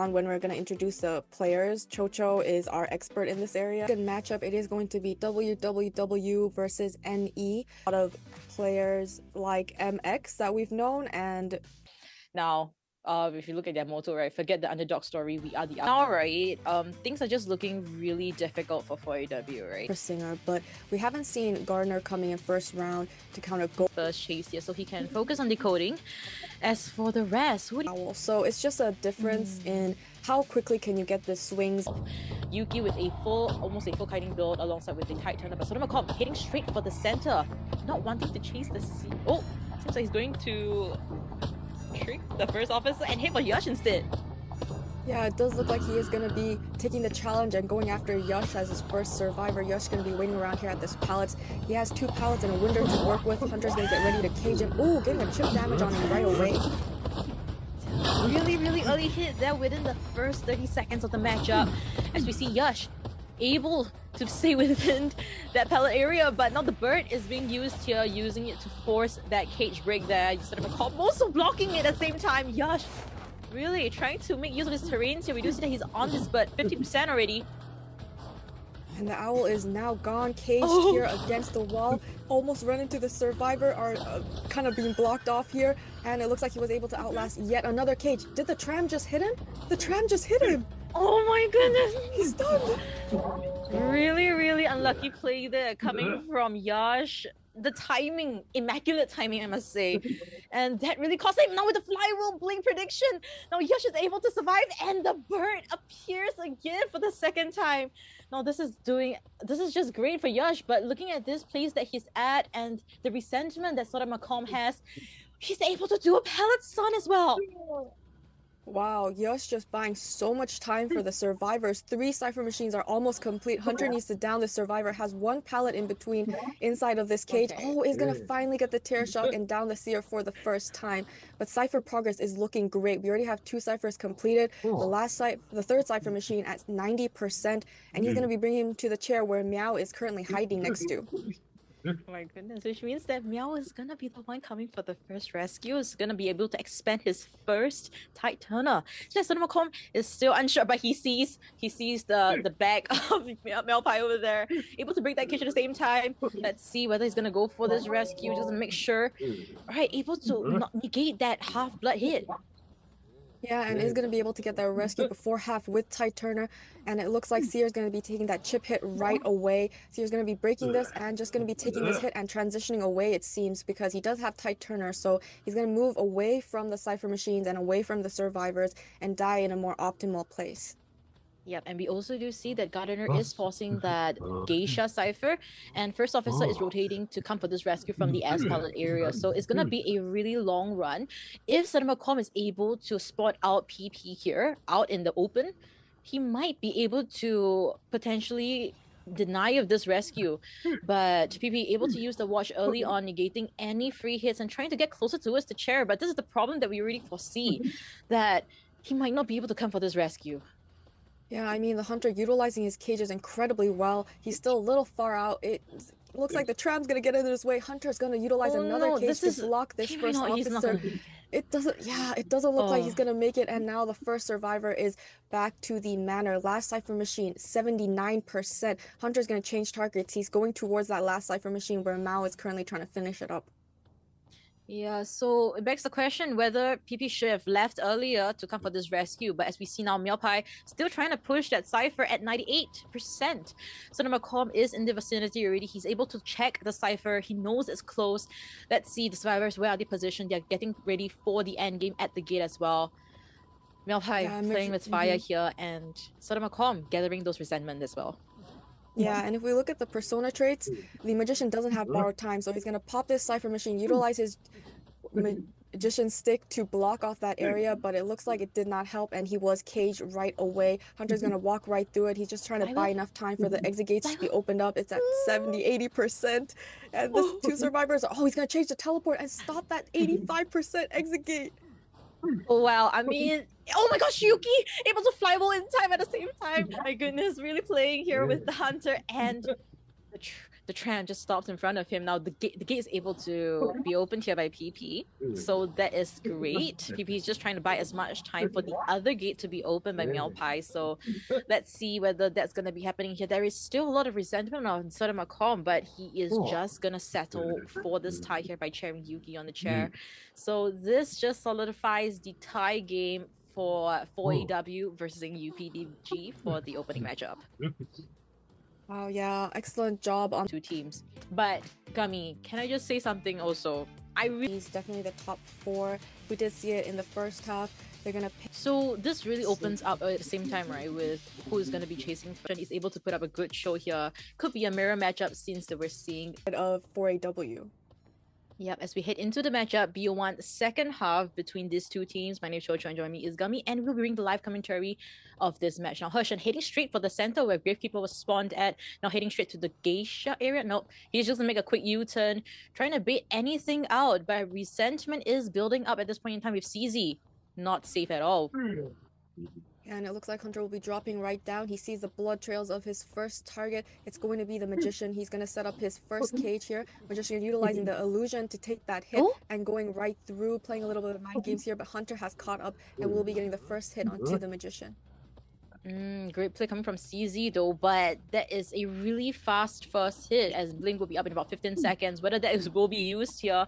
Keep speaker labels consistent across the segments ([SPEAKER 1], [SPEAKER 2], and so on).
[SPEAKER 1] on when we're going to introduce the players. Chocho is our expert in this area. Good matchup. It is going to be WWW versus NE. A lot of players like MX that we've known, and
[SPEAKER 2] now if you look at their motto, right, forget the underdog story, we are the now, right, things are just looking really difficult for 4AW, right?
[SPEAKER 1] For Singer, but we haven't seen Gardner coming in first round to counter Goat
[SPEAKER 2] first chase here, so he can focus on decoding. As for the rest,
[SPEAKER 1] so it's just a difference in how quickly can you get the swings.
[SPEAKER 2] Yuki with a almost a full kiting build alongside with the tight turner, but Sodemacom hitting straight for the center, not wanting to chase the sea. Oh, seems like he's going to trick the first officer and hit for Yash instead.
[SPEAKER 1] Yeah, it does look like he is going to be taking the challenge and going after Yash as his first survivor. Yash is going to be waiting around here at this pallet. He has 2 pallets and a window to work with. Hunter's going to get ready to cage him. Ooh, getting a chip damage on him right away.
[SPEAKER 2] Really early hit there within the first 30 seconds of the matchup. As we see Yash able to stay within that pallet area, but now the bird is being used here, using it to force that cage break there. Instead of a combo, also blocking it at the same time. Yash really trying to make use of his terrains here. We do see that he's on this bird 50% already.
[SPEAKER 1] And the owl is now gone, caged here against the wall. Almost run into the survivor, are kind of being blocked off here. And it looks like he was able to outlast yet another cage. Did the tram just hit him? The tram just hit him!
[SPEAKER 2] Oh my goodness!
[SPEAKER 1] He's stunned!
[SPEAKER 2] Really unlucky play there coming from Yash. The timing, immaculate timing, I must say. And that really cost him. Now with the flywheel blink prediction, now Yash is able to survive and the bird appears again for the second time. Now this is just great for Yash, but looking at this place that he's at and the resentment that Sodemacom has, he's able to do a pallet stun as well.
[SPEAKER 1] Wow, Yash just buying so much time for the survivors. 3 Cypher machines are almost complete. Hunter needs to down the survivor, has 1 pallet in between inside of this cage. Oh, is going to finally get the Terror Shock and down the Seer for the first time. But Cypher progress is looking great. We already have 2 Cyphers completed. The third Cypher machine at 90%. And he's going to be bringing him to the chair where Meow is currently hiding next to.
[SPEAKER 2] Oh my goodness, which means that Meow is gonna be the one coming for the first rescue, is gonna be able to expand his first tight turner. So Sodemacom is still unsure, but he sees the back of Meowpie over there, able to break that cage at the same time. Let's see whether he's gonna go for this rescue, just to make sure. Alright, able to not negate that half blood hit.
[SPEAKER 1] Yeah, and is going to be able to get that rescue before half with tight turner. And it looks like Seer's going to be taking that chip hit right away. Seer's going to be breaking this and just going to be taking this hit and transitioning away, it seems, because he does have tight turner. So he's going to move away from the Cypher machines and away from the survivors and die in a more optimal place.
[SPEAKER 2] Yep, and we also do see that Gardner is forcing that Geisha Cypher, and first officer is rotating to come for this rescue from the S pallet area. So it's gonna be a really long run. If Sodemacom is able to spot out PP here, out in the open, he might be able to potentially deny of this rescue. But PP able to use the watch early on, negating any free hits and trying to get closer towards the chair. But this is the problem that we already foresee, that he might not be able to come for this rescue.
[SPEAKER 1] Yeah, I mean, the Hunter utilizing his cages incredibly well. He's still a little far out. It looks like the tram's going to get in his way. Hunter's going to utilize another cage to block this first officer. It doesn't look like he's going to make it. And now the first survivor is back to the manor. Last Cypher machine, 79%. Hunter's going to change targets. He's going towards that last Cypher machine where Mao is currently trying to finish it up.
[SPEAKER 2] Yeah, so it begs the question whether PP should have left earlier to come for this rescue. But as we see now, Meowpie still trying to push that Cypher at 98%. Sodemacom is in the vicinity already. He's able to check the Cypher. He knows it's close. Let's see the survivors, where are they positioned? They're getting ready for the end game at the gate as well. Meowpie playing with fire here, and Sodemacom gathering those resentment as well.
[SPEAKER 1] Yeah, and if we look at the persona traits, the Magician doesn't have borrowed time, so he's going to pop this Cypher machine, utilize his Magician stick to block off that area, but it looks like it did not help, and he was caged right away. Hunter's going to walk right through it. He's just trying to buy enough time for the exit gates to be opened up. It's at 70-80%, and the 2 survivors, he's going to change the teleport and stop that 85% exit gate.
[SPEAKER 2] Oh wow, I mean, oh my gosh, Yuki able to flywheel in time at the same time. My goodness, really playing here with the Hunter and the tram just stops in front of him. Now the gate is able to be opened here by PP, so that is great. PP is just trying to buy as much time for the other gate to be opened by Meow Pie. So let's see whether that's gonna be happening here. There is still a lot of resentment on Sodemacom, but he is just gonna settle for this tie here by chairing Yuki on the chair. So this just solidifies the tie game for 4AW versus UPDG for the opening matchup.
[SPEAKER 1] Wow, yeah, excellent job on
[SPEAKER 2] two teams. But Gummy, can I just say something also?
[SPEAKER 1] He's definitely the top 4. We did see it in the first half. They're gonna pick.
[SPEAKER 2] So this really opens up at the same time, right, with who is gonna be chasing. And he's able to put up a good show here. Could be a mirror matchup since that we're seeing
[SPEAKER 1] of 4AW.
[SPEAKER 2] Yep, as we head into the matchup, BO1 second half between these two teams. My name is Chocho and joining me is Gummy, and we'll be bringing the live commentary of this match. Now, Heshen heading straight for the center where Gravekeeper was spawned at. Now heading straight to the geisha area. Nope, he's just gonna make a quick U-turn, trying to bait anything out, but resentment is building up at this point in time with CZ. Not safe at all.
[SPEAKER 1] And it looks like Hunter will be dropping right down. He sees the blood trails of his first target. It's going to be the Magician. He's going to set up his first cage here. Magician utilizing the illusion to take that hit and going right through, playing a little bit of mind games here. But Hunter has caught up and will be getting the first hit onto the Magician.
[SPEAKER 2] Great play coming from CZ though, but that is a really fast first hit as Blink will be up in about 15 seconds. Whether that will be used here,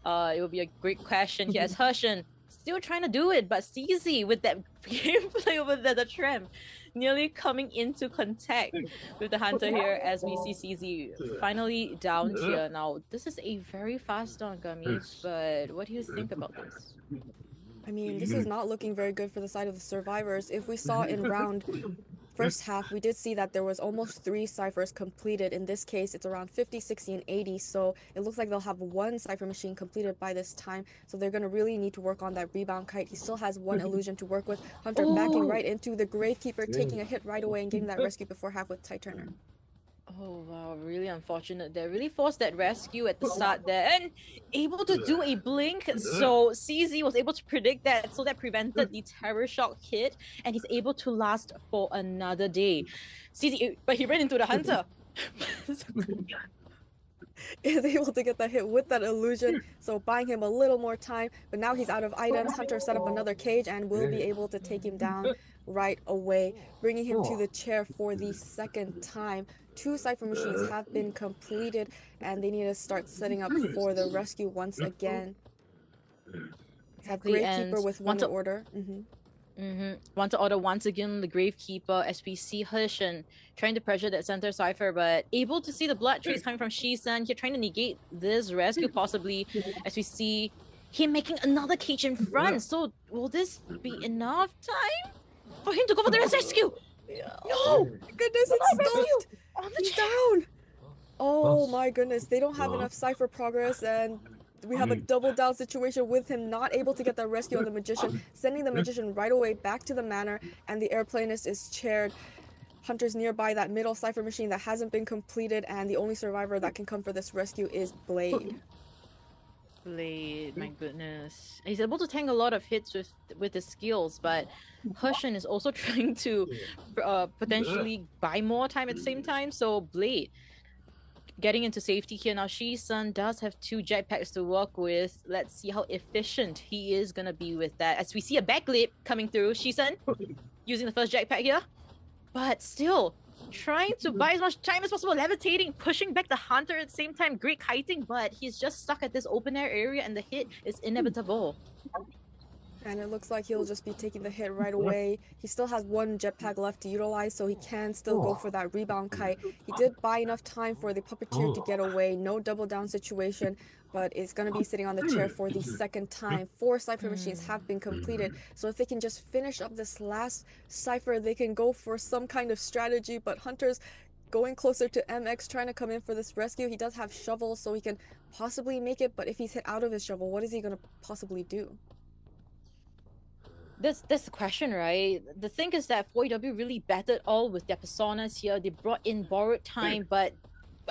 [SPEAKER 2] it will be a great question here as Heshen still trying to do it, but CZ with that gameplay over there, the tram nearly coming into contact with the Hunter here as we see CZ finally down here. Now, this is a very fast down, Gummy, but what do you think about this?
[SPEAKER 1] I mean, this is not looking very good for the side of the survivors. If we saw in round first half, we did see that there was almost 3 ciphers completed. In this case, it's around 50, 60, and 80. So it looks like they'll have 1 cipher machine completed by this time. So they're going to really need to work on that rebound kite. He still has 1 illusion to work with. Hunter backing right into the Gravekeeper, taking a hit right away and getting that rescue before half with Tie Turner.
[SPEAKER 2] Oh wow, really unfortunate there. Really forced that rescue at the start there and able to do a blink. So CZ was able to predict that, so that prevented the terror shock hit, and he's able to last for another day. CZ, but he ran into the Hunter.
[SPEAKER 1] Is able to get that hit with that illusion, so buying him a little more time, but now he's out of items. Hunter set up another cage and will be able to take him down right away, bringing him to the chair for the second time. 2 cipher machines have been completed and they need to start setting up for the rescue once again. Have Gravekeeper with 1 order.
[SPEAKER 2] Want to order once again the Gravekeeper as we see Heshen trying to pressure that center cipher, but able to see the blood trace coming from Shisan here, trying to negate this rescue possibly as we see him making another cage in front. So will this be enough time for him to go for the rescue? No!
[SPEAKER 1] Goodness, it's stopped! On the down! Oh my goodness, they don't have enough cipher progress, and we have a double down situation with him not able to get the rescue on the Magician, sending the Magician right away back to the manor, and the airplanist is chaired. Hunter's nearby that middle cipher machine that hasn't been completed, and the only survivor that can come for this rescue is Blade.
[SPEAKER 2] My goodness. He's able to tank a lot of hits with his skills, but Heshen is also trying to potentially buy more time at the same time. So Blade getting into safety here. Now Shisan does have 2 jetpacks to work with. Let's see how efficient he is gonna be with that. As we see a backflip coming through, Shisan using the first jetpack here. But still, trying to buy as much time as possible, levitating, pushing back the Hunter at the same time, great kiting, but he's just stuck at this open air area and the hit is inevitable.
[SPEAKER 1] And it looks like he'll just be taking the hit right away. He still has 1 jetpack left to utilize, so he can still go for that rebound kite. He did buy enough time for the puppeteer to get away. No double down situation, but it's going to be sitting on the chair for the second time. 4 cipher machines have been completed, so if they can just finish up this last cipher, they can go for some kind of strategy. But Hunter's going closer to MX, trying to come in for this rescue. He does have shovel, so he can possibly make it, but if he's hit out of his shovel, what is he going to possibly do?
[SPEAKER 2] That's the question, right? The thing is that 4AW really battered all with their personas here. They brought in borrowed time, but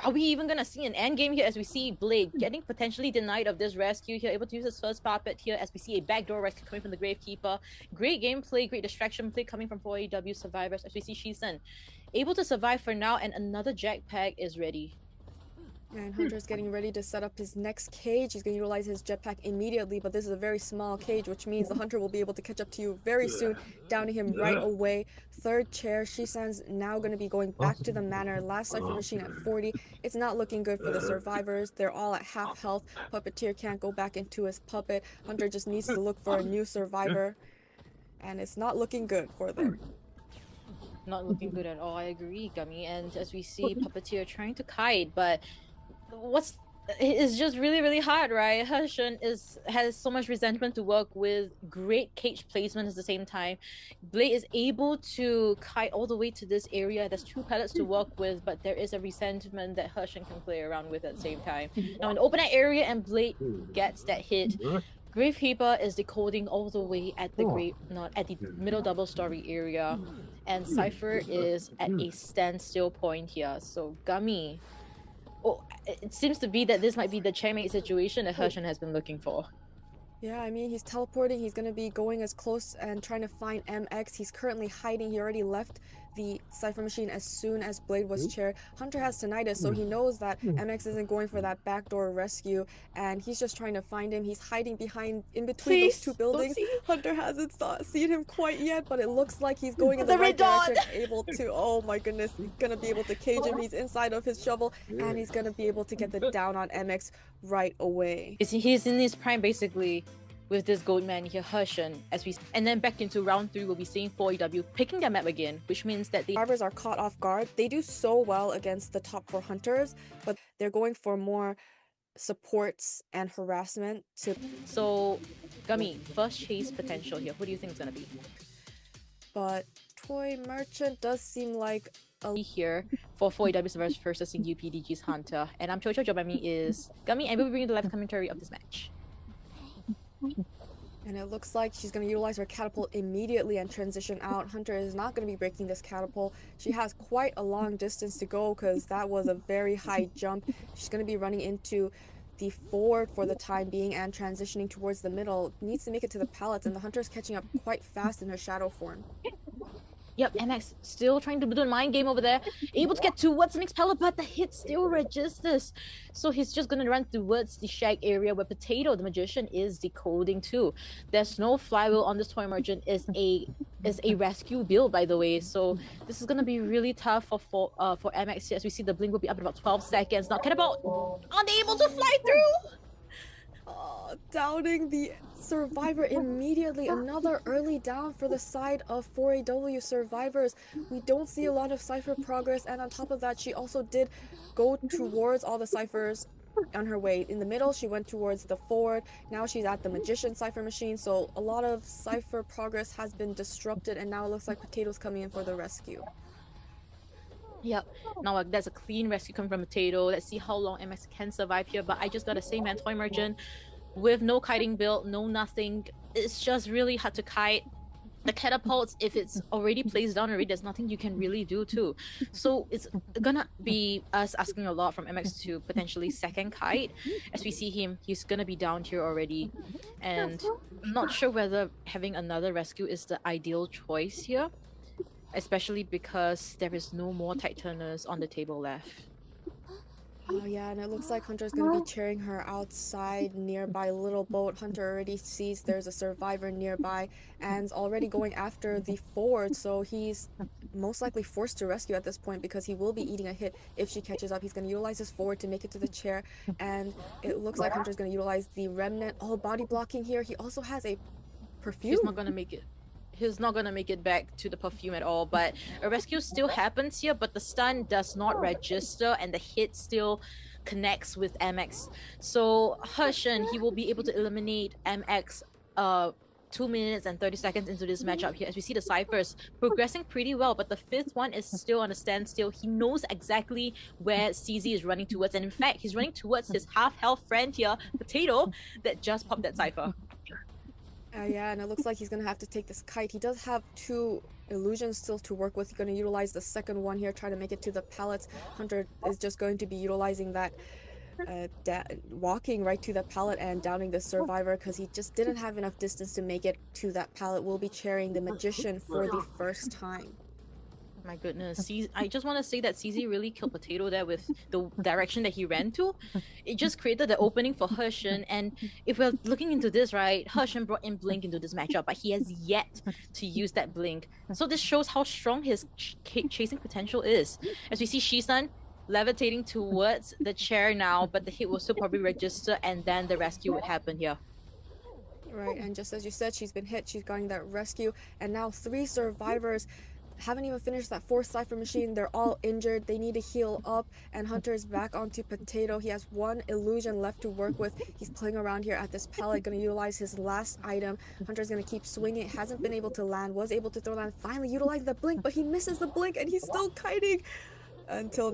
[SPEAKER 2] are we even gonna see an end game here as we see Blade getting potentially denied of this rescue here, able to use his first puppet here as we see a backdoor rescue coming from the Gravekeeper. Great gameplay, great distraction play coming from 4AW survivors as we see Shisan able to survive for now, and another jetpack is ready.
[SPEAKER 1] And Hunter's getting ready to set up his next cage. He's going to utilize his jetpack immediately, but this is a very small cage, which means the Hunter will be able to catch up to you very soon, downing him right away. Third chair, Shisan's now going to be going back to the manor. Last Cypher Machine at 40. It's not looking good for the survivors. They're all at half health. Puppeteer can't go back into his puppet. Hunter just needs to look for a new survivor, and it's not looking good for them.
[SPEAKER 2] Not looking good at all, I agree, Gummy. And as we see, Puppeteer trying to kite, but it's just really hard, right? Heshen has so much resentment to work with, great cage placement at the same time. Blade is able to kite all the way to this area. There's 2 pellets to work with, but there is a resentment that Heshen can play around with at the same time. Now in the open air area, and Blade gets that hit. Gravekeeper is decoding all the way at the middle double story area, and Cypher is at a standstill point here. So Gummy, it seems to be that this might be the chairmate situation that Heshen has been looking for.
[SPEAKER 1] Yeah, I mean, he's teleporting. He's going to be going as close and trying to find MX. He's currently hiding. He already left the Cypher Machine as soon as Blade was chaired. Hunter has tinnitus, so he knows that MX isn't going for that backdoor rescue, and he's just trying to find him. He's hiding in between those 2 buildings. Hunter hasn't seen him quite yet, but it looks like he's going in the right direction, able to, oh my goodness, he's going to be able to cage him. He's inside of his shovel, and he's going to be able to get the down on MX right away.
[SPEAKER 2] He's in his prime, basically, with this Goatman here, Heshen, and then back into round 3, we'll be seeing 4AW picking their map again, which means that the
[SPEAKER 1] survivors are caught off guard. They do so well against the top 4 hunters, but they're going for more supports and harassment to.
[SPEAKER 2] So, Gummy, first chase potential here. Who do you think it's gonna be?
[SPEAKER 1] But Toy Merchant does seem like
[SPEAKER 2] here for 4AW survivors versus UPDG's Hunter, and I'm Chocho. Job by me is Gummy, and we'll be bringing the live commentary of this match.
[SPEAKER 1] And it looks like she's going to utilize her catapult immediately and transition out. Hunter is not going to be breaking this catapult. She has quite a long distance to go because that was a very high jump. She's going to be running into the forward for the time being and transitioning towards the middle. Needs to make it to the pallets, and the Hunter's catching up quite fast in her shadow form.
[SPEAKER 2] Yep, MX still trying to do a mind game over there. Able to get towards the next pallet, but the hit still registers. So he's just going to run towards the shag area where Potato, the magician, is decoding too. There's no flywheel on this Toy Merchant. Is a rescue build, by the way. So this is going to be really tough for MX here. As we see, the blink will be up in about 12 seconds. Now Catapult unable to fly through.
[SPEAKER 1] Downing the survivor immediately. Another early down for the side of 4AW survivors. We don't see a lot of Cypher progress, and on top of that, she also did go towards all the Cyphers on her way. In the middle, she went towards the forward. Now she's at the Magician Cypher Machine, so a lot of Cypher progress has been disrupted, and now it looks like Potato's coming in for the rescue.
[SPEAKER 2] Yep. Now that's a clean rescue coming from Potato. Let's see how long MX can survive here. But I just gotta say, man, Toy Merchant, with no kiting build, no nothing, it's just really hard to kite. The catapults, if it's already placed down already, there's nothing you can really do too. So it's gonna be us asking a lot from MX to potentially second kite. As we see him, he's gonna be down here already. And I'm not sure whether having another rescue is the ideal choice here, especially because there is no more tight turners on the table left.
[SPEAKER 1] Oh yeah, and it looks like Hunter's gonna be cheering her outside nearby little boat. Hunter already sees there's a survivor nearby and's already going after the forward, so he's most likely forced to rescue at this point because he will be eating a hit if she catches up. He's gonna utilize his forward to make it to the chair, and it looks like Hunter's gonna utilize the remnant. Oh, body blocking here. He also has a perfume.
[SPEAKER 2] He's not gonna make it. He's not gonna make it back to the perfume at all, but a rescue still happens here, but the stun does not register and the hit still connects with MX. So Heshen, he will be able to eliminate MX 2 minutes and 30 seconds into this matchup here. As we see the Cyphers progressing pretty well, but the 5th one is still on a standstill. He knows exactly where CZ is running towards, and in fact, he's running towards his half-health friend here, Potato, that just popped that Cypher.
[SPEAKER 1] Yeah, and it looks like he's going to have to take this kite. He does have 2 illusions still to work with. He's going to utilize the second one here, try to make it to the pallets. Hunter is just going to be utilizing that, walking right to the pallet and downing the survivor because he just didn't have enough distance to make it to that pallet. We'll be chairing the Magician for the first time.
[SPEAKER 2] My goodness, I just want to say that CZ really killed Potato there with the direction that he ran to. It just created the opening for Heshen, and if we're looking into this, right, Heshen brought in Blink into this matchup, but he has yet to use that Blink. So this shows how strong his chasing potential is. As we see Shisun levitating towards the chair now, but the hit will still probably register, and then the rescue would happen here.
[SPEAKER 1] Right, and just as you said, she's been hit, she's gotten that rescue, and now 3 survivors haven't even finished that 4th Cypher machine. They're all injured, they need to heal up, and Hunter is back onto Potato. He has 1 illusion left to work with. He's playing around here at this pallet, gonna utilize his last item. Hunter's gonna keep swinging, hasn't been able to land, was able to throw land, finally utilize the blink, but he misses the blink, and he's still kiting until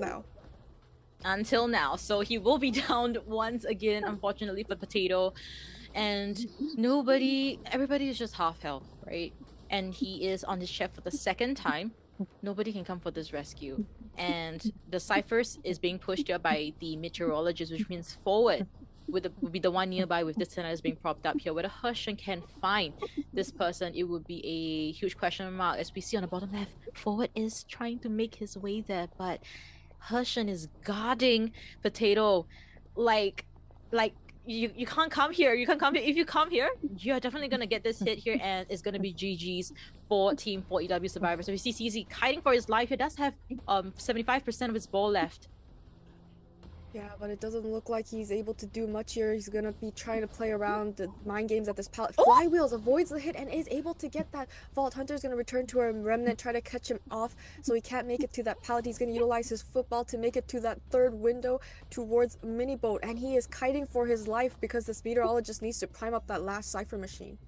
[SPEAKER 1] now.
[SPEAKER 2] So he will be downed once again, unfortunately for Potato. And everybody is just half health, right? And he is on his chair for the 2nd time. Nobody can come for this rescue. And the Cyphers is being pushed here by the Meteorologist, which means forward would be the one nearby with this center is being propped up here. Whether Heshen can find this person, it would be a huge question mark. As we see on the bottom left, forward is trying to make his way there, but Heshen is guarding Potato like you can't come here. You can't come here. If you come here, you're definitely gonna get this hit here, and it's gonna be GG's for Team 4EW Survivors. So we see CZ kiting for his life. He does have 75% of his ball left.
[SPEAKER 1] Yeah, but it doesn't look like he's able to do much here. He's gonna be trying to play around the mind games at this pallet. Flywheels avoids the hit and is able to get that vault. Hunter's gonna return to a remnant, try to catch him off so he can't make it to that pallet. He's gonna utilize his football to make it to that 3rd window towards mini boat, and he is kiting for his life because this meteorologist needs to prime up that last Cypher machine.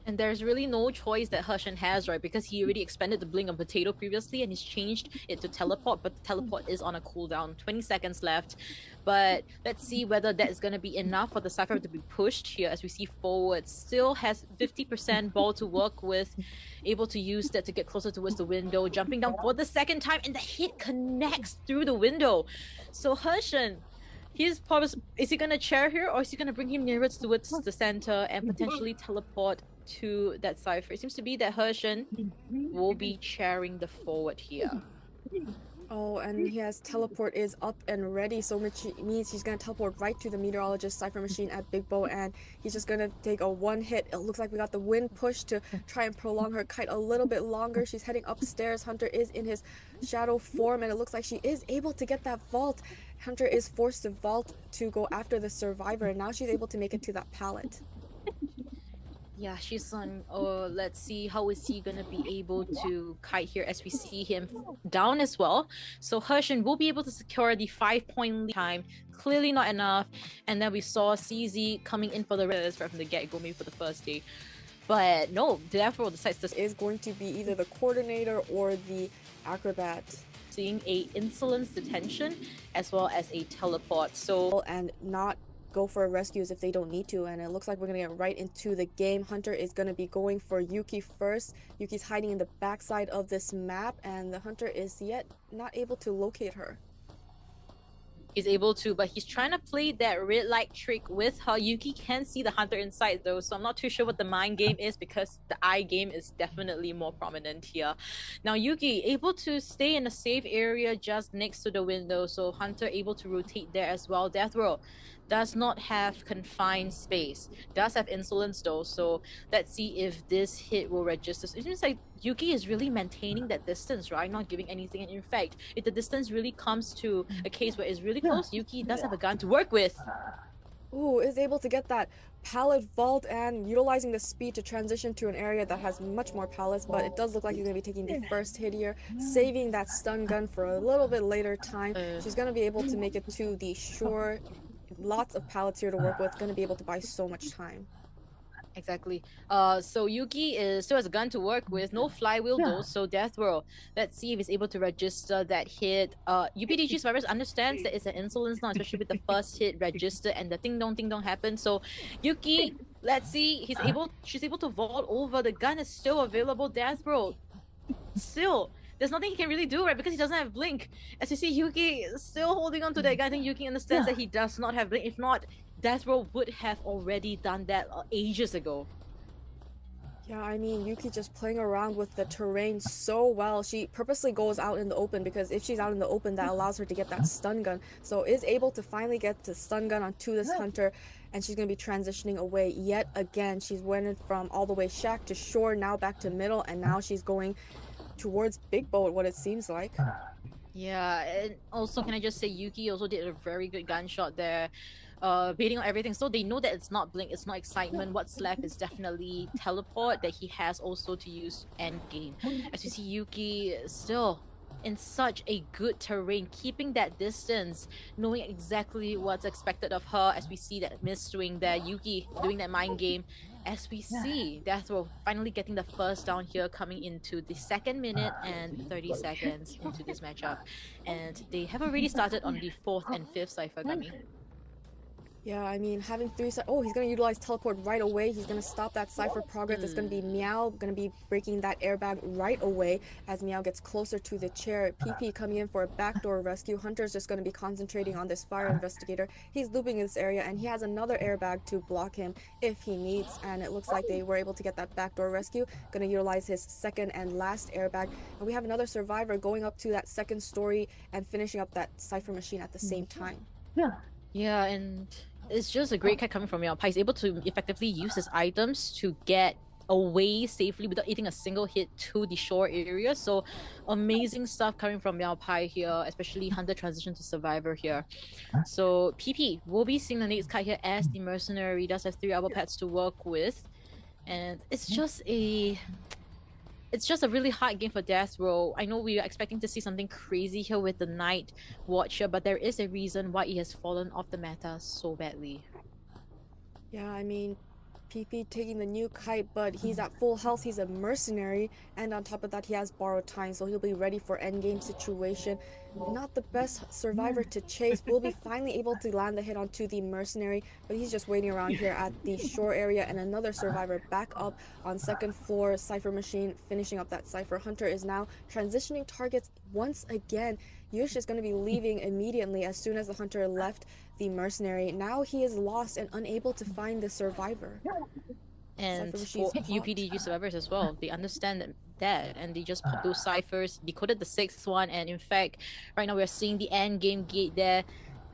[SPEAKER 2] And there's really no choice that Heshen has, right? Because he already expended the blink on Potato previously, and he's changed it to teleport, but the teleport is on a cooldown. 20 seconds left. But let's see whether that is going to be enough for the Cypher to be pushed here. As we see forward, still has 50% ball to work with, able to use that to get closer towards the window, jumping down for the 2nd time, and the hit connects through the window. So Heshen, is he going to chair here, or is he going to bring him nearer towards the center and potentially teleport to that Cypher? It seems to be that Heshen will be chairing the forward here.
[SPEAKER 1] Oh, and he has teleport is up and ready, so which means he's gonna teleport right to the meteorologist Cypher machine at Big Bow, and he's just gonna take a 1 hit. It looks like we got the wind push to try and prolong her kite a little bit longer. She's heading upstairs. Hunter is in his shadow form, and it looks like she is able to get that vault. Hunter is forced to vault to go after the survivor, and now she's able to make it to that pallet.
[SPEAKER 2] Yeah, she's on. Oh, let's see, how is he gonna be able to kite here as we see him down as well. So Heshen will be able to secure the 5-point lead time. Clearly not enough. And then we saw CZ coming in for the rest right from the get-go, maybe for the first day. But no, therefore decides this
[SPEAKER 1] is going to be either the coordinator or the acrobat.
[SPEAKER 2] Seeing a insolence detention as well as a teleport. So
[SPEAKER 1] and not go for rescues if they don't need to, and it looks like we're gonna get right into the game. Hunter is gonna be going for Yuki first. Yuki's hiding in the backside of this map, and the Hunter is yet not able to locate her.
[SPEAKER 2] He's able to, but he's trying to play that red light trick with her. Yuki can see the Hunter inside though, so I'm not too sure what the mind game is, because the eye game is definitely more prominent here. Now Yuki able to stay in a safe area just next to the window, so Hunter able to rotate there as well. Death Row does not have confined space, does have insolence though, so let's see if this hit will register. So it seems like Yuki is really maintaining that distance, right? Not giving anything, and in fact, if the distance really comes to a case where it's really close, Yuki does have a gun to work with.
[SPEAKER 1] Ooh, is able to get that pallet vault and utilizing the speed to transition to an area that has much more pallets, but it does look like he's going to be taking the first hit here, saving that stun gun for a little bit later time. She's going to be able to make it to the shore. Lots of pallets here to work with, going to be able to buy so much time.
[SPEAKER 2] Exactly. So Yuki still has a gun to work with, no flywheel though, so Death Row. Let's see if he's able to register that hit. UPDG Survivors understands that it's an insolence now, especially with the first hit register and the ding dong happen. So Yuki, let's see, she's able to vault over. The gun is still available. Death Row still, there's nothing he can really do, right? Because he doesn't have blink. As you see, Yuki is still holding on to that gun. I think Yuki understands that he does not have blink. If not, Death Row would have already done that ages ago.
[SPEAKER 1] Yeah, I mean, Yuki just playing around with the terrain so well. She purposely goes out in the open because if she's out in the open, that allows her to get that stun gun. So is able to finally get the stun gun onto this hunter, and she's going to be transitioning away yet again. She's went from all the way shack to shore, now back to middle, and now she's going towards big boat, what it seems like.
[SPEAKER 2] Yeah, and also can I just say Yuki also did a very good gunshot there, baiting on everything. So they know that it's not blink, it's not excitement. What's left is definitely teleport that he has also to use end game. As you see Yuki still in such a good terrain, keeping that distance, knowing exactly what's expected of her. As we see that miss swing there, Yuki doing that mind game. As we see Death Row finally getting the first down here, coming into the 2nd minute and 30 seconds into this matchup. And they have already started on the 4th and 5th Cypher, Gummy.
[SPEAKER 1] Yeah, I mean, having 3 oh, he's going to utilize teleport right away. He's going to stop that Cypher progress. It's going to be Meow going to be breaking that airbag right away as Meow gets closer to the chair. PP coming in for a backdoor rescue. Hunter's just going to be concentrating on this fire investigator. He's looping this area, and he has another airbag to block him if he needs, and it looks like they were able to get that backdoor rescue. Going to utilize his 2nd and last airbag, and we have another survivor going up to that 2nd story and finishing up that Cypher machine at the same time.
[SPEAKER 2] Yeah, and it's just a great kite coming from Meow Pai. He's able to effectively use his items to get away safely without eating a single hit to the shore area. So amazing stuff coming from Meow Pai here, especially Hunter transition to Survivor here. So PP will be seeing the next kite here as the mercenary does have 3 elbow pads to work with. And it's just a really hard game for Death Row. I know we are expecting to see something crazy here with the Nightwatch here, but there is a reason why he has fallen off the meta so badly.
[SPEAKER 1] Yeah, I mean, PP taking the new kite, but he's at full health. He's a mercenary, and on top of that, he has borrowed time, so he'll be ready for endgame situation. Not the best survivor to chase. Will be finally able to land the hit onto the mercenary, but he's just waiting around here at the shore area, and another survivor back up on 2nd floor Cypher machine, finishing up that Cypher. Hunter is now transitioning targets once again. Yush is going to be leaving immediately as soon as the Hunter left the mercenary. Now he is lost and unable to find the survivor.
[SPEAKER 2] And for UPDG survivors as well, they understand that and they just pop those ciphers, decoded the 6th one, and in fact, right now we're seeing the end game gate there.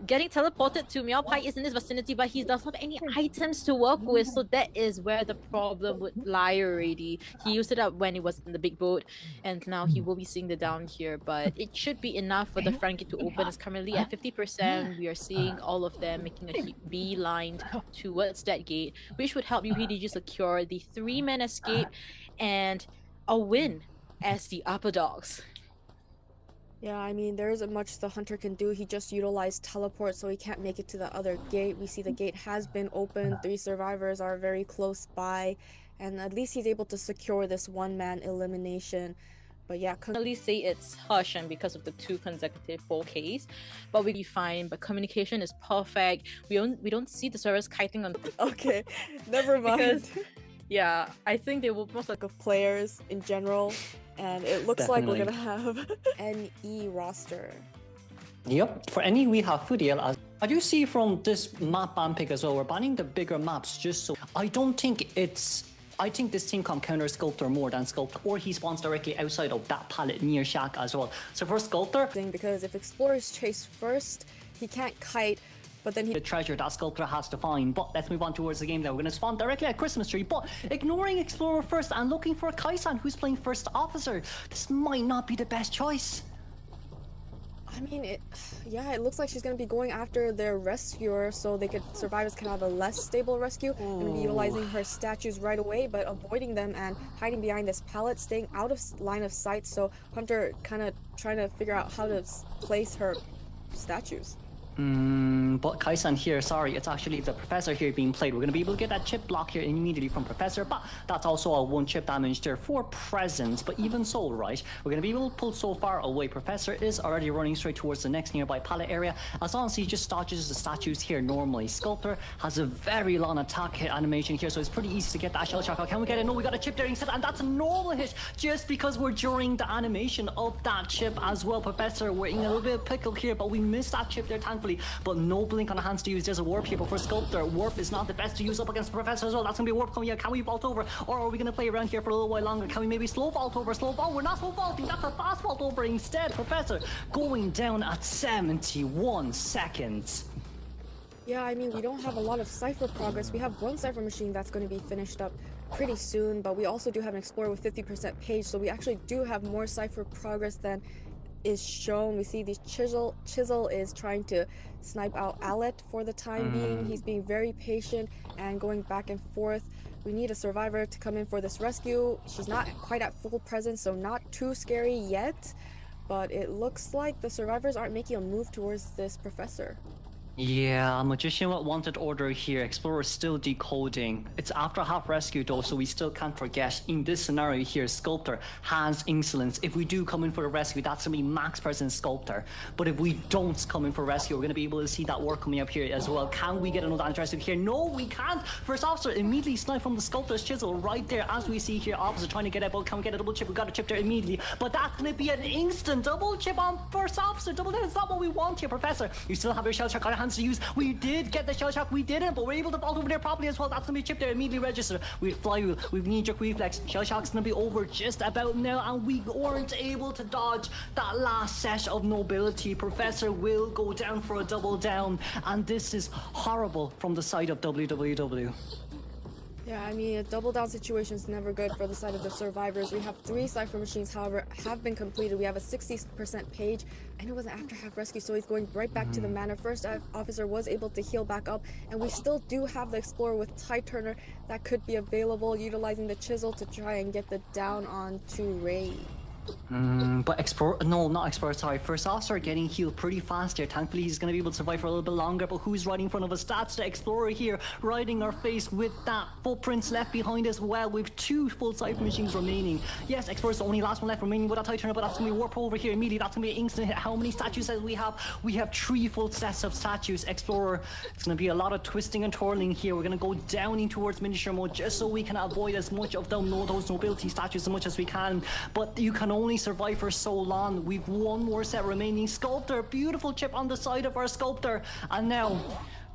[SPEAKER 2] Getting teleported to Meow Pai is in this vicinity, but he doesn't have any items to work with, so that is where the problem would lie already. He used it up when it was in the big boat, and now he will be seeing the down here, but it should be enough for the front gate to open. It's currently at 50%. We are seeing all of them making a beeline towards that gate, which would help UPDG secure the 3-man escape and a win as the upper dogs.
[SPEAKER 1] Yeah, I mean, there isn't much the Hunter can do. He just utilized teleport, so he can't make it to the other gate. We see the gate has been opened. 3 survivors are very close by, and at least he's able to secure this 1-man elimination. But yeah,
[SPEAKER 2] at least say it's Heshen because of the 2 consecutive 4Ks, but we'll be fine. But communication is perfect. We don't see the servers kiting on.
[SPEAKER 1] Okay, never mind.
[SPEAKER 2] Because, yeah, I think they will most like
[SPEAKER 1] of players in general. And it looks like we're gonna have NE roster.
[SPEAKER 3] Yep, for NE we have Furiel. As you see from this map ban pick as well, we're banning the bigger maps just so. I think this team can counter Sculptor more than Sculptor, or he spawns directly outside of that pallet near Shack as well. So for Sculptor,
[SPEAKER 1] because if Explorers chase first, he can't kite. But then the
[SPEAKER 3] treasure that Sculptor has to find. But let's move on towards the game now. We're going to spawn directly at Christmas tree, but ignoring Explorer first and looking for Kaisan, who's playing first officer. This might not be the best choice.
[SPEAKER 1] I mean, it looks like she's going to be going after their rescuer, so survivors can have a less stable rescue. Going to be utilizing her statues right away, but avoiding them and hiding behind this pallet, staying out of line of sight. So Hunter kind of trying to figure out how to place her statues.
[SPEAKER 3] But Kaisan here, sorry, it's actually the Professor here being played. We're going to be able to get that chip block here immediately from Professor, but that's also a 1 chip damage there for Presence. But even so, right, we're going to be able to pull so far away. Professor is already running straight towards the next nearby pallet area, as long as he just dodges the statues here normally. Sculptor has a very long attack hit animation here, so it's pretty easy to get that shell shock out. Can we get it? No, we got a chip there instead, and that's a normal hit just because we're during the animation of that chip as well. Professor, we're in a little bit of pickle here, but we missed that chip there. Thank thankfully, but no blink on the hands to use. There's a warp here, but for Sculptor, warp is not the best to use up against the Professor as well. That's gonna be a warp coming out. Can we vault over, or are we gonna play around here for a little while longer? Can we maybe slow vault over? Slow vault? We're not slow vaulting. That's a fast vault over instead. Professor going down at 71 seconds.
[SPEAKER 1] Yeah, I mean, we don't have a lot of Cypher progress. We have one Cypher machine that's going to be finished up pretty soon, but we also do have an Explorer with 50% page, so we actually do have more Cypher progress than is shown. We see these Chisel is trying to snipe out Alet for the time being. He's being very patient and going back and forth. We need a survivor to come in for this rescue. She's not quite at full presence, so not too scary yet, but it looks like the survivors aren't making a move towards this Professor.
[SPEAKER 3] Yeah, Magician wanted order here. Explorer still decoding. It's after half rescue though, so we still can't forget. In this scenario here, Sculptor has Insolence. If we do come in for a rescue, that's gonna be max presence Sculptor. But if we don't come in for rescue, we're gonna be able to see that work coming up here as well. Can we get another damage rescue here? No, we can't. First officer immediately sniped from the Sculptor's Chisel right there, as we see here. Officer trying to get out, but can we get a double chip? We got a chip there immediately, but that's gonna be an instant double chip on first officer. Double down, it's not what we want here, Professor. You still have your shell shock on your hands to use. We did get the shell shock, we didn't, but we're able to vault over there properly as well. That's gonna be chipped there, immediately register. We have flywheel, we've knee-jerk reflex. Shell shock's gonna be over just about now, and we weren't able to dodge that last set of nobility. Professor will go down for a double down, and this is horrible from the side of WWW.
[SPEAKER 1] Yeah, I mean, a double down situation is never good for the side of the survivors. We have 3 Cypher machines, however, have been completed. We have a 60% page, and it was an after half rescue, so he's going right back to the manor. First officer was able to heal back up, and we still do have the Explorer with Tide Turner that could be available, utilizing the Chisel to try and get the down onto Ray.
[SPEAKER 3] But sorry. First officer getting healed pretty fast here. Thankfully, he's going to be able to survive for a little bit longer. But who's right in front of us? That's the Explorer here, riding our face with that footprints left behind as well. We've 2 full Cypher machines remaining. Yes, Explorer's the only last one left remaining with that Tide Turner, but that's going to be warp over here immediately. That's going to be an instant hit. How many statues do we have? We have 3 full sets of statues. Explorer, it's going to be a lot of twisting and twirling here. We're going to go down in towards miniature mode just so we can avoid as much of those nobility statues as much as we can. But you can only survive for so long. We've 1 more set remaining. Sculptor, beautiful chip on the side of our Sculptor, and now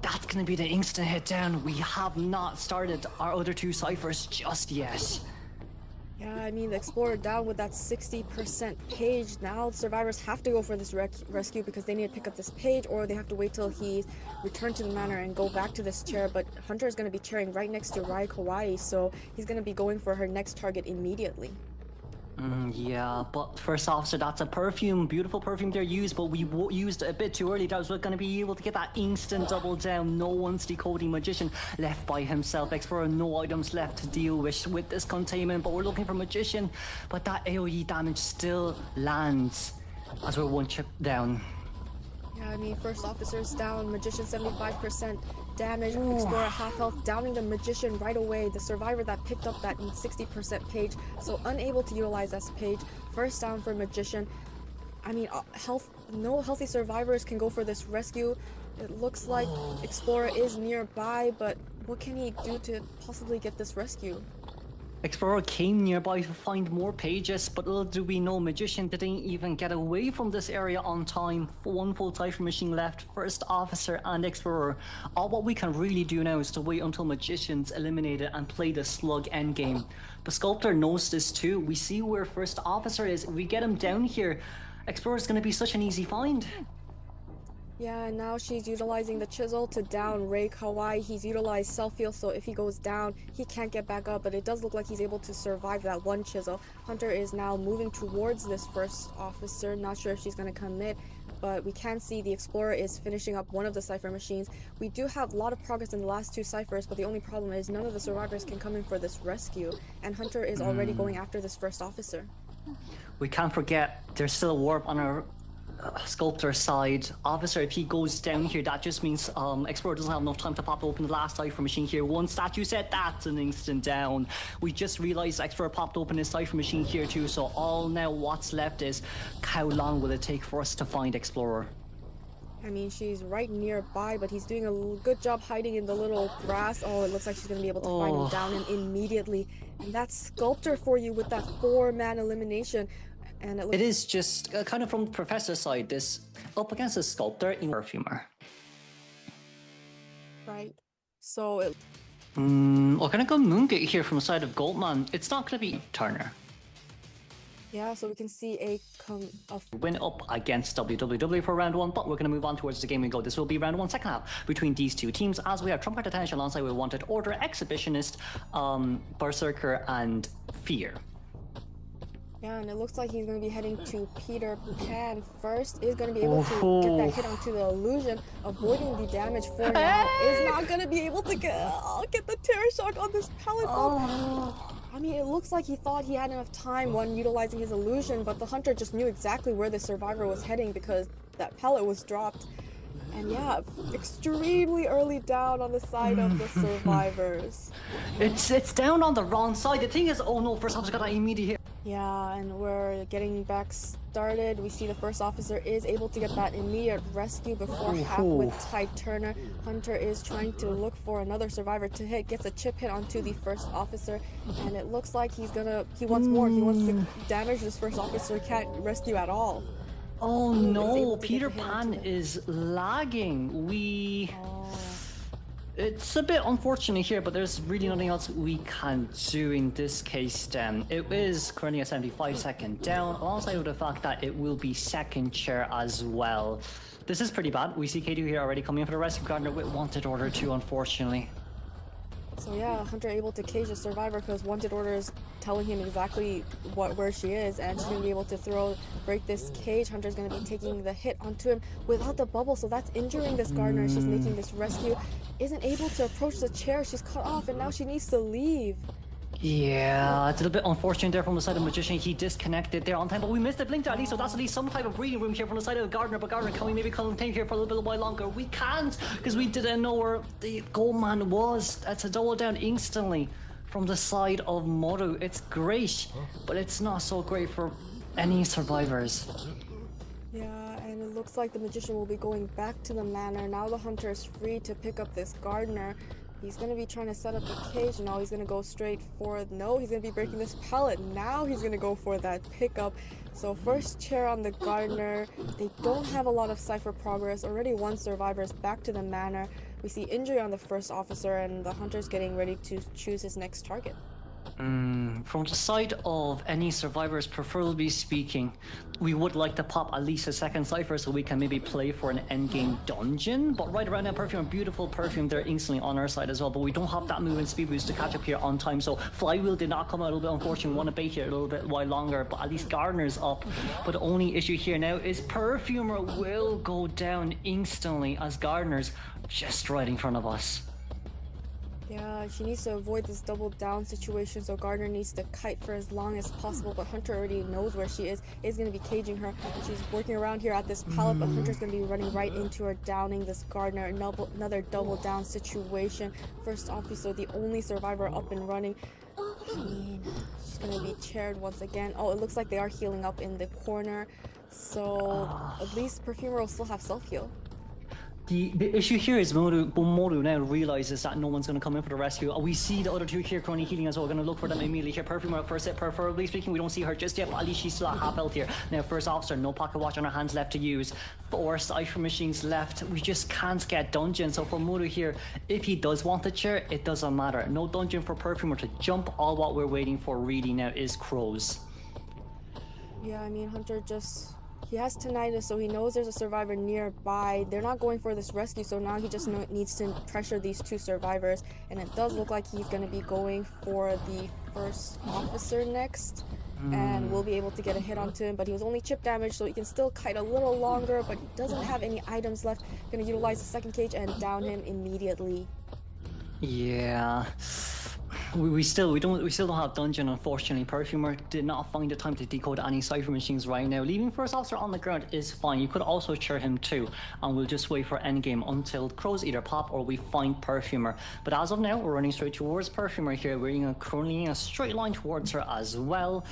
[SPEAKER 3] that's going to be the instant hit down. We have not started our other 2 ciphers just yet.
[SPEAKER 1] Yeah, I mean, the Explorer down with that 60% page. Now survivors have to go for this rescue because they need to pick up this page, or they have to wait till he's returned to the manor and go back to this chair. But Hunter is going to be chairing right next to Rai Kawaii, so he's going to be going for her next target immediately.
[SPEAKER 3] Yeah, but first officer, that's a perfume, beautiful perfume they're used, but we used it a bit too early. That was going to be able to get that instant double down. No one's decoding. Magician left by himself. Explorer, no items left to deal with this containment, but we're looking for Magician. But that AoE damage still lands as we're 1 chip down.
[SPEAKER 1] Yeah, I mean, first officer's down, Magician 75% damage, Explorer half health, downing the Magician right away. The survivor that picked up that 60% page, so unable to utilize this page. First down for Magician. I mean, no healthy survivors can go for this rescue. It looks like Explorer is nearby, but what can he do to possibly get this rescue?
[SPEAKER 3] Explorer came nearby to find more pages, but little do we know, Magician didn't even get away from this area on time. 1 full Cypher machine left, first officer and Explorer. All what we can really do now is to wait until Magician's eliminated and play the slug endgame. The Sculptor knows this too. We see where first officer is. If we get him down here, Explorer's going to be such an easy find.
[SPEAKER 1] Yeah, and now she's utilizing the Chisel to down Ray Kawaii. He's utilized self-heal, so if he goes down, he can't get back up, but it does look like he's able to survive that 1 Chisel. Hunter is now moving towards this first officer. Not sure if she's going to commit, but we can see the Explorer is finishing up one of the Cypher machines. We do have a lot of progress in the last 2 ciphers, but the only problem is none of the survivors can come in for this rescue, and Hunter is already going after this first officer.
[SPEAKER 3] We can't forget, there's still a warp on our Sculptor side. Officer, if he goes down here, that just means Explorer doesn't have enough time to pop open the last Cypher machine here. 1 statue set, that's an instant down. We just realized Explorer popped open his Cypher machine here too, so all now what's left is how long will it take for us to find Explorer?
[SPEAKER 1] I mean, she's right nearby, but he's doing a good job hiding in the little grass. Oh, it looks like she's going to be able to find him down and immediately. And that's Sculptor for you with that 4-man elimination. And
[SPEAKER 3] it is just kind of from the Professor's side, this up against the Sculptor in Perfumer.
[SPEAKER 1] Right. So it...
[SPEAKER 3] we're gonna go Moongate here from the side of Goatman. It's not gonna be Turner.
[SPEAKER 1] Yeah, so we can see a
[SPEAKER 3] win up against WWW for round 1, but we're going to move on towards the game we go. This will be round 1 second half between these two teams, as we have Trump Card Attention alongside with Wanted Order, Exhibitionist, Berserker, and Fear.
[SPEAKER 1] Yeah, and it looks like he's going to be heading to Peter Pan first. Is going to be able to get that hit onto the illusion, avoiding the damage for now. Is not going to be able to get the Terror Shock on this pallet. I mean, it looks like he thought he had enough time when utilizing his illusion, but the hunter just knew exactly where the survivor was heading because that pellet was dropped. And yeah, extremely early down on the side of the survivors.
[SPEAKER 3] It's down on the wrong side. The thing is, oh no, first officer got that immediate hit.
[SPEAKER 1] Yeah, and we're getting back started. We see the first officer is able to get that immediate rescue before half with Ty Turner. Hunter is trying to look for another survivor to hit, gets a chip hit onto the first officer, and it looks like he wants more. He wants to damage this first officer, can't rescue at all.
[SPEAKER 3] Oh no, Peter Pan is lagging. It's a bit unfortunate here, but there's really nothing else we can do in this case then. It is currently a 75-second down, alongside with the fact that it will be second chair as well. This is pretty bad. We see K2 here already coming in for the rescue Gardner with Wanted Order 2, unfortunately.
[SPEAKER 1] So yeah, Hunter able to cage the survivor because Wanted Order is telling him exactly where she is, and she's gonna be able to break this cage. Hunter's gonna be taking the hit onto him without the bubble, so that's injuring this Gardner. She's making this rescue, isn't able to approach the chair. She's cut off, and now she needs to leave.
[SPEAKER 3] Yeah, it's a little bit unfortunate there from the side of Magician. He disconnected there on time, but we missed the blink there at least, so that's at least some type of breathing room here from the side of Gardner. But Gardner, can we maybe contain here for a little bit while longer? We can't, because we didn't know where the Goatman was. That's a double down instantly from the side of Moru. It's great, but it's not so great for any survivors.
[SPEAKER 1] Yeah, and it looks like the Magician will be going back to the manor. Now the Hunter is free to pick up this Gardner. He's going to be trying to set up the cage, and now he's going to go straight for... No, he's going to be breaking this pallet. Now he's going to go for that pickup. So first chair on the Gardner. They don't have a lot of cipher progress. Already one survivor is back to the manor. We see injury on the first officer, and the Hunter's getting ready to choose his next target.
[SPEAKER 3] From the side of any survivors, preferably speaking, we would like to pop at least a second cipher so we can maybe play for an endgame dungeon. But right around now, Perfume, beautiful Perfume there instantly on our side as well. But we don't have that movement speed boost to catch up here on time. So Flywheel did not come out a little bit unfortunate. We want to bait here a little bit while longer, but at least Gardner's up. But the only issue here now is Perfumer will go down instantly as Gardner's just right in front of us.
[SPEAKER 1] Yeah, she needs to avoid this double down situation, so Gardner needs to kite for as long as possible, but Hunter already knows where she is going to be caging her. She's working around here at this pallet, but Hunter's going to be running right into her, downing this Gardner. Another double down situation. First officer, the only survivor up and running. I mean, she's going to be chaired once again. Oh, it looks like they are healing up in the corner, so at least Perfumer will still have self-heal.
[SPEAKER 3] The issue here is Moru now realizes that no one's going to come in for the rescue. We see the other two here currently healing as well. We're going to look for them immediately here. Perfumer up first hit, preferably speaking. We don't see her just yet, but at least she's still at half health here. Now, first officer, no pocket watch on her hands left to use. 4 cipher machines left. We just can't get dungeon. So for Moru here, if he does want the chair, it doesn't matter. No dungeon for Perfumer to jump. All what we're waiting for really now is crows.
[SPEAKER 1] Yeah, I mean, Hunter just... He has tinnitus, so he knows there's a survivor nearby. They're not going for this rescue, so now he just needs to pressure these two survivors. And it does look like he's going to be going for the first officer next. And we'll be able to get a hit onto him, but he was only chip damage, so he can still kite a little longer, but he doesn't have any items left. Going to utilize the second cage and down him immediately.
[SPEAKER 3] Yeah. We still don't have dungeon, unfortunately. Perfumer did not find the time to decode any cipher machines right now. Leaving first officer on the ground is fine. You could also chair him too, and we'll just wait for endgame until crows either pop or we find Perfumer. But as of now, we're running straight towards Perfumer here. We're currently in a straight line towards her as well.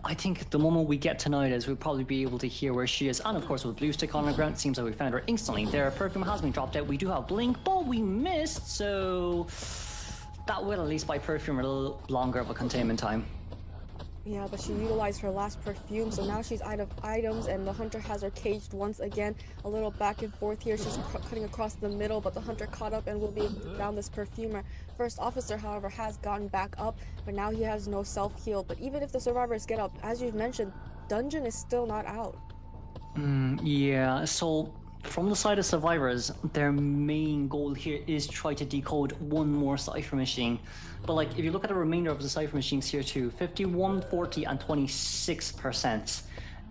[SPEAKER 3] I think the moment we get tonight is we'll probably be able to hear where she is. And of course with blue stick on the ground, it seems like we found her instantly there. Perfume has been dropped out. We do have blink, but we missed, so that will at least buy Perfume a little longer of a containment time.
[SPEAKER 1] Yeah, but she utilized her last perfume, so now she's out of items, and the hunter has her caged once again. A little back and forth here. She's cutting across the middle, but the hunter caught up and will be down this perfumer. First officer, however, has gotten back up, but now he has no self-heal. But even if the survivors get up, as you've mentioned, dungeon is still not out.
[SPEAKER 3] Yeah, so from the side of survivors, their main goal here is try to decode one more cipher machine. But like, if you look at the remainder of the cipher machines here too, 51, 40, and 26%,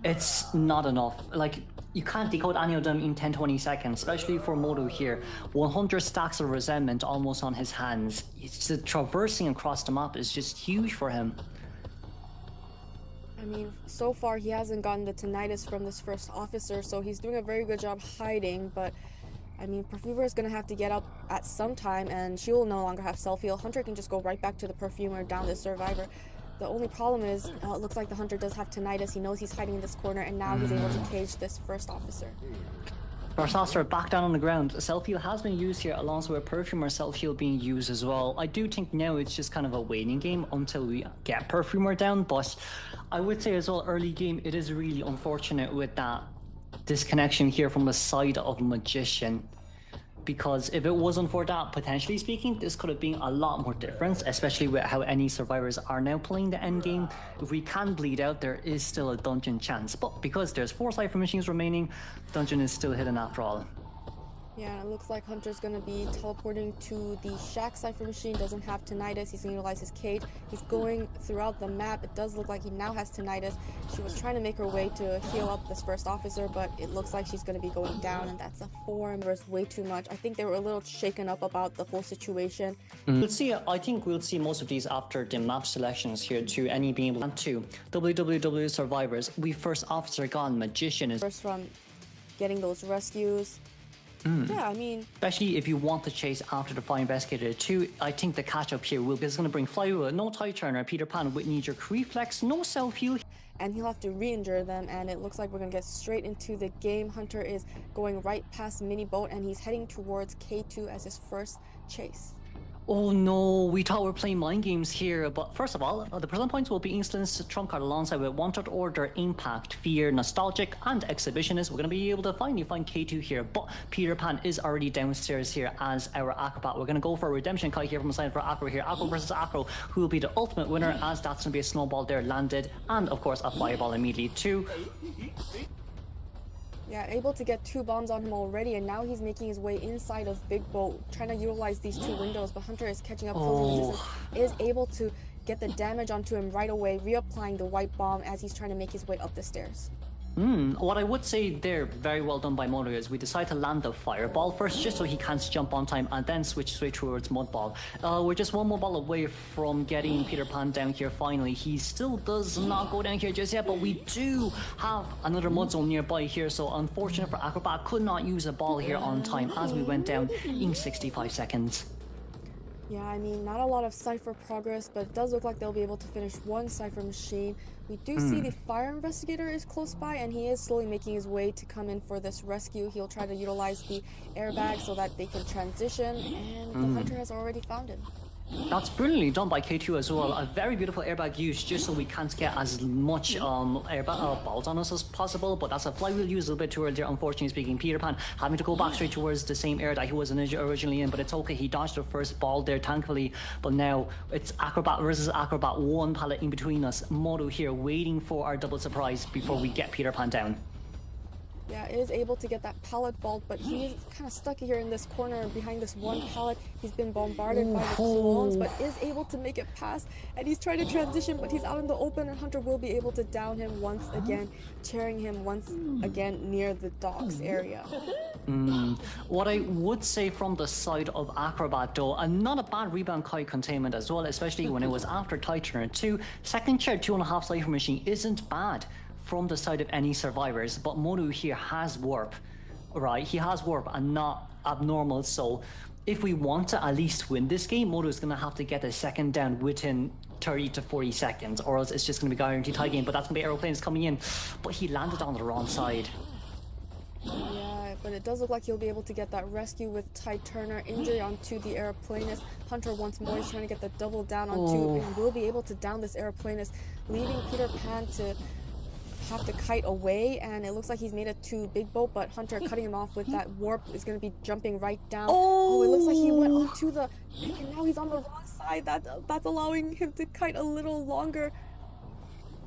[SPEAKER 3] it's not enough. Like, you can't decode any of them in 10-20 seconds, especially for Moru here. 100 stacks of resentment almost on his hands. It's the traversing across the map is just huge for him.
[SPEAKER 1] I mean, so far he hasn't gotten the tinnitus from this first officer, so he's doing a very good job hiding, but I mean, Perfumer is going to have to get up at some time, and she will no longer have self-heal. Hunter can just go right back to the Perfumer, down the survivor. The only problem is, it looks like the Hunter does have tinnitus. He knows he's hiding in this corner, and now he's able to cage this first officer.
[SPEAKER 3] First officer back down on the ground. Self-heal has been used here alongside with Perfumer self-heal being used as well. I do think now it's just kind of a waiting game until we get Perfumer down, but I would say as well, early game, it is really unfortunate with that disconnection here from the side of Magician. Because if it wasn't for that, potentially speaking, this could have been a lot more different, especially with how any survivors are now playing the end game. If we can bleed out, there is still a dungeon chance. But because there's 4 cipher machines remaining, dungeon is still hidden after all.
[SPEAKER 1] Yeah, it looks like Hunter's going to be teleporting to the Shack cipher machine. Doesn't have tinnitus. He's going to utilize his cage. He's going throughout the map. It does look like he now has tinnitus. She was trying to make her way to heal up this first officer, but it looks like she's going to be going down, and that's a 4. There's way too much. I think they were a little shaken up about the whole situation.
[SPEAKER 3] We'll see. I think we'll see most of these after the map selections here to any being able to WWW survivors. We first officer gone. Magician is
[SPEAKER 1] first from getting those rescues. Yeah, I mean,
[SPEAKER 3] especially if you want to chase after the Fire Investigator 2, I think the catch up here will be going to bring Flywheel, no Tie Turner, Peter Pan with knee-jerk reflex, no self-heal.
[SPEAKER 1] And he'll have to re-injure them, and it looks like we're going to get straight into the game. Hunter is going right past Mini Boat, and he's heading towards K2 as his first chase.
[SPEAKER 3] Oh no, we thought we were playing mind games here, but first of all, the present points will be Instant's trump card alongside with Wanted Order, Impact, Fear, Nostalgic, and Exhibitionist. We're going to be able to finally find K2 here, but Peter Pan is already downstairs here as our Acrobat. We're going to go for a Redemption Kite here from the side for Acro here. Acro versus Acro, who will be the ultimate winner, as that's going to be a snowball there landed, and of course a fireball immediately too.
[SPEAKER 1] Yeah, able to get 2 bombs on him already, and now he's making his way inside of Big Boat, trying to utilize these 2 windows, but Hunter is catching up close, is able to get the damage onto him right away, reapplying the white bomb as he's trying to make his way up the stairs.
[SPEAKER 3] What I would say there, very well done by Moru, is we decide to land the fireball first, just so he can't jump on time, and then switch towards Mudball. We're just 1 more ball away from getting Peter Pan down here finally. He still does not go down here just yet, but we do have another mud zone nearby here, so unfortunate for Acrobat, could not use a ball here on time as we went down in 65 seconds.
[SPEAKER 1] Yeah, I mean, not a lot of Cypher progress, but it does look like they'll be able to finish 1 Cypher machine. We do see the Fire Investigator is close by, and he is slowly making his way to come in for this rescue. He'll try to utilize the airbag so that they can transition, and the Hunter has already found him.
[SPEAKER 3] That's brilliantly done by K2 as well. A very beautiful airbag use just so we can't get as much airbag balls on us as possible, but that's a flywheel used a little bit too early there, unfortunately speaking. Peter Pan having to go back straight towards the same air that he was originally in, but it's okay. He dodged the first ball there, thankfully, but now it's Acrobat versus Acrobat, 1 pallet in between us. Moru here waiting for our double surprise before we get Peter Pan down.
[SPEAKER 1] Yeah, is able to get that pallet vault, but he's kind of stuck here in this corner behind this 1 pallet. He's been bombarded by the clones, but is able to make it past, and he's trying to transition, but he's out in the open, and Hunter will be able to down him once again, tearing him once again near the docks area.
[SPEAKER 3] What I would say from the side of Acrobat though, not a bad rebound kite containment as well, especially when it was after Titan 2. Second chair 2.5 cipher machine isn't bad from the side of any survivors, but Moru here has warp, right? He has warp and not abnormal, so if we want to at least win this game, Moru is going to have to get a second down within 30 to 40 seconds, or else it's just going to be guaranteed tie game, but that's going to be aeroplanes coming in, but he landed on the wrong side.
[SPEAKER 1] Yeah, but it does look like he'll be able to get that rescue with Tide Turner. Injury onto the aeroplanist. Hunter once more is trying to get the double down onto and will be able to down this aeroplanist, leaving Peter Pan to have to kite away, and it looks like he's made it to Big Boat, but Hunter cutting him off with that warp is going to be jumping right down. Oh, it looks like he went onto the, and now he's on the wrong side. That's allowing him to kite a little longer.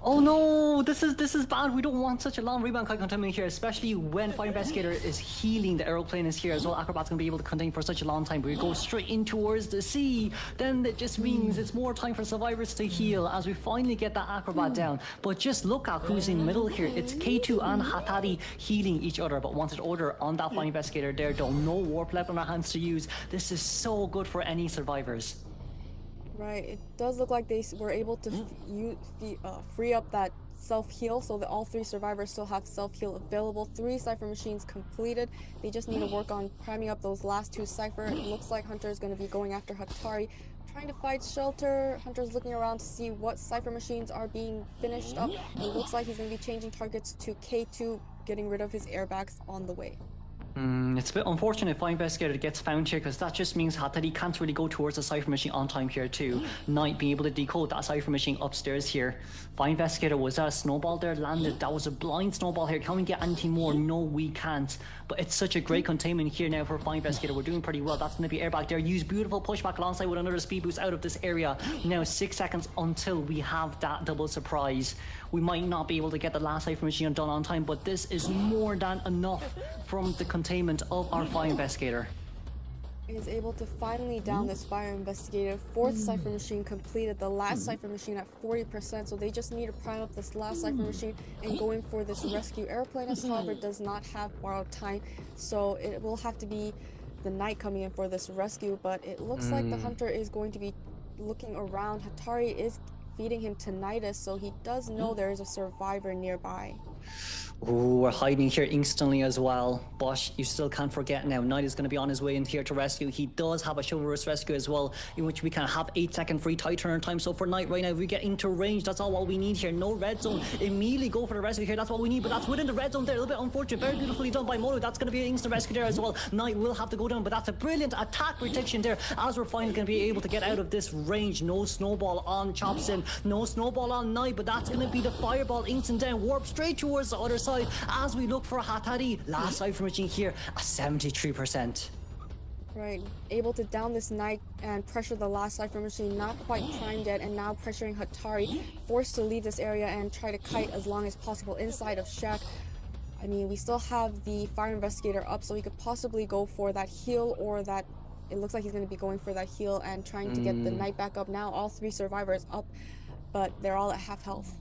[SPEAKER 3] Oh no, this is bad. We don't want such a long rebound kite containment here, especially when Fire Investigator is healing the aeroplanist here as well. Acrobat's gonna be able to contain for such a long time, but we go straight in towards the sea. Then it just means it's more time for survivors to heal as we finally get that Acrobat down. But just look at who's in middle here. It's K2 and Hatari healing each other, but wanted order on that Fire Investigator there, though. No warp left on our hands to use. This is so good for any survivors.
[SPEAKER 1] Right, it does look like they were able to free up that self-heal, so that all 3 survivors still have self-heal available. 3 Cypher machines completed. They just need to work on priming up those last 2 Cypher. It looks like Hunter is going to be going after Hatari, trying to fight Shelter. Hunter's looking around to see what Cypher machines are being finished up. It looks like he's going to be changing targets to K2, getting rid of his airbags on the way.
[SPEAKER 3] It's a bit unfortunate if Fire Investigator gets found here, because that just means Hatari can't really go towards the Cypher machine on time here too. Knight being able to decode that Cypher machine upstairs here. Fire Investigator, was that a snowball there landed? That was a blind snowball here. Can we get anything more? No, we can't. But it's such a great containment here now for Fire Investigator. We're doing pretty well. That's going to be airbag there. Use beautiful pushback alongside with another speed boost out of this area. Now 6 seconds until we have that double surprise. We might not be able to get the last Cypher machine done on time, but this is more than enough from the containment of our Fire Investigator.
[SPEAKER 1] Is able to finally down this Fire Investigator. 4th Cypher machine completed, the last Cypher machine at 40%, so they just need to prime up this last Cypher machine and go in for this rescue. Airplanist, however, does not have borrowed time, so it will have to be the Knight coming in for this rescue, but it looks like the Hunter is going to be looking around. Hatari is feeding him tinnitus, so he does know there is a survivor nearby.
[SPEAKER 3] Ooh, we're hiding here instantly as well. But you still can't forget now, Knight is going to be on his way in here to rescue. He does have a chivalrous rescue as well, in which we can have 8-second free Tide Turner time. So for Knight right now, if we get into range, that's all what we need here. No red zone. Immediately go for the rescue here. That's what we need, but that's within the red zone there. A little bit unfortunate. Very beautifully done by Moru. That's going to be an instant rescue there as well. Knight will have to go down, but that's a brilliant attack protection there, as we're finally going to be able to get out of this range. No snowball on Chopson. No snowball on Knight, but that's going to be the fireball instant down. Warp straight towards the other side as we look for Hatari. Last Cypher machine here at 73%.
[SPEAKER 1] Right, able to down this Knight and pressure the last Cypher machine, not quite primed yet, and now pressuring Hatari, forced to leave this area and try to kite as long as possible inside of Shack. I mean, we still have the Fire Investigator up, so he could possibly go for that heal, or that, it looks like he's going to be going for that heal and trying to get the Knight back up. Now all 3 survivors up, but they're all at half health.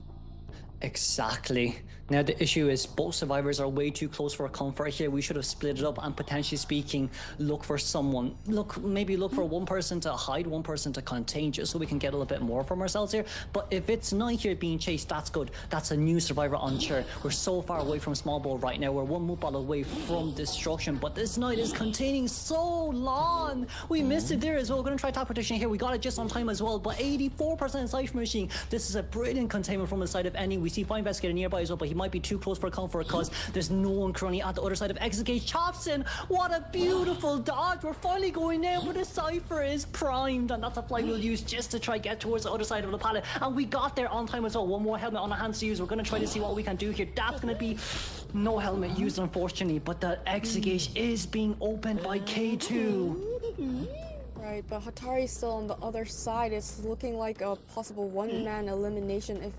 [SPEAKER 3] Exactly. Now the issue is both survivors are way too close for comfort here. We should have split it up and, potentially speaking, look for someone. Maybe look for one person to hide, one person to contain, just so we can get a little bit more from ourselves here. But if it's Knight here being chased, that's good. That's a new survivor on chair. We're so far away from small ball right now. We're 1 move ball away from destruction, but this Knight is containing so long. We missed it there as well. We're going to try top protection here. We got it just on time as well, but 84% Cypher machine. This is a brilliant containment from the side of any. We see Fire Investigator nearby as well, but he might be too close for comfort because there's no one currently at the other side of exit gate. Chopson, what a beautiful dodge. We're finally going now, but the Cypher is primed, and that's a fly we'll use just to try get towards the other side of the pallet. And we got there on time as well. 1 more helmet on our hands to use. We're going to try to see what we can do here. That's going to be no helmet used, unfortunately, but the exit gate is being opened by K2.
[SPEAKER 1] Right, but Hatari's still on the other side. It's looking like a possible 1-man elimination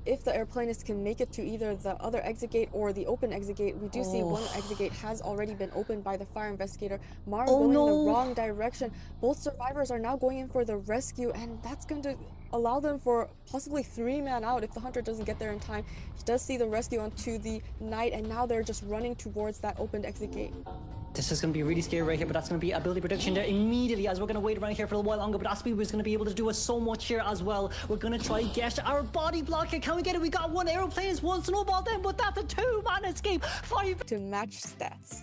[SPEAKER 1] if the airplanist can make it to either the other exit gate or the open exit gate. We do see one exit gate has already been opened by the Fire Investigator. Maru going in the wrong direction. Both survivors are now going in for the rescue, and that's going to allow them for possibly 3-man out if the Hunter doesn't get there in time. He does see the rescue onto the Knight, and now they're just running towards that opened exit gate.
[SPEAKER 3] This is going to be really scary right here, but that's going to be ability prediction there immediately, as we're going to wait around here for a while longer. But that speed is going to be able to do us so much here as well. We're going to try get our body block here. Can we get it? We got 1 aeroplane, 1 snowball then, but that's a 2-man escape. 5
[SPEAKER 1] to match stats.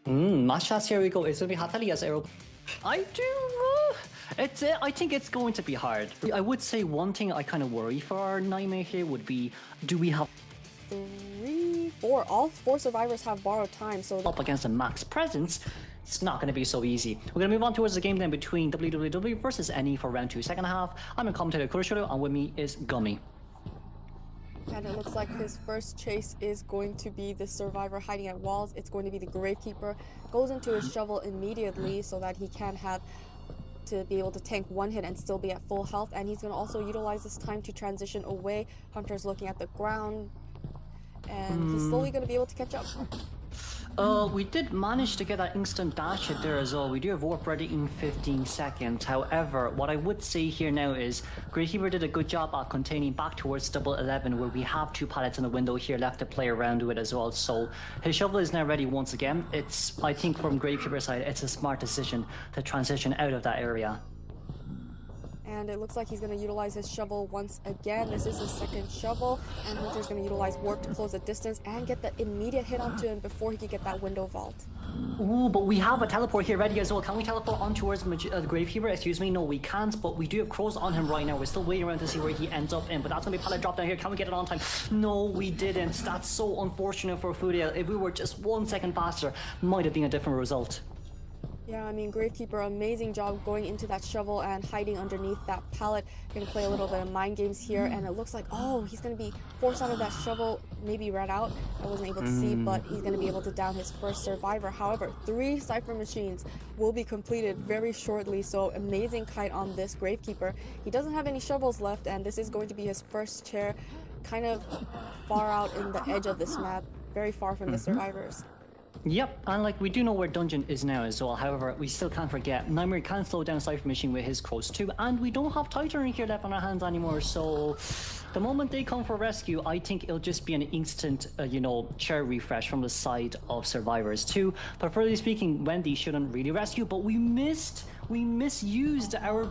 [SPEAKER 3] Match stats, here we go. It's going to be Hatari as aero. I think it's going to be hard. I would say one thing I kind of worry for our nightmare here would be, do we have
[SPEAKER 1] 3-4 All four survivors have borrowed time, so
[SPEAKER 3] up against a max presence, it's not going to be so easy. We're going to move on towards the game then between WWW versus NE for round 2, second half. I'm in commentator Kuroshiro, and with me is Gummy.
[SPEAKER 1] And it looks like his first chase is going to be the survivor hiding at walls. It's going to be the Gravekeeper. Goes into his shovel immediately so that he can have to be able to tank one hit and still be at full health. And he's going to also utilize this time to transition away. Hunter's looking at the ground, and he's slowly going to be able to catch up.
[SPEAKER 3] We did manage to get that instant dash hit there as well. We do have warp ready in 15 seconds. However, what I would say here now is Gravekeeper did a good job at containing back towards double 11, where we have 2 pallets in the window here left to play around with as well. So his shovel is now ready once again. It's, I think from Gravekeeper's side, it's a smart decision to transition out of that area.
[SPEAKER 1] And it looks like he's going to utilize his shovel once again. This is his second shovel, and Hunter's going to utilize warp to close the distance and get the immediate hit onto him before he can get that window vault.
[SPEAKER 3] Ooh, but we have a teleport here ready as well. Can we teleport on towards the Gravekeeper? Excuse me, no we can't, but we do have crows on him right now. We're still waiting around to see where he ends up in, but that's going to be a pallet drop down here. Can we get it on time? No, we didn't. That's so unfortunate for Furiel. If we were just 1 second faster, might have been a different result.
[SPEAKER 1] Yeah, I mean, Gravekeeper, amazing job going into that shovel and hiding underneath that pallet. Gonna play a little bit of mind games here, and it looks like, oh, he's gonna be forced out of that shovel, maybe ran out. I wasn't able to see, but he's gonna be able to down his first survivor. However, 3 Cypher machines will be completed very shortly, so amazing kite on this Gravekeeper. He doesn't have any shovels left, and this is going to be his first chair, kind of far out in the edge of this map, very far from the survivors.
[SPEAKER 3] Yep, and like we do know where Dungeon is now as well. However, we still can't forget Nightmare can slow down Cypher Machine with his crows too, and we don't have Titan here left on our hands anymore. So the moment they come for rescue, I think it'll just be an instant, chair refresh from the side of survivors too. But further speaking, Wendy shouldn't really rescue, but we misused our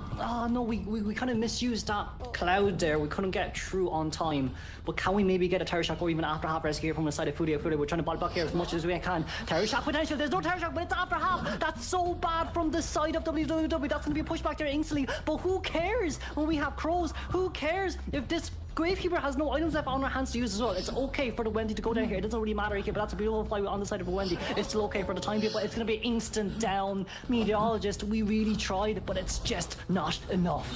[SPEAKER 3] we kind of misused that cloud there. We couldn't get through on time. But can we maybe get a tower shock or even after half rescue here from the side of Furiel? We're trying to body block here as much as we can. Tower shock potential. There's no tower shock, but it's after half. That's so bad from the side of WWW. That's going to be a pushback there instantly. But who cares when we have crows? Who cares if this Gravekeeper has no items left on her hands to use as well? It's okay for the Wendy to go down here. It doesn't really matter here, but that's a beautiful fly on the side of a Wendy. It's still okay for the time being, but it's going to be instant down. Meteorologist, we really tried, but it's just not enough.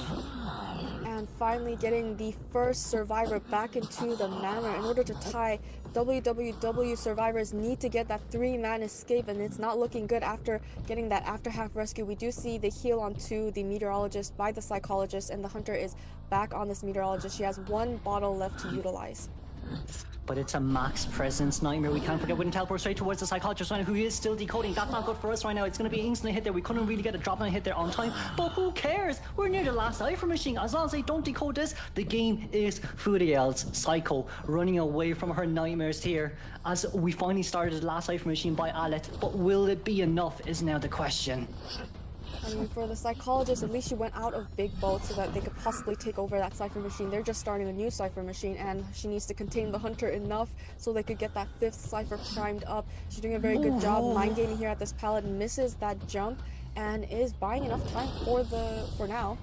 [SPEAKER 1] And finally getting the first survivor back into the manor. In order to tie, WWW survivors need to get that 3-man escape, and it's not looking good after getting that after half rescue. We do see the heal onto the meteorologist by the psychologist, and the hunter is back on this meteorologist. She has 1 bottle left to utilize.
[SPEAKER 3] But it's a max presence Nightmare. We can't forget we can teleport straight towards the psychologist right now, who is still decoding. That's not good for us right now. It's going to be an instant hit there. We couldn't really get a drop down hit there on time, but who cares? We're near the last Cypher machine. As long as they don't decode this, the game is Furiel's. Psycho running away from her nightmares here as we finally started the last Cypher machine by Alet. But will it be enough is now the question.
[SPEAKER 1] I mean, for the psychologist, at least she went out of big boat so that they could possibly take over that Cypher machine. They're just starting a new Cypher machine, and she needs to contain the hunter enough so they could get that 5th Cypher primed up. She's doing a very good job mind gaming here at this pallet, misses that jump, and is buying enough time for now.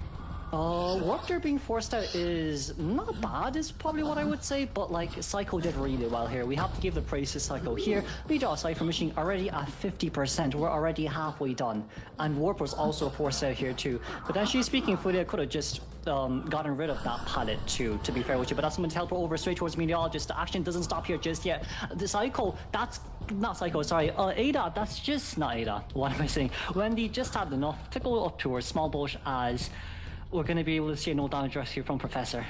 [SPEAKER 3] Warpter being forced out is not bad, is probably what I would say, but like Psycho did really well here. We have to give the praise to Psycho here. We draw a Cypher machine already at 50%. We're already halfway done. And Warp was also forced out here too. But actually speaking, Furiel could have just gotten rid of that pallet too, to be fair with you. But that's going to teleport over straight towards Meteorologist. The action doesn't stop here just yet. The Psycho, that's not Psycho, sorry. Ada, that's just not Ada. What am I saying? Wendy just had enough to go up to her small boat as we're going to be able to see a no damage rescue from Professor.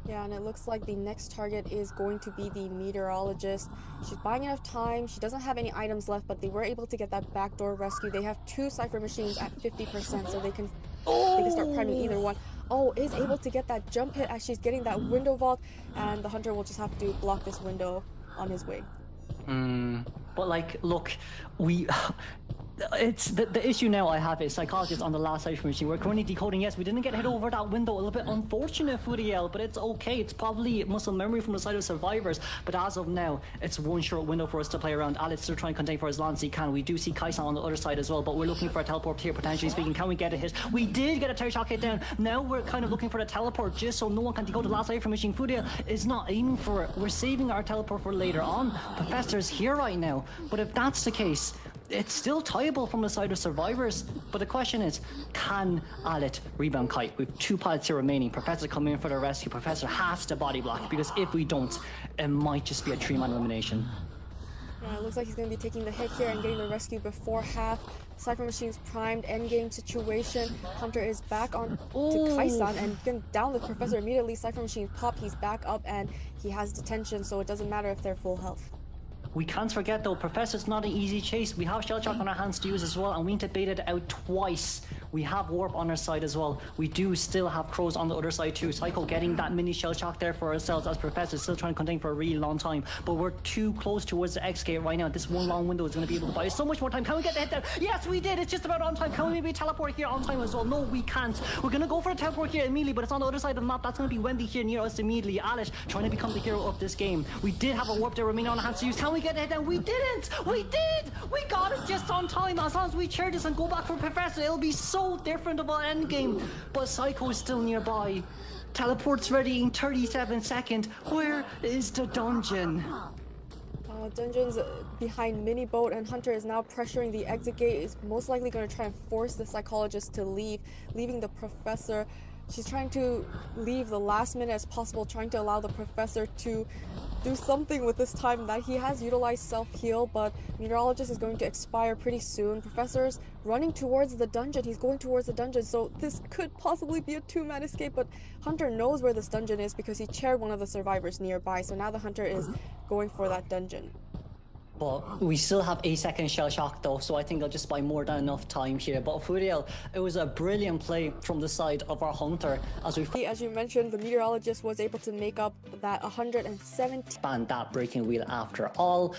[SPEAKER 1] Yeah, and it looks like the next target is going to be the meteorologist. She's buying enough time. She doesn't have any items left, but they were able to get that backdoor rescue. They have 2 Cypher machines at 50%, so they can start priming either one. Oh, is able to get that jump hit as she's getting that window vault, and the hunter will just have to block this window on his way.
[SPEAKER 3] But like, look, It's the issue now I have is psychologist on the last cipher machine. We're currently decoding. Yes, we didn't get hit over that window. A little bit unfortunate, Furiel, but it's okay. It's probably muscle memory from the side of survivors. But as of now, it's one short window for us to play around. Alex still trying to contain for as long as he can. We do see Kaisan on the other side as well, but we're looking for a teleport here, potentially speaking. Can we get a hit? We did get a terror shock hit down. Now we're kind of looking for the teleport just so no one can decode the last cipher machine. Furiel is not aiming for it. We're saving our teleport for later on. Professor's here right now. But if that's the case, it's still tieable from the side of survivors, but the question is, can Alit rebound Kite? With 2 pilots here remaining. Professor coming in for the rescue. Professor has to body block, because if we don't, it might just be a 3-man elimination.
[SPEAKER 1] Yeah, it looks like he's going to be taking the hit here and getting the rescue before half. Cypher Machine's primed endgame situation. Hunter is back on to Kaisan and can down the Professor immediately. Cypher Machine pop, he's back up and he has detention, so it doesn't matter if they're full health.
[SPEAKER 3] We can't forget though, Professor's not an easy chase. We have Shell Shock on our hands to use as well, and we need to bait it out twice. We have Warp on our side as well. We do still have Crows on the other side too. Psycho getting that mini Shell Shock there for ourselves as Professor's still trying to contain for a really long time. But we're too close towards the X gate right now. This one long window is going to be able to buy us so much more time. Can we get the hit there? Yes, we did. It's just about on time. Can we maybe teleport here on time as well? No, we can't. We're going to go for a teleport here immediately, but it's on the other side of the map. That's going to be Wendy here near us immediately. Alish trying to become the hero of this game. We did have a Warp there remaining on our hands to use. Can we get the hit there? We didn't. We did. We got it just on time. As long as we chair this and go back for Professor, it'll be so different about endgame. But Psycho is still nearby. Teleport's ready in 37 seconds. Where is the dungeon?
[SPEAKER 1] Dungeon's behind Mini Boat, and Hunter is now pressuring the exit gate. Is most likely going to try and force the psychologist to leave, leaving the Professor. She's trying to leave the last minute as possible, trying to allow the Professor to do something with this time that he has utilized self-heal, but Meteorologist is going to expire pretty soon. Professor's running towards the dungeon. He's going towards the dungeon, so this could possibly be a 2-man escape, but Hunter knows where this dungeon is because he chaired one of the survivors nearby, so now the Hunter is going for that dungeon.
[SPEAKER 3] But we still have a second Shell Shock though, so I think I'll just buy more than enough time here. But Furiel, it was a brilliant play from the side of our Hunter as
[SPEAKER 1] you mentioned, the Meteorologist was able to make up that 170
[SPEAKER 3] and that breaking wheel after all.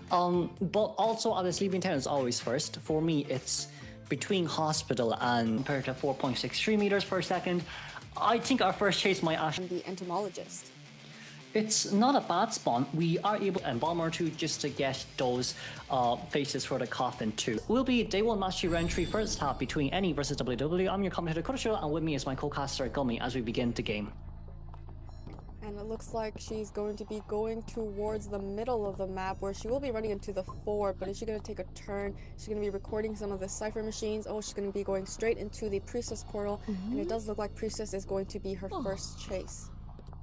[SPEAKER 3] But also at the Sleeping Town is always first. For me, it's between Hospital and compared to 4.63 meters per second. I think our first chase might actually
[SPEAKER 1] be Entomologist.
[SPEAKER 3] It's not a bad spawn. We are able to Embalmer 2 just to get those faces for the coffin too. Will be Day 1 match 2 round 3 first half between NE versus WW. I'm your commentator Koto, and with me is my co-caster Gummy as we begin the game.
[SPEAKER 1] And it looks like she's going to be going towards the middle of the map where she will be running into the fort, but is she going to take a turn? She's going to be recording some of the Cypher machines. Oh, she's going to be going straight into the Priestess portal, and it does look like Priestess is going to be her first chase.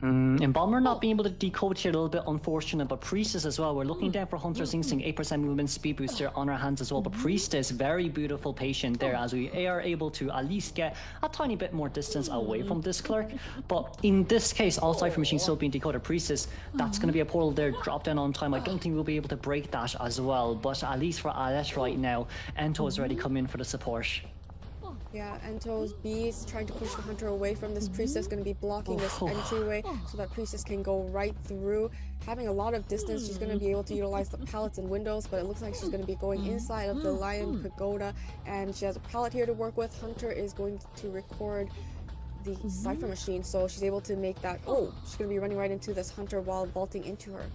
[SPEAKER 3] Embalmer not being able to decode here a little bit unfortunate, but Priestess as well. We're looking down for Hunter's Instinct, 8% movement speed booster on our hands as well. But Priestess, very beautiful patient there as we are able to at least get a tiny bit more distance away from this Clerk. But in this case, all Cypher machines still being decoded. Priestess, that's going to be a portal there, drop down on time. I don't think we'll be able to break that as well, but at least for Alet right now, Ento is already come in for the support.
[SPEAKER 1] Yeah, Ento's bees trying to push the Hunter away from this Priestess, going to be blocking this entryway so that Priestess can go right through. Having a lot of distance, she's going to be able to utilize the pallets and windows, but it looks like she's going to be going inside of the Lion Pagoda, and she has a pallet here to work with. Hunter is going to record the Cypher machine, so she's able to make that. Oh, she's going to be running right into this Hunter while vaulting into her.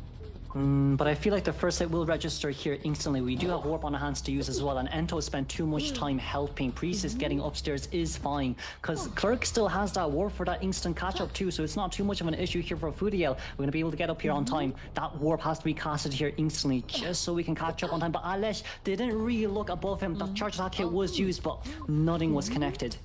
[SPEAKER 3] But I feel like the first hit will register here instantly. We do have Warp on our hands to use as well, and Ento spent too much time helping. Priestess getting upstairs is fine, because Clerk still has that Warp for that instant catch-up too, so it's not too much of an issue here for Furiel. We're going to be able to get up here on time. That Warp has to be casted here instantly, just so we can catch up on time. But Alesh didn't really look above him. That charge attack hit was used, but nothing was connected.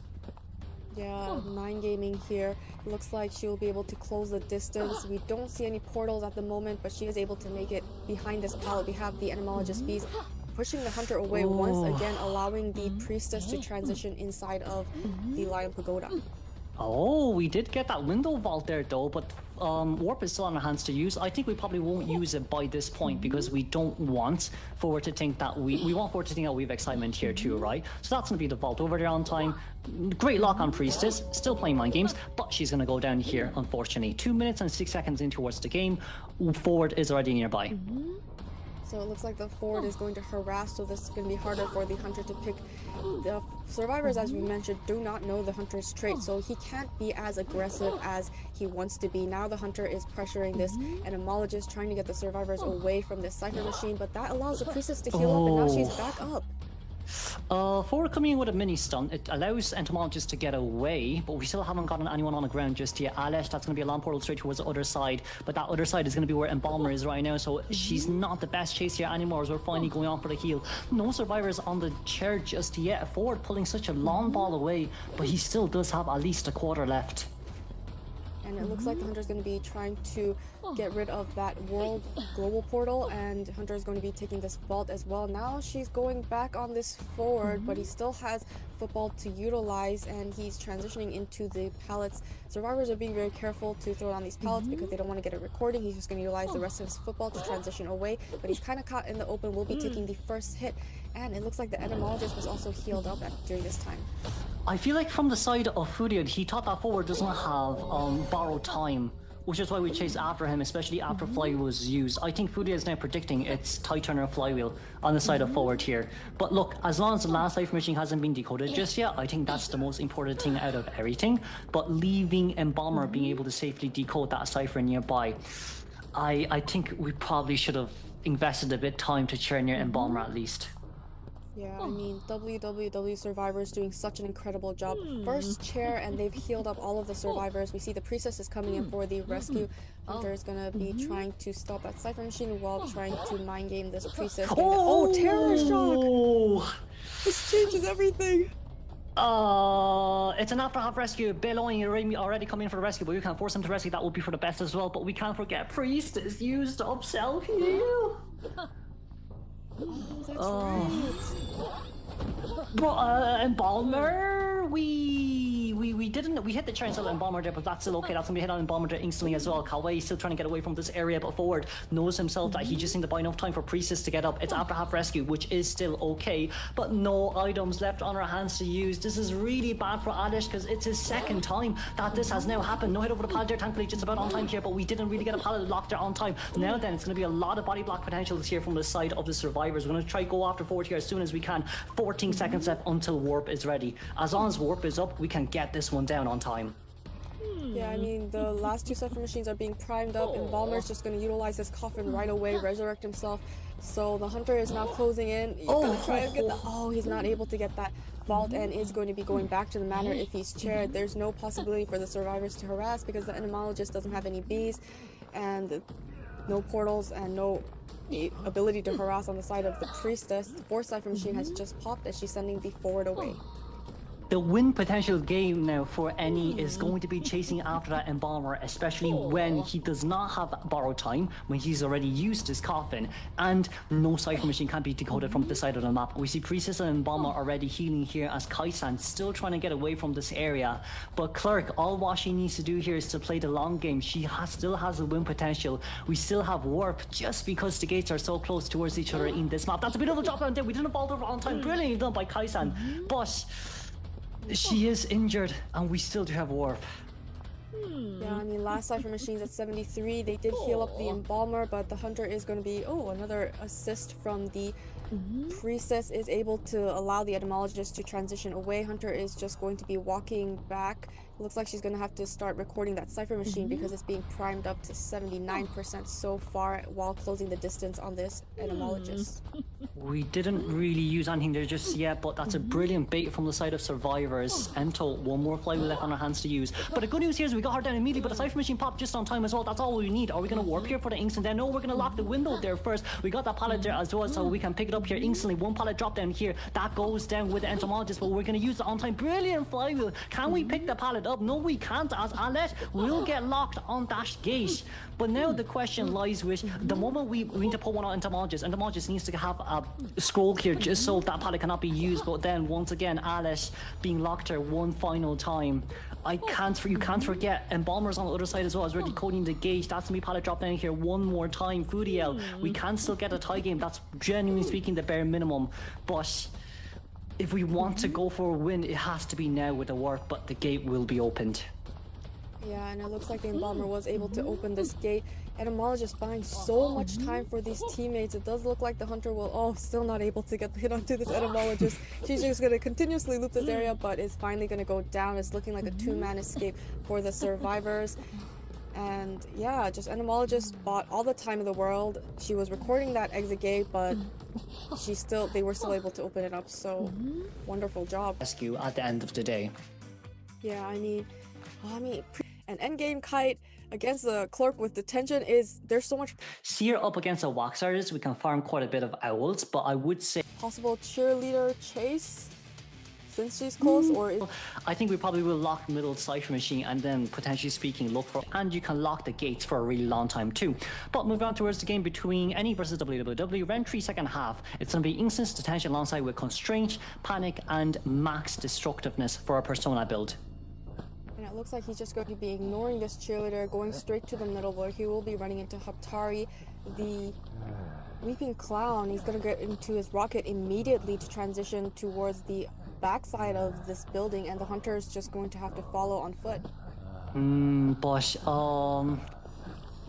[SPEAKER 1] Yeah, Mind Gaming here. It looks like she will be able to close the distance. We don't see any portals at the moment, but she is able to make it behind this pallet. We have the Entomologist bees pushing the Hunter away once again, allowing the Priestess to transition inside of the Lion Pagoda.
[SPEAKER 3] Oh, we did get that window vault there though, but Warp is still on our hands to use. I think we probably won't use it by this point because we don't want Forward to think that we want Forward to think that we have excitement here too, right? So that's going to be the vault over there on time. Great lock on Priestess, still playing mind games, but she's going to go down here, unfortunately. 2 minutes and 6 seconds in towards the game. Forward is already nearby.
[SPEAKER 1] So it looks like the forward is going to harass, so this is going to be harder for the hunter to pick. The survivors, as we mentioned, do not know the hunter's trait, so he can't be as aggressive as he wants to be. Now the hunter is pressuring this entomologist, trying to get the survivors away from this cipher machine, but that allows the priestess to heal up, and now she's back up.
[SPEAKER 3] Forward coming in with a mini stun, it allows entomologists to get away, but we still haven't gotten anyone on the ground just yet. Alesh, that's going to be a long portal straight towards the other side, but that other side is going to be where Embalmer is right now, so she's not the best chase here anymore as we're finally going on for the heal. No survivors on the chair just yet. Forward pulling such a long ball away, but he still does have at least a quarter left.
[SPEAKER 1] And it looks like the hunter's going to be trying to get rid of that world global portal, and hunter is going to be taking this vault as well. Now she's going back on this forward, but he still has football to utilize, and he's transitioning into the pallets. Survivors are being very careful to throw on these pallets because they don't want to get a recording. He's just going to utilize the rest of his football to transition away, but he's kind of caught in the open, will be taking the first hit, and it looks like the entomologist was also healed up during this time.
[SPEAKER 3] I feel like from the side of Furiel, he thought that forward doesn't have borrowed time, which is why we chased after him, especially after Flywheel was used. I think Furiel is now predicting it's Tie Turner Flywheel on the side of forward here. But look, as long as the last life machine hasn't been decoded just yet, I think that's the most important thing out of everything. But leaving Embalmer being able to safely decode that cipher nearby, I think we probably should have invested a bit time to chair near Embalmer at least.
[SPEAKER 1] Yeah, I mean, WWW survivors doing such an incredible job. First chair, and they've healed up all of the survivors. We see the priestess is coming in for the rescue. Hunter is gonna be trying to stop that cipher machine while trying to mind game this priestess. Oh, terror shock! This changes everything.
[SPEAKER 3] It's an after half rescue. Beloin already coming in for the rescue, but we can't force him to rescue. That would be for the best as well. But we can't forget priestess used up self heal.
[SPEAKER 1] Oh, that's right.
[SPEAKER 3] But Embalmer, we didn't, we hit the chance of Embalmer there, but that's still okay. That's gonna be hit on Embalmer there instantly as well. Kalwei still trying to get away from this area, but forward knows himself that he just needs to buy enough time for Priestess to get up. It's after half rescue, which is still okay, but no items left on our hands to use. This is really bad for Alish because it's his second time that this has now happened. No hit over the pallet there, thankfully just about on time here, but we didn't really get a pallet locked there on time. Now then, it's gonna be a lot of body block potentials here from the side of the survivors. We're gonna try go after forward here as soon as we can. 14 seconds left until warp is ready. As long as warp is up, we can get this one down on time.
[SPEAKER 1] Yeah, I mean, the last two cipher machines are being primed up, and Balmer's just going to utilize his coffin right away, resurrect himself. So the hunter is now closing in. He's going to try and get the... Oh, he's not able to get that vault, and is going to be going back to the manor if he's chaired. There's no possibility for the survivors to harass because the entomologist doesn't have any bees, and no portals, and no ability to harass on the side of the priestess. The fourth cipher machine has just popped as she's sending the forward away.
[SPEAKER 3] The win potential game now for Any is going to be chasing after that Embalmer, especially when he does not have borrowed time, when he's already used his coffin, and no cipher machine can be decoded from this side of the map. We see Priestess and Embalmer already healing here as Kaisan still trying to get away from this area. But Clerk, all what she needs to do here is to play the long game. She still has a win potential. We still have warp just because the gates are so close towards each other in this map. That's a beautiful drop down there. We didn't fall over on time. Brilliantly done by Kaisan. But she is injured, and we still do have warp.
[SPEAKER 1] Yeah, I mean, last cipher machines at 73, they did heal up the Embalmer, but the hunter is going to be... Oh, another assist from the priestess is able to allow the etymologist to transition away. Hunter is just going to be walking back. It looks like she's going to have to start recording that cipher machine because it's being primed up to 79% so far while closing the distance on this etymologist.
[SPEAKER 3] We didn't really use anything there just yet, but that's a brilliant bait from the side of survivors. Ento, one more flywheel left on our hands to use. But the good news here is we got her down immediately, but the cipher machine popped just on time as well. That's all we need. Are we going to warp here for the inks and then? No, we're going to lock the window there first. We got that pallet there as well, so we can pick it up here instantly. One pallet drop down here. That goes down with the entomologist, but we're going to use the on time. Brilliant flywheel. Can we pick the pallet up? No, we can't, as Alet will get locked on that gate. But now the question lies with the moment we need to put one on entomologist. Entomologist needs to have a scroll here just so that pallet cannot be used. But then once again, Alice being locked here one final time. You can't forget Embalmer's on the other side as well as we're decoding the gate. That's gonna be pallet drop down here one more time. Furiel, we can still get a tie game. That's genuinely speaking the bare minimum. But if we want to go for a win, it has to be now with the work, but the gate will be opened.
[SPEAKER 1] Yeah, and it looks like the Embalmer was able to open this gate. Etymologist buying so much time for these teammates. It does look like the Hunter will, still not able to get the hit onto this Etymologist. She's just going to continuously loop this area, but is finally going to go down. It's looking like a two-man escape for the survivors. And yeah, just Etymologist bought all the time in the world. She was recording that exit gate, but they were still able to open it up. So wonderful job.
[SPEAKER 3] Rescue at the end of the day.
[SPEAKER 1] Yeah, I mean, an endgame kite against the Clerk with detention there's so much
[SPEAKER 3] Seer up against a wax artist, we can farm quite a bit of owls, but I would say
[SPEAKER 1] possible cheerleader chase since she's close, or
[SPEAKER 3] I think we probably will lock middle cipher machine and then potentially speaking look for, and you can lock the gates for a really long time too. But moving on towards the game between NE versus WWW, round 3 second half, it's going to be instance detention alongside with constraint, panic, and max destructiveness for a persona build.
[SPEAKER 1] And it looks like he's just going to be ignoring this cheerleader, going straight to the middle where he will be running into Haptari, the Weeping Clown. He's going to get into his rocket immediately to transition towards the backside of this building, and the Hunter is just going to have to follow on foot.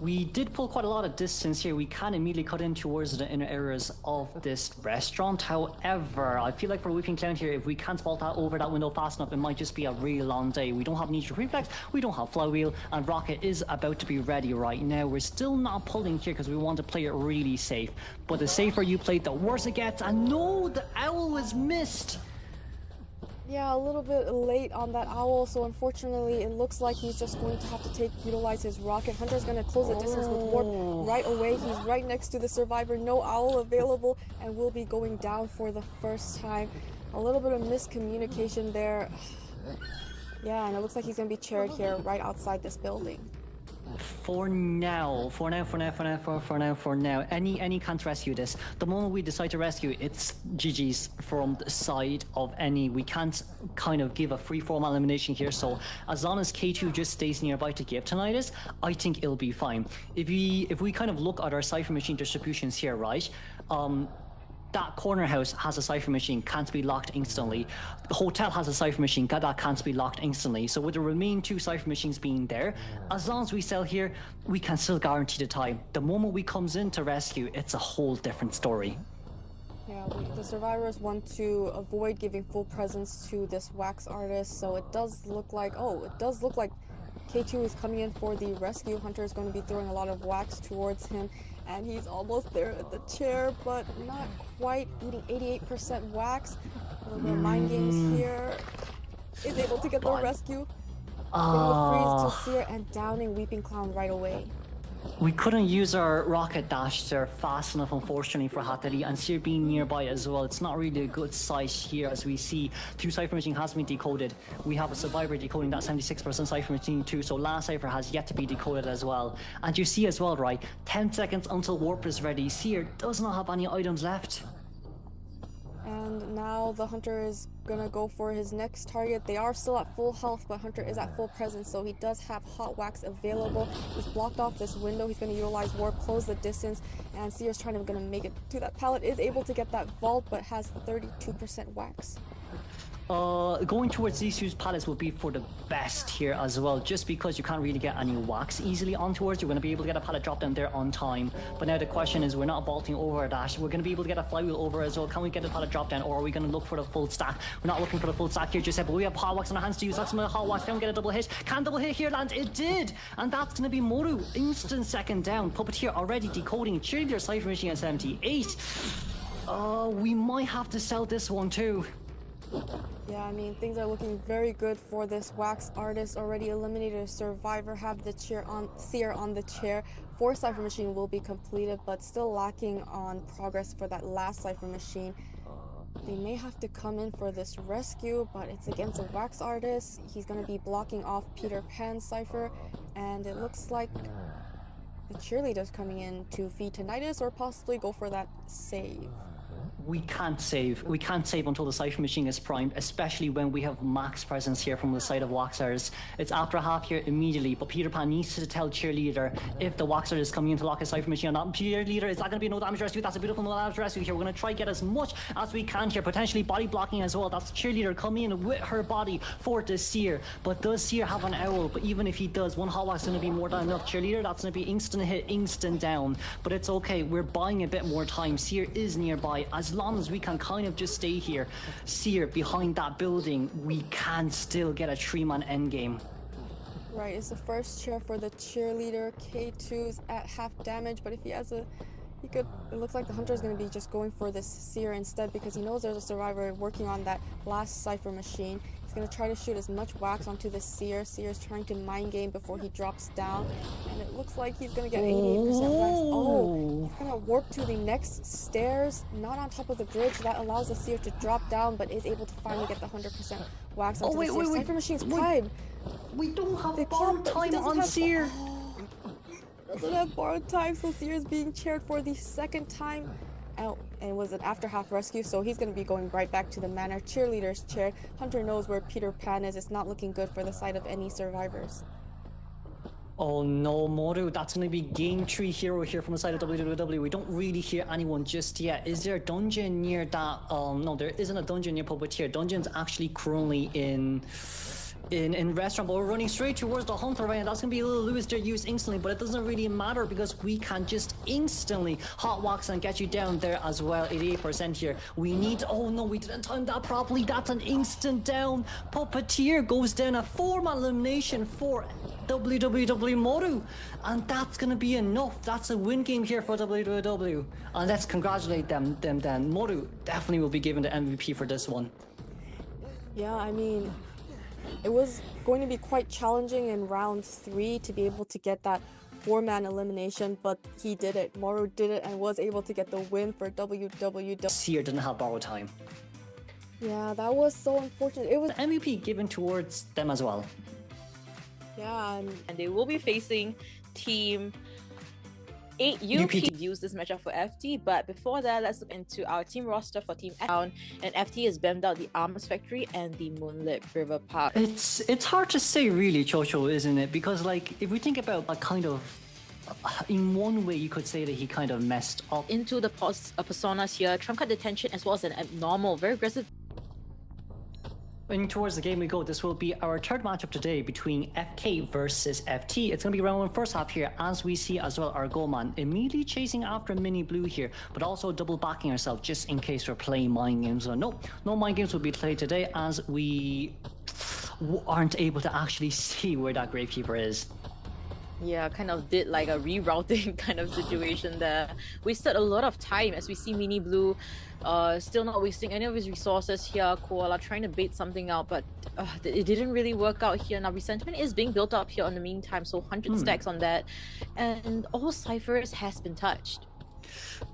[SPEAKER 3] We did pull quite a lot of distance here. We can immediately cut in towards the inner areas of this restaurant. However, I feel like for Weeping Clown here, if we can't spot that over that window fast enough, it might just be a really long day. We don't have Nature Reflex, we don't have Flywheel, and Rocket is about to be ready right now. We're still not pulling here because we want to play it really safe. But the safer you play, the worse it gets. And no, the owl was missed.
[SPEAKER 1] Yeah, a little bit late on that owl, so unfortunately it looks like he's just going to have to utilize his rocket. Hunter's going to close the distance with warp right away. He's right next to the survivor, no owl available, and will be going down for the first time. A little bit of miscommunication there. Yeah, and it looks like he's going to be chaired here right outside this building.
[SPEAKER 3] For now, any can't rescue this. The moment we decide to rescue, it's GG's from the side of any. We can't kind of give a free-form elimination here, so as long as K2 just stays nearby to give tinnitus, I think it'll be fine. If we kind of look at our cipher machine distributions here, right? That corner house has a cipher machine, can't be locked instantly. The hotel has a cipher machine, that can't be locked instantly. So with the remaining 2 cipher machines being there, as long as we sell here, we can still guarantee the time. The moment we comes in to rescue, it's a whole different story.
[SPEAKER 1] Yeah, the survivors want to avoid giving full presence to this wax artist, so it does look like K2 is coming in for the rescue. Hunter is going to be throwing a lot of wax towards him, and he's almost there at the chair, but not quite, eating 88% wax. A little bit of mind games here. Is able to get the rescue. Freeze to Seer and downing Weeping Clown right away.
[SPEAKER 3] We couldn't use our rocket dash there fast enough, unfortunately, for Hatari, and Seer being nearby as well. It's not really a good sight here, as we see 2 cipher machine has been decoded. We have a survivor decoding that 76% cipher machine too, so last cipher has yet to be decoded as well. And you see as well, right, 10 seconds until warp is ready. Seer does not have any items left.
[SPEAKER 1] And now the Hunter is gonna go for his next target. They are still at full health, but Hunter is at full presence, so he does have hot wax available. He's blocked off this window. He's gonna utilize warp, close the distance, and Seer's gonna make it to that pallet. Is able to get that vault, but has 32% wax.
[SPEAKER 3] Going towards these 2 pallets will be for the best here as well, just because you can't really get any wax easily on towards. You're going to be able to get a pallet drop down there on time. But now the question is, we're not vaulting over a dash. We're going to be able to get a flywheel over as well. Can we get a pallet drop down, or are we going to look for the full stack? We're not looking for the full stack here just yet, but we have hot wax on our hands to use. That's my hot wax. Can we get a double hit? Can double hit here land? It did! And that's going to be Moru. Instant second down. Puppeteer already decoding. Cheerleader cipher machine at 78. We might have to sell this one too.
[SPEAKER 1] Yeah, I mean, things are looking very good for this wax artist. Already eliminated a survivor, have the Seer on the chair. 4 cipher machine will be completed, but still lacking on progress for that last cipher machine. They may have to come in for this rescue, but it's against a wax artist. He's going to be blocking off Peter Pan's cipher, and it looks like the cheerleader's coming in to feed tinnitus or possibly go for that save.
[SPEAKER 3] we can't save. We can't save until the Cypher machine is primed, especially when we have max presence here from the side of Waxers. It's after half here immediately, but Peter Pan needs to tell Cheerleader if the Waxer is coming in to lock his Cypher machine or not. Cheerleader, is that going to be no damage rescue? That's a beautiful no damage rescue here. We're going to try to get as much as we can here, potentially body blocking as well. That's Cheerleader coming in with her body for the Seer. But does Seer have an owl? But even if he does, one hot wax is going to be more than enough. Cheerleader, that's going to be instant hit, instant down. But it's okay, we're buying a bit more time. Seer is nearby. As long as we can kind of just stay here, Seer behind that building, we can still get a 3-man endgame.
[SPEAKER 1] Right, it's the first chair for the Cheerleader. K2's at half damage, but if he has a... it looks like the Hunter is going to be just going for this Seer instead because he knows there's a survivor working on that last Cypher machine. He's going to try to shoot as much wax onto the Seer. Seer is trying to mind game before he drops down. And it looks like he's going to get 88% wax. Oh, he's going to warp to the next stairs, not on top of the bridge. That allows the Seer to drop down, but is able to finally get the 100% wax onto the Seer. Cypher machine's primed.
[SPEAKER 3] We don't have bomb time on Seer.
[SPEAKER 1] Doesn't have borrowed time, so Seer is being chaired for the second time. And it was an after half rescue, so he's going to be going right back to the manor. Cheerleader's chaired. Hunter knows where Peter Pan is. It's not looking good for the side of any survivors.
[SPEAKER 3] Oh no, Moru, that's going to be game 3 hero here from the side of WWW. We don't really hear anyone just yet. Is there a dungeon near that? No, there isn't a dungeon near Puppeteer. Dungeon's actually currently in restaurant, but we're running straight towards the Hunter right now. That's gonna be a little Lewis there used instantly, but it doesn't really matter because we can just instantly hot wax and get you down there as well. 88% here. We need, oh no, we didn't time that properly. That's an instant down. Puppeteer goes down, a 4-man elimination for WWW Moru, and that's gonna be enough. That's a win game here for WWW, and let's congratulate them then. Moru definitely will be given the MVP for this one.
[SPEAKER 1] Yeah, I mean, it was going to be quite challenging in round 3 to be able to get that 4-man elimination, but he did it. Moru did it and was able to get the win for WWW.
[SPEAKER 3] Seer didn't have borrow time.
[SPEAKER 1] Yeah, that was so unfortunate. It was
[SPEAKER 3] MVP given towards them as well.
[SPEAKER 1] Yeah,
[SPEAKER 2] and they will be facing Team 8 UPDG use this matchup for FT, but before that, let's look into our team roster for Team F. And FT has bemmed out the Arms Factory and the Moonlit River Park.
[SPEAKER 3] It's hard to say really, Chocho, isn't it? Because like, if we think about a kind of, in one way you could say that he kind of messed up.
[SPEAKER 2] Into the personas here, trump card detention as well as an abnormal, very aggressive.
[SPEAKER 3] And towards the game we go, this will be our third matchup today between FK versus FT. It's going to be round 1 first half here, as we see as well our Goatman immediately chasing after Mini Blue here, but also double backing ourselves just in case we're playing mind games. So no mind games will be played today as we aren't able to actually see where that Gravekeeper is.
[SPEAKER 2] Yeah, kind of did like a rerouting kind of situation there. Wasted a lot of time as we see Mini Blue still not wasting any of his resources here. Koala trying to bait something out, but it didn't really work out here. Now resentment is being built up here in the meantime, so 100 stacks on that, and all ciphers has been touched.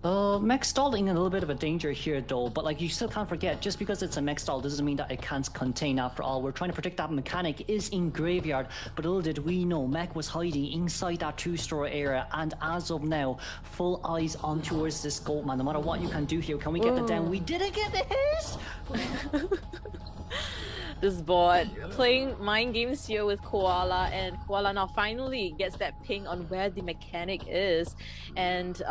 [SPEAKER 3] Mech stalling in a little bit of a danger here though, but like you still can't forget, just because it's a mech stall doesn't mean that it can't contain. After all, we're trying to predict that mechanic is in graveyard, but little did we know mech was hiding inside that 2-store area, and as of now, full eyes on towards this Goatman. No matter what you can do here, can we get the down? We didn't get the hit!
[SPEAKER 2] This bot playing mind games here with Koala, and Koala now finally gets that ping on where the mechanic is, and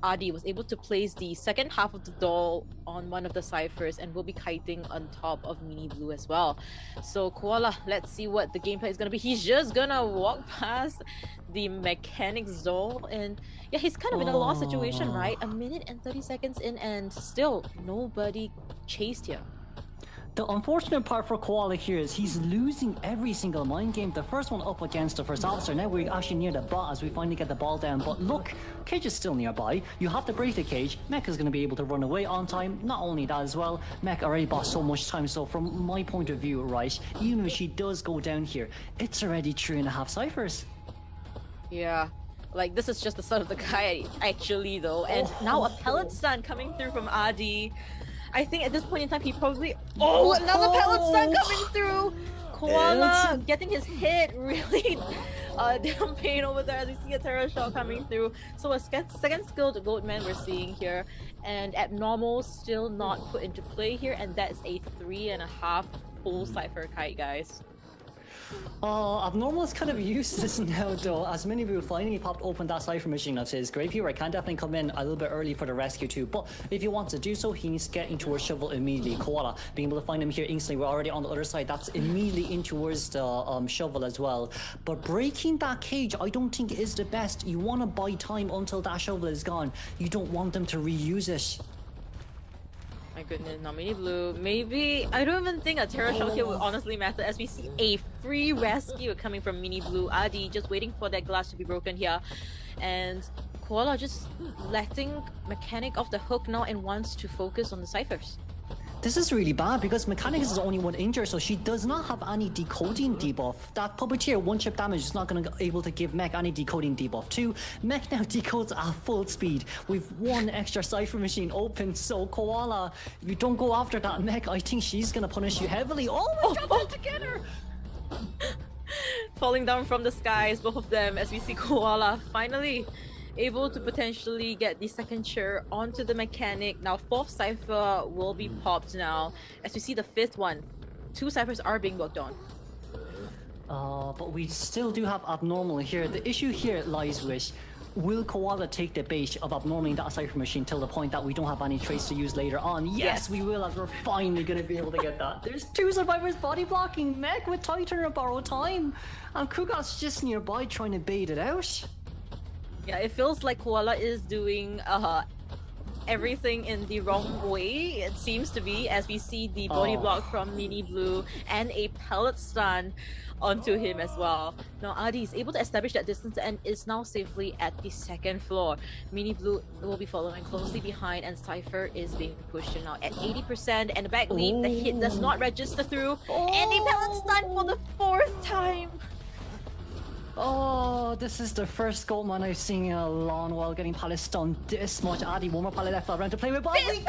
[SPEAKER 2] Adi was able to place the second half of the doll on one of the ciphers and will be kiting on top of Mini Blue as well. So Koala, let's see what the gameplay is gonna be. He's just gonna walk past the mechanic's doll, and yeah, he's kind of in a lost situation, right? 1 minute and 30 seconds in, and still nobody chased him.
[SPEAKER 3] The unfortunate part for Koala here is he's losing every single mind game. The first one up against the first officer. Now we're actually near the bot as we finally get the ball down. But look, cage is still nearby. You have to break the cage. Mech is going to be able to run away on time. Not only that as well, Mech already bought so much time. So from my point of view, right, even if she does go down here, it's already 3.5 ciphers.
[SPEAKER 2] Yeah. Like, this is just the start of the guy, actually, though. And now a pellet stun coming through from Adi. I think at this point in time, he probably... Oh, another pellet stun coming through! Koala getting his hit really Down pain over there as we see a terror shot coming through. So a second skilled Goatman we're seeing here, and abnormal still not put into play here, and that's a 3.5 full Cypher kite, guys.
[SPEAKER 3] Abnormal is kind of useless now though, as many people finally popped open that Cypher machine of his. Grave Hero can definitely come in a little bit early for the rescue too, but if he wants to do so, he needs to get into a shovel immediately. Koala, being able to find him here instantly, we're already on the other side, that's immediately in towards the shovel as well. But breaking that cage, I don't think is the best. You want to buy time until that shovel is gone. You don't want them to reuse it.
[SPEAKER 2] My goodness, now Mini Blue, maybe, I don't even think a Terror Shock here would honestly matter as we see a free rescue coming from Mini Blue. Adi just waiting for that glass to be broken here. And Koala just letting Mechanic off the hook now and wants to focus on the ciphers.
[SPEAKER 3] This is really bad because Mechanic is the only one injured, so she does not have any decoding debuff. That Puppeteer one chip damage is not going to be able to give Mech any decoding debuff too. Mech now decodes at full speed. We've one extra Cypher machine open, so Koala, if you don't go after that Mech, I think she's going to punish you heavily. Oh, we jumped together!
[SPEAKER 2] Falling down from the skies, both of them, as we see Koala finally able to potentially get the second chair onto the Mechanic. Now fourth Cypher will be popped now, as we see the fifth one. 2 Cyphers are being worked on.
[SPEAKER 3] But we still do have Abnormal here. The issue here lies with, will Koala take the bait of abnormaling that Cypher machine till the point that we don't have any trace to use later on? Yes, we will, as we're finally going to be able to get that. There's 2 survivors body blocking Mech with Titan or borrow time, and Kugat's just nearby trying to bait it out.
[SPEAKER 2] Yeah, it feels like Koala is doing everything in the wrong way, it seems to be, as we see the body block from Mini Blue and a pellet stun onto him as well. Now Adi is able to establish that distance and is now safely at the second floor. Mini Blue will be following closely behind, and Cypher is being pushed now at 80%, and the back leap, the hit does not register through, and a pellet stun for the 4th time.
[SPEAKER 3] Oh, this is the first Goatman I've seen in a long while getting pallet stunned this much. Adi, one more pallet left around to play with, but we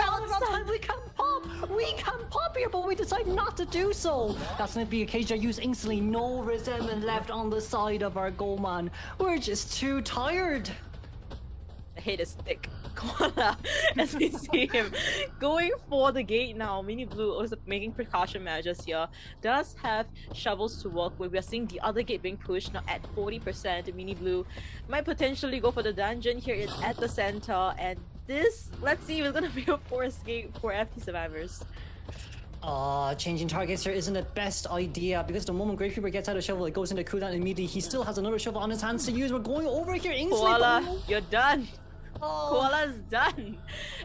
[SPEAKER 3] can pop here, but we decide not to do so. That's going to be a cage I use instantly. No resentment left on the side of our Goatman. We're just too tired.
[SPEAKER 2] The hit is thick. Koala, as we see him going for the gate now. Mini Blue also making precaution measures here. Does have shovels to work with. We are seeing the other gate being pushed now at 40%. Mini Blue might potentially go for the dungeon here. It's at the center, and this, let's see, is gonna be a forced gate for FT survivors.
[SPEAKER 3] Changing targets here isn't the best idea because the moment Grave Reaper gets out of shovel, it goes into cooldown immediately. He still has another shovel on his hands to use. We're going over here instantly.
[SPEAKER 2] Koala, you're done. Koala's done,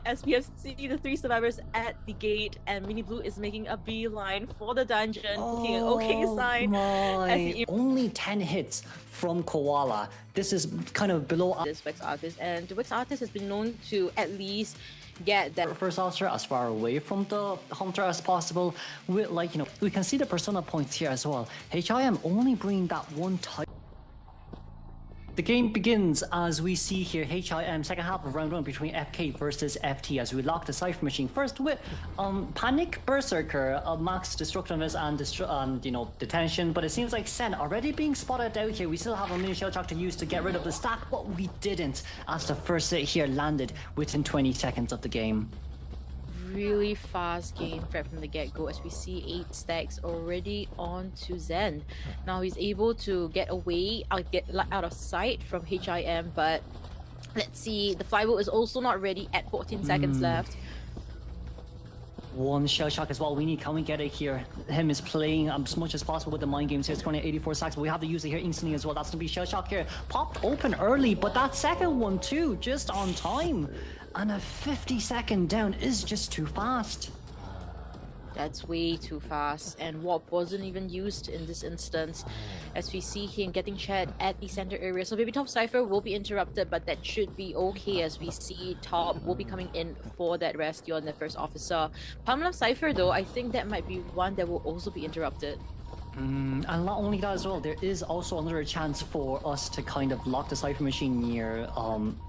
[SPEAKER 2] as we have seen the 3 survivors at the gate, and Mini Blue is making a beeline for the dungeon, looking an okay sign.
[SPEAKER 3] Only 10 hits from Koala. This is kind of below
[SPEAKER 2] this Wex Artist, and the Wex Artist has been known to at least get that
[SPEAKER 3] first officer as far away from the hunter as possible. With, like, you know, we can see the persona points here as well. HIM only bringing that one type. The game begins as we see here HIM second half of round 1 between FK versus FT as we lock the Cypher machine first with Panic Berserker, max destructiveness and you know, detention, but it seems like Sen already being spotted out here. We still have a mini shell shock to use to get rid of the stack, but we didn't as the first hit here landed within 20 seconds of the game.
[SPEAKER 2] Really fast game right from the get-go, as we see 8 stacks already on to Zen. Now he's able to get away, get out of sight from HIM, but let's see, the flywheel is also not ready at 14 seconds left.
[SPEAKER 3] One shell shock as well. We need, can we get it here? Him is playing as much as possible with the mind games here. It's currently 84 stacks, but we have to use it here instantly as well. That's gonna be shell shock here. Popped open early, but that second one too, just on time. And a 50-second down is just too fast.
[SPEAKER 2] That's way too fast, and Warp wasn't even used in this instance, as we see him getting shed at the center area. So maybe Top Cypher will be interrupted, but that should be okay, as we see Top will be coming in for that rescue on the first officer. Pamela Cypher though, I think that might be one that will also be interrupted.
[SPEAKER 3] And not only that as well, there is also another chance for us to kind of lock the Cypher machine near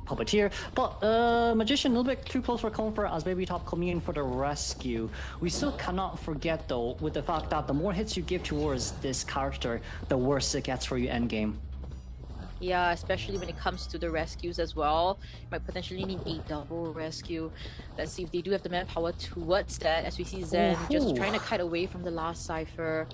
[SPEAKER 3] Puppeteer, but Magician a little bit too close for comfort as Baby Top coming in for the rescue. We still cannot forget though, with the fact that the more hits you give towards this character, the worse it gets for you endgame.
[SPEAKER 2] Yeah, especially when it comes to the rescues as well. Might potentially need a double rescue. Let's see if they do have the manpower towards that, as we see Zen just trying to kite away from the last Cypher.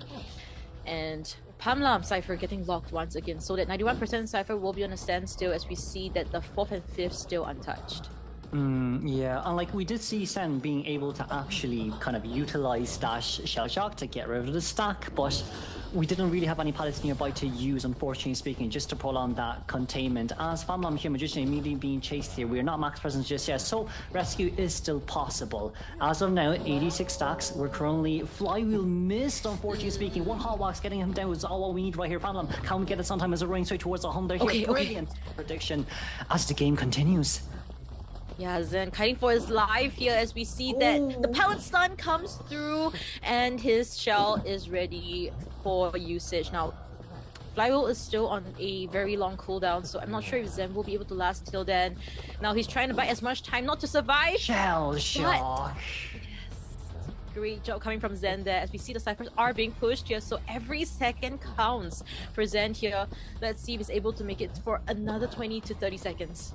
[SPEAKER 2] And Pamlam Cypher getting locked once again, so that 91% Cypher will be on a standstill as we see that the 4th and 5th still untouched.
[SPEAKER 3] Yeah, and like we did see Sen being able to actually kind of utilize that shell shock to get rid of the stack, but we didn't really have any pallets nearby to use, unfortunately speaking, just to prolong that containment. As Famlam here, Magician immediately being chased here, we're not max presence just yet, so rescue is still possible. As of now, 86 stacks. We're currently Flywheel missed, unfortunately speaking. One hot box getting him down is all we need right here. Famlam, can we get it sometime as a running straight towards 100 here? Brilliant prediction as the game continues.
[SPEAKER 2] Yeah, Zen kiting for his life here as we see that the pallet stun comes through and his shell is ready for usage. Now, Flywheel is still on a very long cooldown, so I'm not sure if Zen will be able to last till then. Now he's trying to buy as much time not to survive.
[SPEAKER 3] Shell shock.
[SPEAKER 2] Great job coming from Zen there as we see the ciphers are being pushed here, so every second counts for Zen here. Let's see if he's able to make it for another 20 to 30 seconds.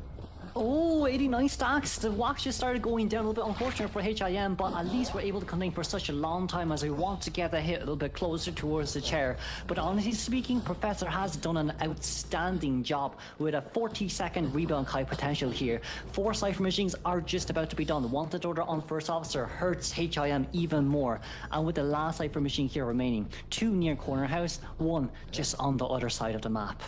[SPEAKER 3] Oh, 89 stacks. The wax just started going down a little bit. Unfortunate for HIM, but at least we're able to contain for such a long time as we want to get the hit a little bit closer towards the chair. But honestly speaking, Professor has done an outstanding job with a 40-second rebound kite potential here. 4 cipher machines are just about to be done. Wanted order on first officer hurts HIM even more. And with the last cipher machine here remaining, 2 near corner house, 1 just on the other side of the map.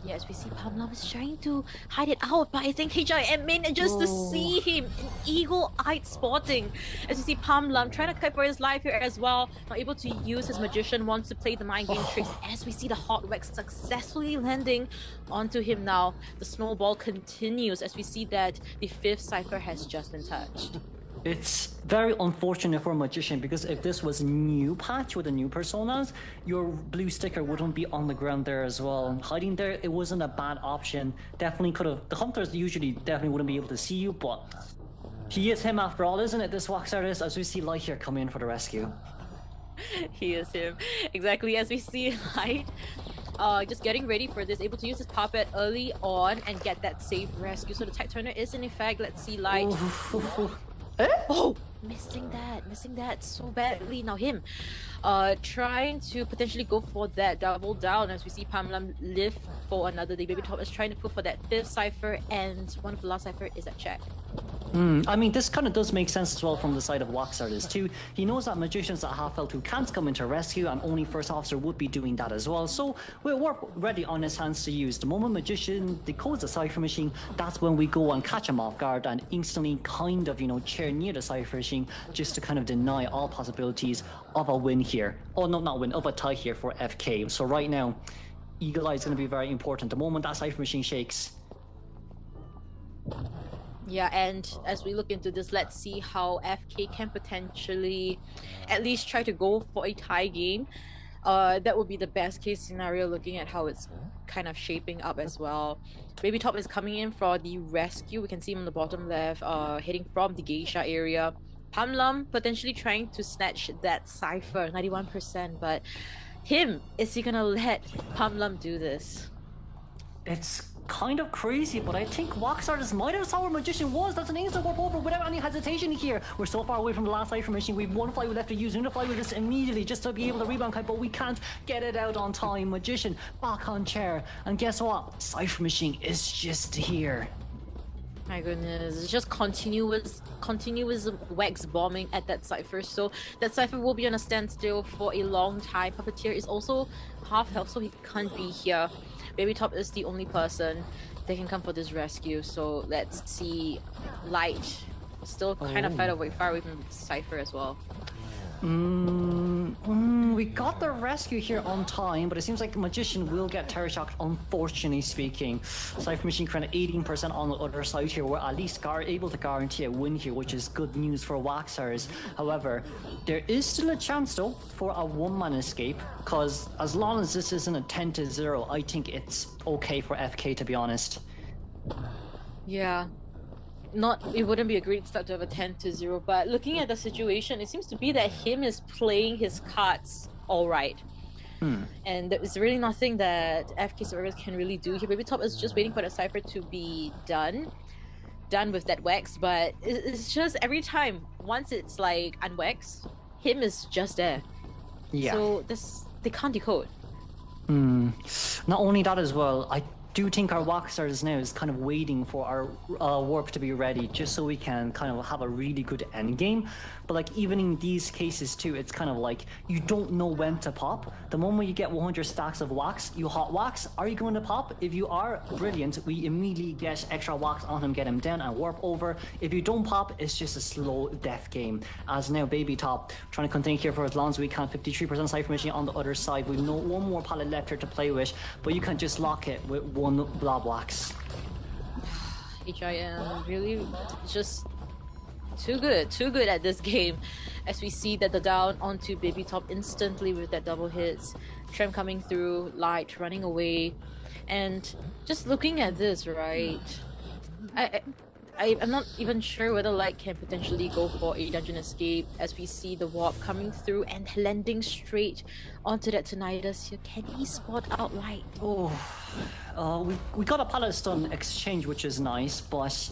[SPEAKER 2] Yes, we see Pamlam is trying to hide it out, but I think HIM manages to see him. An eagle-eyed spotting. As you see Pamlam trying to kite for his life here as well. Not able to use his magician, wants to play the mind game tricks as we see the hot wax successfully landing onto him now. The snowball continues as we see that the 5th cipher has just been touched.
[SPEAKER 3] It's very unfortunate for a magician because if this was new patch with the new personas, your blue sticker wouldn't be on the ground there as well. Hiding there, it wasn't a bad option. Definitely could have. The hunters usually definitely wouldn't be able to see you, but he is him after all, isn't it? This wax artist, as we see Light here come in for the rescue.
[SPEAKER 2] He is him. Exactly as we see Light. Just getting ready for this, able to use his puppet early on and get that safe rescue. So the tide turner is in effect. Let's see Light. Oh, missing that so badly. Now him trying to potentially go for that double down as we see Pamlam live for another day. Baby Top is trying to put for that 5th cipher, and one of the last cipher is at check.
[SPEAKER 3] I mean, this kind of does make sense as well from the side of Wax Artist too. He knows that magicians that have felt who can't come into rescue, and only first officer would be doing that as well. So we're ready on his hands to use. The moment magician decodes the cipher machine, that's when we go and catch him off guard and instantly kind of, chair near the cipher machine just to kind of deny all possibilities of a win here. Oh, no, not win, of a tie here for FK. So right now, Eagle Eye is going to be very important. The moment that cipher machine shakes.
[SPEAKER 2] Yeah, and as we look into this, let's see how FK can potentially at least try to go for a tie game. That would be the best case scenario, looking at how it's kind of shaping up as well. Baby Top is coming in for the rescue. We can see him on the bottom left, heading from the geisha area. Pamlam potentially trying to snatch that cipher, 91%, but is he gonna let Pamlam do this?
[SPEAKER 3] It's kind of crazy, but I think Wax Artist might have saw where Magician was. That's an instant warp over without any hesitation here. We're so far away from the last cipher machine. We've 1 flywheel left to use. Another flywheel just immediately just to be able to rebound kite, but we can't get it out on time. Magician back on chair. And guess what? Cipher machine is just here.
[SPEAKER 2] My goodness, it's just continuous wax bombing at that cipher. So that cipher will be on a standstill for a long time. Puppeteer is also half health, so he can't be here. Baby Top is the only person that can come for this rescue. So let's see. Light still kind of far away from the cipher as well.
[SPEAKER 3] We got the rescue here on time, but it seems like Magician will get terror shocked, unfortunately speaking. Cypher Machine kind of 18% on the other side here. We're at least able to guarantee a win here, which is good news for Waxers. However, there is still a chance though for a 1-man escape, because as long as this isn't a 10-0, I think it's okay for FK, to be honest.
[SPEAKER 2] Yeah. It wouldn't be a great start to have a 10-0, but looking at the situation, it seems to be that him is playing his cards all right. And there's really nothing that FK survivors can really do here. Baby Top is just waiting for the cipher to be done with that wax, but it's just every time, once it's like unwaxed, him is just there.
[SPEAKER 3] Yeah.
[SPEAKER 2] So they can't decode.
[SPEAKER 3] Not only that as well, I do think our Waxers now is kind of waiting for our warp to be ready, just so we can kind of have a really good end game. But like even in these cases too, it's kind of like you don't know when to pop. The moment you get 100 stacks of wax, you hot wax. Are you going to pop? If you are, brilliant. We immediately get extra wax on him, get him down and warp over. If you don't pop, it's just a slow death game. As now Baby Top trying to continue here for as long as we can. 53% Cypher Machine on the other side. We've no one more pallet left here to play with, but you can just lock it with one blob wax.
[SPEAKER 2] HIM really just too good at this game, as we see that the down onto Baby Top instantly with that double hits, Trem coming through, Light running away, and just looking at this, right, I'm not even sure whether Light can potentially go for a dungeon escape, as we see the warp coming through and landing straight onto that Tinnitus here. Can he spot out Light?
[SPEAKER 3] We got a pallet stun exchange, which is nice, but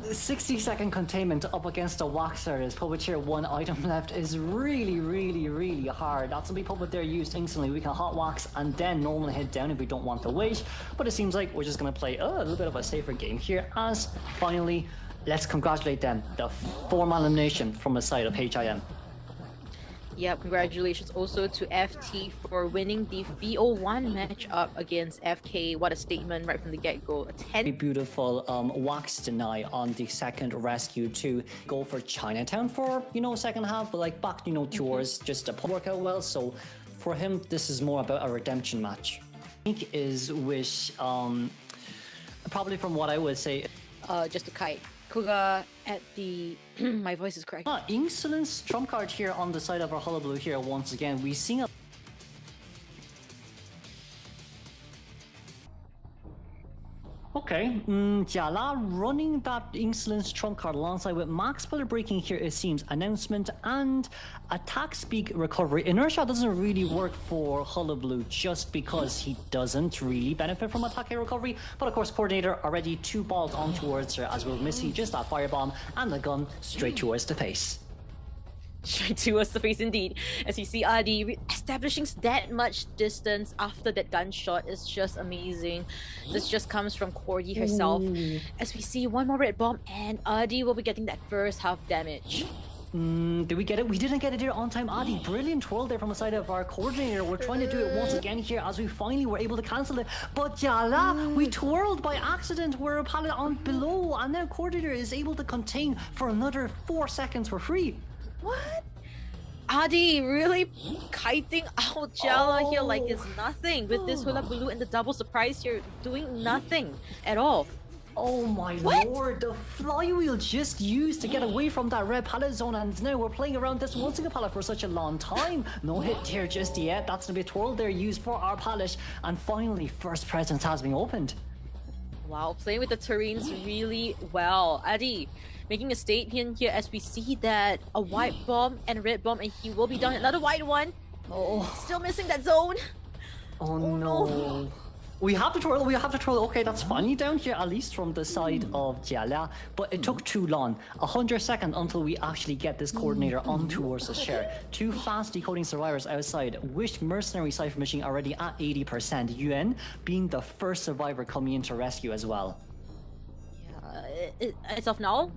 [SPEAKER 3] 60-second containment up against a Waxer is Puppeteer 1 item left is really hard. That's to be Puppet there used instantly. We can hot wax and then normally head down if we don't want to wait, but it seems like we're just going to play a little bit of a safer game here, as finally, let's congratulate them, the 4-man elimination from the side of HIM.
[SPEAKER 2] Yep, congratulations also to FT for winning the VO1 matchup against FK. What a statement right from the get-go. A 10
[SPEAKER 3] beautiful wax deny on the second rescue to go for Chinatown for, second half, but like back, towards just to work out well. So for him, this is more about a redemption match. I think is with, probably from what I would say,
[SPEAKER 2] just a kite. Kuga at the my voice is correct.
[SPEAKER 3] Insolence trump card here on the side of our Hullabaloo here once again. We seen a okay, Jiala running that Insolence trump card alongside with Max Spell breaking here, it seems, announcement and attack speak recovery. Inertia doesn't really work for Hullabaloo just because he doesn't really benefit from attack recovery, but of course Coordinator already 2 balls on towards her as we're missing just that firebomb and the gun straight towards the face.
[SPEAKER 2] Straight towards the face indeed, as you see Adi establishing that much distance after that gunshot is just amazing. This just comes from Cordy herself. As we see one more red bomb and Adi will be getting that first half damage.
[SPEAKER 3] Did we get it? We didn't get it here on time. Adi, brilliant twirl there from the side of our Coordinator. We're trying to do it once again here as we finally were able to cancel it. But Jiala, we twirled by accident. We're a pallet on below and now Coordinator is able to contain for another 4 seconds for free.
[SPEAKER 2] What? Adi really kiting out Jiala here like it's nothing with this Hullabaloo and the double surprise here doing nothing at all.
[SPEAKER 3] Oh my lord, the flywheel just used to get away from that red pallet zone, and now we're playing around this one single pallet for such a long time. No hit here just yet. That's gonna be a twirl there used for our pallet, and finally first presence has been opened.
[SPEAKER 2] Wow, playing with the terrains really well. Adi making a statement here as we see that a white bomb and a red bomb, and he will be down another white one.
[SPEAKER 3] Oh,
[SPEAKER 2] still missing that zone.
[SPEAKER 3] Oh no. We have to twirl, Okay, that's finally down here, at least from the side of Jiala. But it took too long. 100 seconds until we actually get this Coordinator on towards the share. 2 fast decoding survivors outside, with Mercenary Cypher Machine already at 80%. Yuan being the first survivor coming in to rescue as well.
[SPEAKER 2] Yeah, as of now,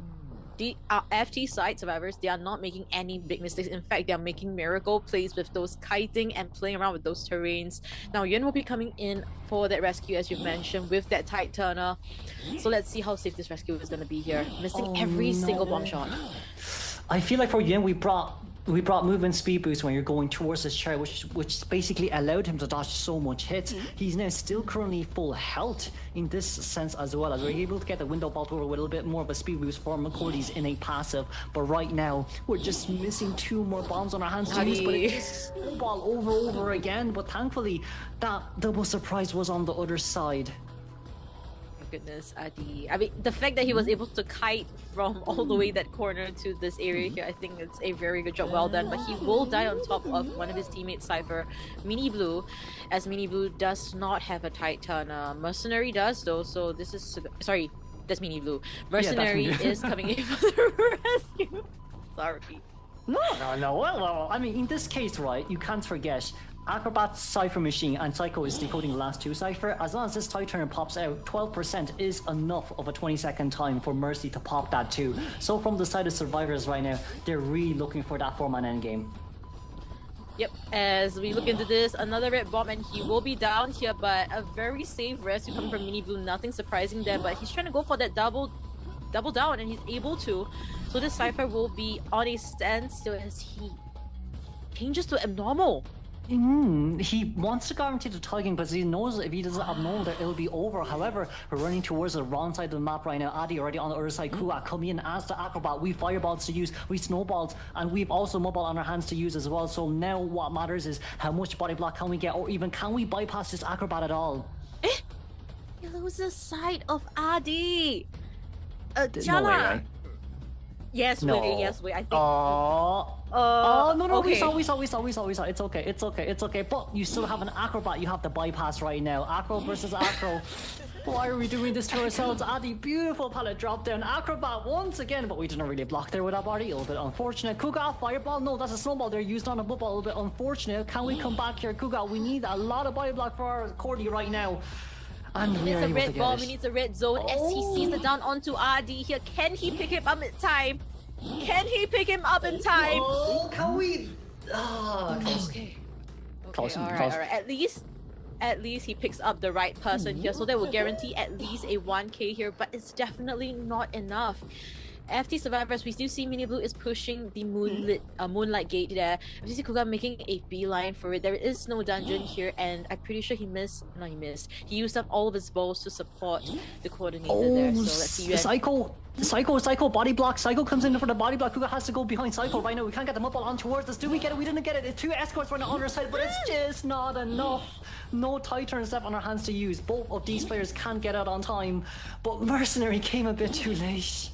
[SPEAKER 2] the FT side survivors, they are not making any big mistakes. In fact, they are making miracle plays with those kiting and playing around with those terrains. Now Yuan will be coming in for that rescue, as you've mentioned, with that tight turner. So let's see how safe this rescue is going to be here. Missing every single bomb shot.
[SPEAKER 3] I feel like for Yuan, we brought movement speed boost when you're going towards this chair, which basically allowed him to dodge so much hits. He's now still currently full health in this sense as well, as we're able to get the window bolt over with a little bit more of a speed boost for McCordy's innate passive. But right now, we're just missing 2 more bombs on our hands to use, but it just snowball over again. But thankfully, that double surprise was on the other side.
[SPEAKER 2] goodness, Adi. I mean, the fact that he was able to kite from all the way that corner to this area here, I think it's a very good job. Well done. But he will die on top of one of his teammates, Cypher, Mini Blue, as Mini Blue does not have a Titan. Mercenary does, though, so this is... Sorry, that's Mini Blue. Mercenary is coming in for the rescue. Sorry.
[SPEAKER 3] No. Well, I mean, in this case, right, you can't forget Acrobat's Cypher Machine and Psycho is decoding the last two Cypher. As long as this Titan pops out, 12% is enough of a 20-second time for Mercy to pop that too. So from the side of survivors right now, they're really looking for that 4-man endgame.
[SPEAKER 2] Yep, as we look into this, another red bomb and he will be down here, but a very safe rescue coming from Mini Blue, nothing surprising there, but he's trying to go for that double down and he's able to. So this Cypher will be on a standstill as he changes to abnormal.
[SPEAKER 3] He wants to guarantee the tagging, but he knows if he doesn't abnormal that it'll be over. However, we're running towards the wrong side of the map right now. Adi already on the other side. Kua coming in as the Acrobat. We fireballs to use, we snowballs, and we've also mobile on our hands to use as well. So now what matters is how much body block can we get, or even can we bypass this Acrobat at all?
[SPEAKER 2] He loses sight of Adi. Jiala.
[SPEAKER 3] No way, right?
[SPEAKER 2] Yes,
[SPEAKER 3] No.
[SPEAKER 2] yes, wait. I think.
[SPEAKER 3] No,
[SPEAKER 2] okay.
[SPEAKER 3] we saw. It's okay. But you still have an Acrobat you have to bypass right now. Acro versus Acro. Why are we doing this to ourselves? Adi, beautiful pallet drop down. Acrobat once again, but we didn't really block there with that body. A little bit unfortunate. Kuga, fireball. No, that's a snowball they're used on a football. A little bit unfortunate. Can we come back here? Kuga, we need a lot of body block for our Cordy right now. And
[SPEAKER 2] He needs a red ball, he needs a red zone as he sees it down onto Adi here. Can he pick him up in time? Can he pick him up in time?
[SPEAKER 3] Oh, can we? Close.
[SPEAKER 2] Okay,
[SPEAKER 3] Close.
[SPEAKER 2] alright. At least he picks up the right person here, so that will guarantee at least a 1k here, but it's definitely not enough. FT survivors, we still see Mini Blue is pushing the moonlight gate there. We see Kuga making a beeline for it. There is no dungeon here, and I'm pretty sure he used up all of his balls to support the coordinator there. So let's see.
[SPEAKER 3] Psycho body block. Psycho comes in for the body block. Kuga has to go behind Psycho right now. We can't get them up on towards us. Do we get it? We didn't get it. It's two escorts right on our side, but it's just not enough. No Titans left on our hands to use. Both of these players can't get out on time, but Mercenary came a bit too late.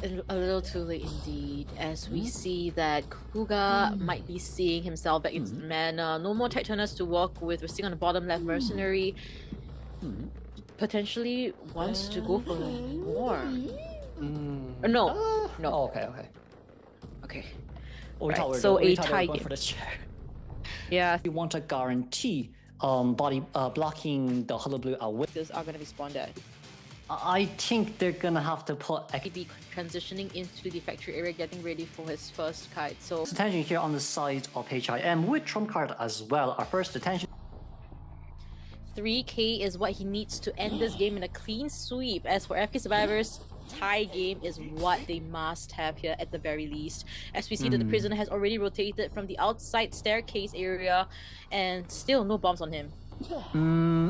[SPEAKER 2] A little too late indeed, as we see that Kuga might be seeing himself back into the mana. No more Titanus to work with. We're seeing on the bottom left Mercenary potentially wants to go for more. No.
[SPEAKER 3] Oh, okay.
[SPEAKER 2] Right,
[SPEAKER 3] We
[SPEAKER 2] so
[SPEAKER 3] thought
[SPEAKER 2] a
[SPEAKER 3] we were
[SPEAKER 2] tie
[SPEAKER 3] going
[SPEAKER 2] game.
[SPEAKER 3] for this chair.
[SPEAKER 2] Yeah,
[SPEAKER 3] We want to guarantee body blocking the Hullabaloo away.
[SPEAKER 2] these are gonna be spawned at.
[SPEAKER 3] I think they're gonna have to put
[SPEAKER 2] Be transitioning into the factory area, getting ready for his first kite. So
[SPEAKER 3] attention here on the side of HIM with trump card as well. Our first attention.
[SPEAKER 2] 3k is what he needs to end this game in a clean sweep. As for FK survivors, tie game is what they must have here at the very least. As we see that the prisoner has already rotated from the outside staircase area, and still no bombs on him.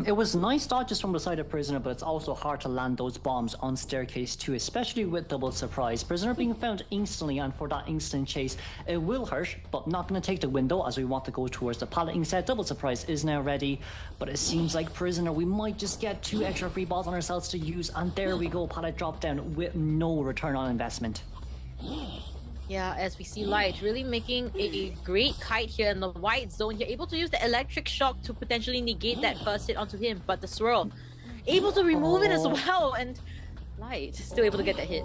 [SPEAKER 3] It was nice dodges from the side of Prisoner, but it's also hard to land those bombs on staircase 2, especially with double surprise. Prisoner being found instantly, and for that instant chase, it will hurt, but not going to take the window as we want to go towards the pallet. Instead, double surprise is now ready, but it seems like Prisoner, we might just get 2 extra free balls on ourselves to use, and there we go, pallet drop down with no return on investment.
[SPEAKER 2] Yeah, as we see Light really making a great kite here in the white zone here, able to use the electric shock to potentially negate that first hit onto him, but the swirl able to remove it as well, and Light still able to get that hit.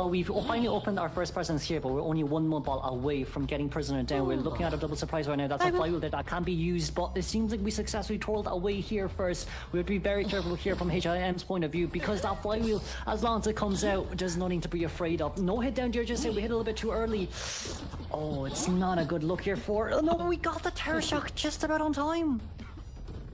[SPEAKER 3] We've finally opened our first presence here, but we're only one more ball away from getting Prisoner down. We're looking at a double surprise right now. That's a flywheel that can be used, but it seems like we successfully trolled away here first. We have to be very careful here from HIM's point of view, because that flywheel, as long as it comes out, there's nothing to be afraid of. No hit down here, just say we hit a little bit too early. Oh, it's not a good look here for... Oh, no, we got the terror shock just about on time.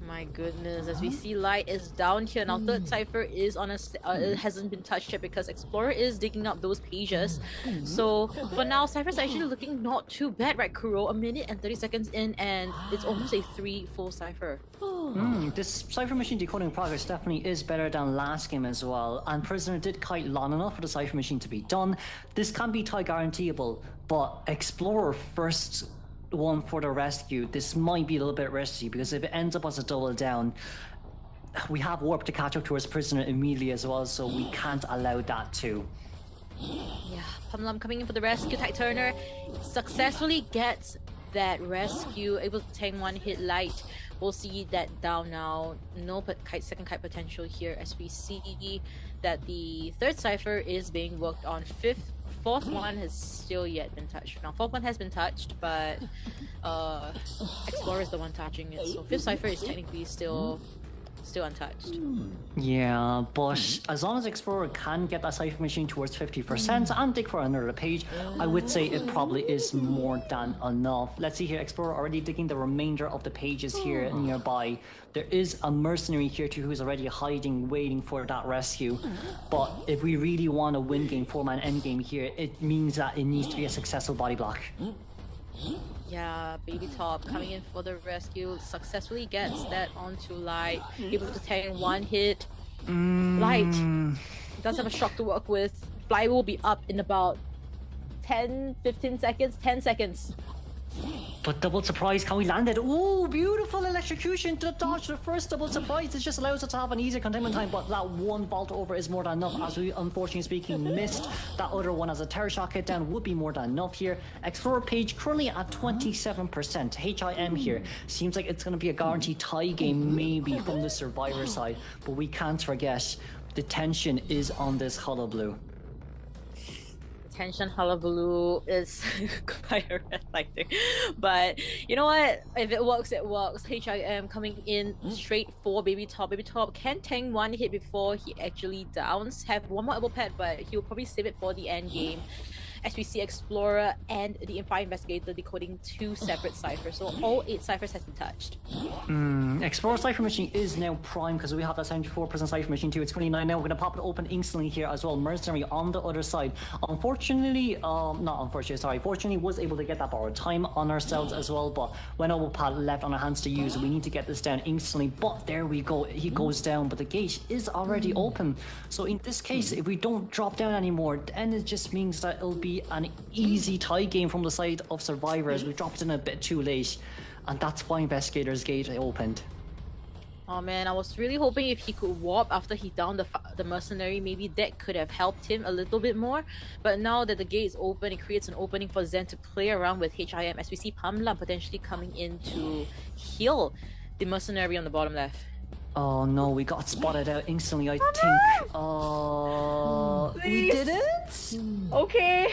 [SPEAKER 2] My goodness, as we see Light is down here now. Third Cypher is on a it hasn't been touched yet because Explorer is digging up those pages. So for now, Cypher's actually looking not too bad, right, Kuro? 1 minute and 30 seconds in, and it's almost a 3 full Cypher.
[SPEAKER 3] This Cypher Machine decoding progress definitely is better than last game as well, and Prisoner did kite long enough for the Cypher Machine to be done. This can be tie guaranteeable, but Explorer first one for the rescue. This might be a little bit risky, because if it ends up as a double down, we have warp to catch up to his prisoner immediately as well, so we can't allow that too.
[SPEAKER 2] Yeah, Pumlum coming in for the rescue. Tide Turner successfully gets that rescue, able to tank one hit light. We'll see that down now. No second kite potential here as we see that the third cipher is being worked on. Fourth one has still yet been touched. Now fourth one has been touched, but Explorer is the one touching it. So fifth cipher is technically still untouched.
[SPEAKER 3] Yeah, but as long as Explorer can get that cipher machine towards 50% and dig for another page, I would say it probably is more than enough. Let's see here, Explorer already digging the remainder of the pages here nearby. There is a mercenary here too who's already hiding, waiting for that rescue. But if we really want to win game 4-man endgame here, it means that it needs to be a successful body block.
[SPEAKER 2] Yeah, Baby Top coming in for the rescue, successfully gets that onto Light, able to tank one hit. Light does have a shock to work with. Fly will be up in about 10 seconds.
[SPEAKER 3] But double surprise, can we land it? Ooh, beautiful electrocution to the dodge. The first double surprise. It just allows us to have an easier containment time, but that one vault over is more than enough, as we unfortunately speaking missed that other one. As a terror shock hit down would be more than enough here. Explorer page currently at 27%. HIM here seems like it's going to be a guaranteed tie game maybe from the survivor side, but we can't forget the tension is on this Hullabaloo.
[SPEAKER 2] Tension Hullabaloo is quite reflecting, but you know what, if it works, it works. HIM coming in straight for Baby Top. Baby Top can tank one hit before he actually downs, have one more elbow pad, but he'll probably save it for the end game, as we see Explorer and the Fire Investigator decoding two separate ciphers. So all 8 ciphers has been touched.
[SPEAKER 3] Explorer cipher machine is now prime because we have that 74% cipher machine too. It's 29 now. We're gonna pop it open instantly here as well. Mercenary on the other side. Fortunately was able to get that borrowed time on ourselves as well, but when elbow pad left on our hands to use, we need to get this down instantly. But there we go, he goes down, but the gate is already open. So in this case, if we don't drop down anymore, then it just means that it'll be an easy tie game from the side of survivors. We dropped in a bit too late, and that's why Investigator's gate opened.
[SPEAKER 2] Oh man, I was really hoping if he could warp after he downed the mercenary, maybe that could have helped him a little bit more. But now that the gate is open, it creates an opening for Zen to play around with HIM, as we see Pamla potentially coming in to heal the mercenary on the bottom left.
[SPEAKER 3] Oh no, we got spotted out instantly, I think. We did it?
[SPEAKER 2] Okay.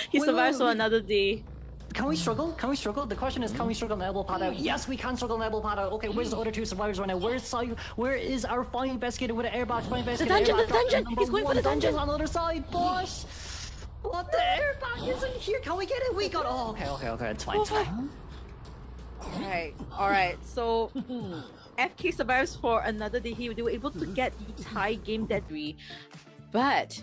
[SPEAKER 2] He survives for another day.
[SPEAKER 3] Can we struggle? Can we struggle? The question is, can we struggle on the elbow pad out? Yes, we can struggle on the elbow pad out. Okay, where's the other 2 survivors right now? Where is our Fire Investigator with an airbag? Fire Investigator,
[SPEAKER 2] the dungeon! He's going for the dungeon!
[SPEAKER 3] On the other side, but what, the airbag isn't here? Can we get it? We got. Oh, okay, it's fine, it's fine.
[SPEAKER 2] Alright, so FK survives for another day. They were able to get the tie game dead 3, but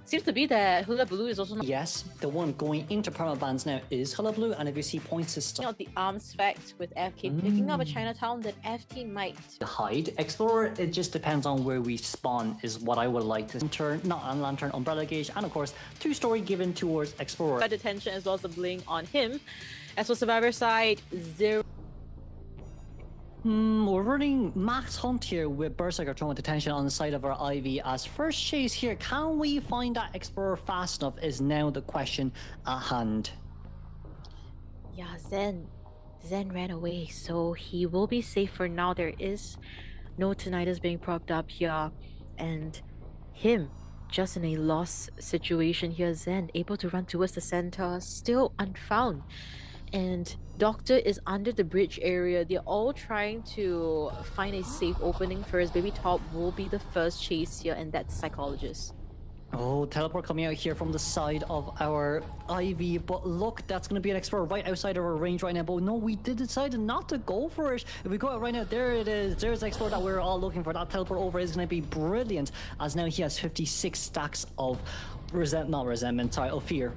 [SPEAKER 2] seems to be that Hullabaloo is also not.
[SPEAKER 3] Yes, the one going into permabans now is Hullabaloo, and if you see point system.
[SPEAKER 2] Not the arms fact with FK picking up a Chinatown, that FT might
[SPEAKER 3] hide. Explorer, it just depends on where we spawn, is what I would like to. Lantern, umbrella gauge, and of course 2-story given towards Explorer.
[SPEAKER 2] Got attention as well as the bling on him. As for survivor side, 0.
[SPEAKER 3] We're running max hunt here with Berserker throwing detention on the side of our IV as first chase here. Can we find that Explorer fast enough is now the question at hand.
[SPEAKER 2] Yeah, Zen ran away, so he will be safe for now. There is no tinnitus being propped up here, and him just in a lost situation here. Zen able to run towards the center, still unfound. And Doctor is under the bridge area. They're all trying to find a safe opening first. Baby Top will be the first chase here, and that's the Psychologist.
[SPEAKER 3] Oh, teleport coming out here from the side of our IV, but look, that's going to be an Explorer right outside of our range right now. But no, we did decide not to go for it. If we go out right now, there it is. There's the Explorer that we're all looking for. That teleport over is going to be brilliant, as now he has 56 stacks of of fear.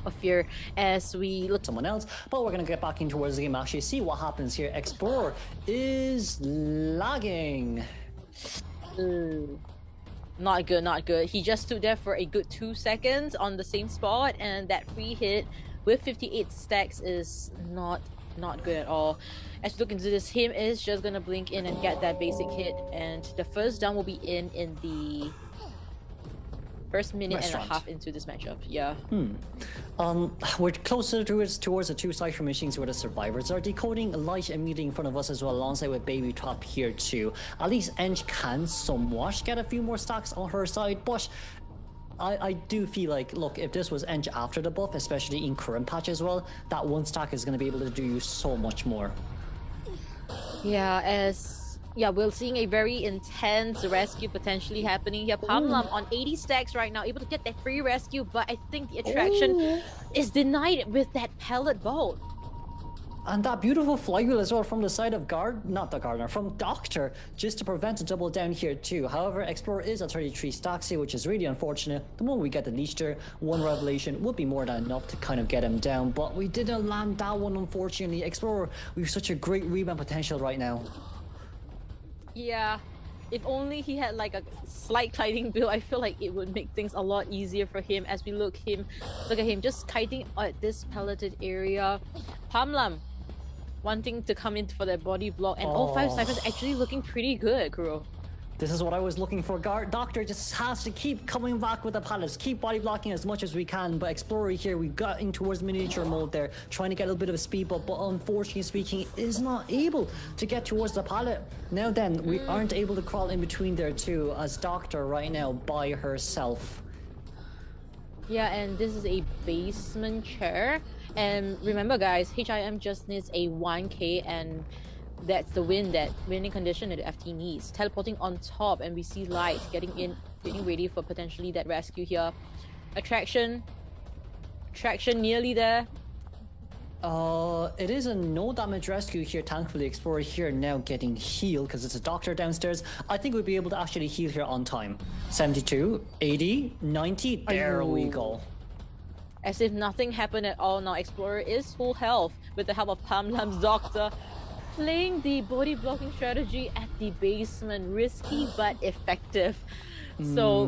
[SPEAKER 2] Of fear as we look
[SPEAKER 3] someone else, but we're gonna get back in towards the game, actually see what happens here. Explorer is lagging.
[SPEAKER 2] Not good. He just stood there for a good 2 seconds on the same spot, and that free hit with 58 stacks is not not good at all. As we look into this, him is just gonna blink in and get that basic hit, and the first down will be in the first minute and a half into this matchup. Yeah.
[SPEAKER 3] We're closer towards the two cipher machines where the survivors are decoding. Light immediately in front of us as well, alongside with Baby Top here too. At least Ench can somewhat get a few more stacks on her side, but I do feel like, look, if this was Ench after the buff, especially in current patch as well, that one stack is going to be able to do you so much more.
[SPEAKER 2] Yeah, we're seeing a very intense rescue potentially happening here. Pamlam on 80 stacks right now, able to get that free rescue, but I think the attraction is denied with that pellet bolt.
[SPEAKER 3] And that beautiful flywheel as well from the side of from Doctor, just to prevent a double down here too. However, Explorer is at 33 stacks here, which is really unfortunate. The moment we get the Leaster, one Revelation would be more than enough to kind of get him down, but we didn't land that one, unfortunately. Explorer, we have such a great rebound potential right now.
[SPEAKER 2] Yeah, if only he had like a slight kiting build, I feel like it would make things a lot easier for him. As we look at him just kiting at this pelleted area. Pamlam wanting to come in for that body block, and all 5 ciphers actually looking pretty good, Kuro.
[SPEAKER 3] This is what I was looking for. Doctor just has to keep coming back with the pallets, keep body blocking as much as we can. But Explorer here, we got in towards miniature mode there, trying to get a little bit of a speed bump, but unfortunately speaking, is not able to get towards the pallet. Now then, we aren't able to crawl in between there too, as Doctor right now by herself.
[SPEAKER 2] Yeah, and this is a basement chair. And remember guys, HIM just needs a 1k, and that's the winning condition that the FT needs. Teleporting on top, and we see Light getting ready for potentially that rescue here. Attraction nearly there.
[SPEAKER 3] It is a no damage rescue here. Thankfully, Explorer here now getting healed because it's a Doctor downstairs. I think we'll be able to actually heal here on time. 72, 80, 90. There we go.
[SPEAKER 2] As if nothing happened at all now, Explorer is full health with the help of Pamlam's Doctor. Playing the body blocking strategy at the basement, risky but effective. So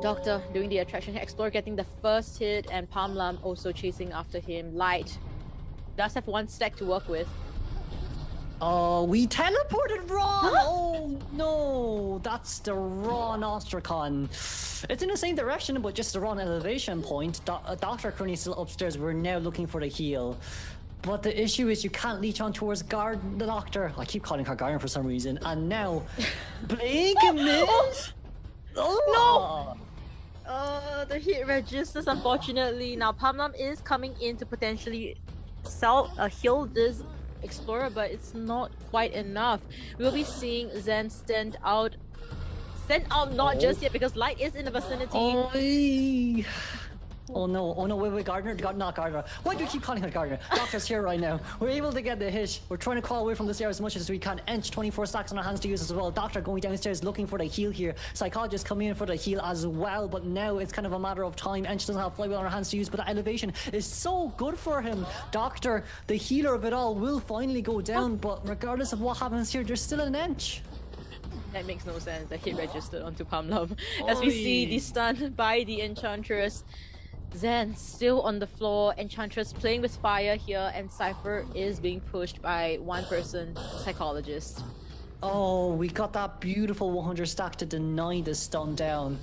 [SPEAKER 2] Doctor doing the attraction here, Explorer getting the first hit, and Pamlam also chasing after him. Light does have 1 stack to work with.
[SPEAKER 3] We teleported wrong! Oh no, that's the wrong Ostracon. It's in the same direction, but just the wrong elevation point. Doctor currently still upstairs. We're now looking for the heal. But the issue is you can't leech on towards the Doctor. I keep calling her Garden for some reason. And now, Blake missed.
[SPEAKER 2] No! The hit registers, unfortunately. Now Pamlam is coming in to potentially heal this Explorer, but it's not quite enough. We'll be seeing Zen stand out not just yet, because Light is in the vicinity. Oh no, wait, Gardner? Not Gardner. Why do you keep calling her Gardner? Doctor's here right now. We're able to get the hit. We're trying to crawl away from this area as much as we can. Ench 24 stacks on our hands to use as well. Doctor going downstairs looking for the heal here. Psychologist coming in for the heal as well, but now it's kind of a matter of time. Ench doesn't have flywheel on her hands to use, but the elevation is so good for him. Doctor, the healer of it all, will finally go down, but regardless of what happens here, there's still an Ench. That makes no sense. The hit registered onto Pamlam. As we see the stun by the Enchantress. Zen still on the floor, Enchantress playing with fire here, and Cypher is being pushed by one person, Psychologist.
[SPEAKER 3] Oh, we got that beautiful 100 stack to deny the stun down.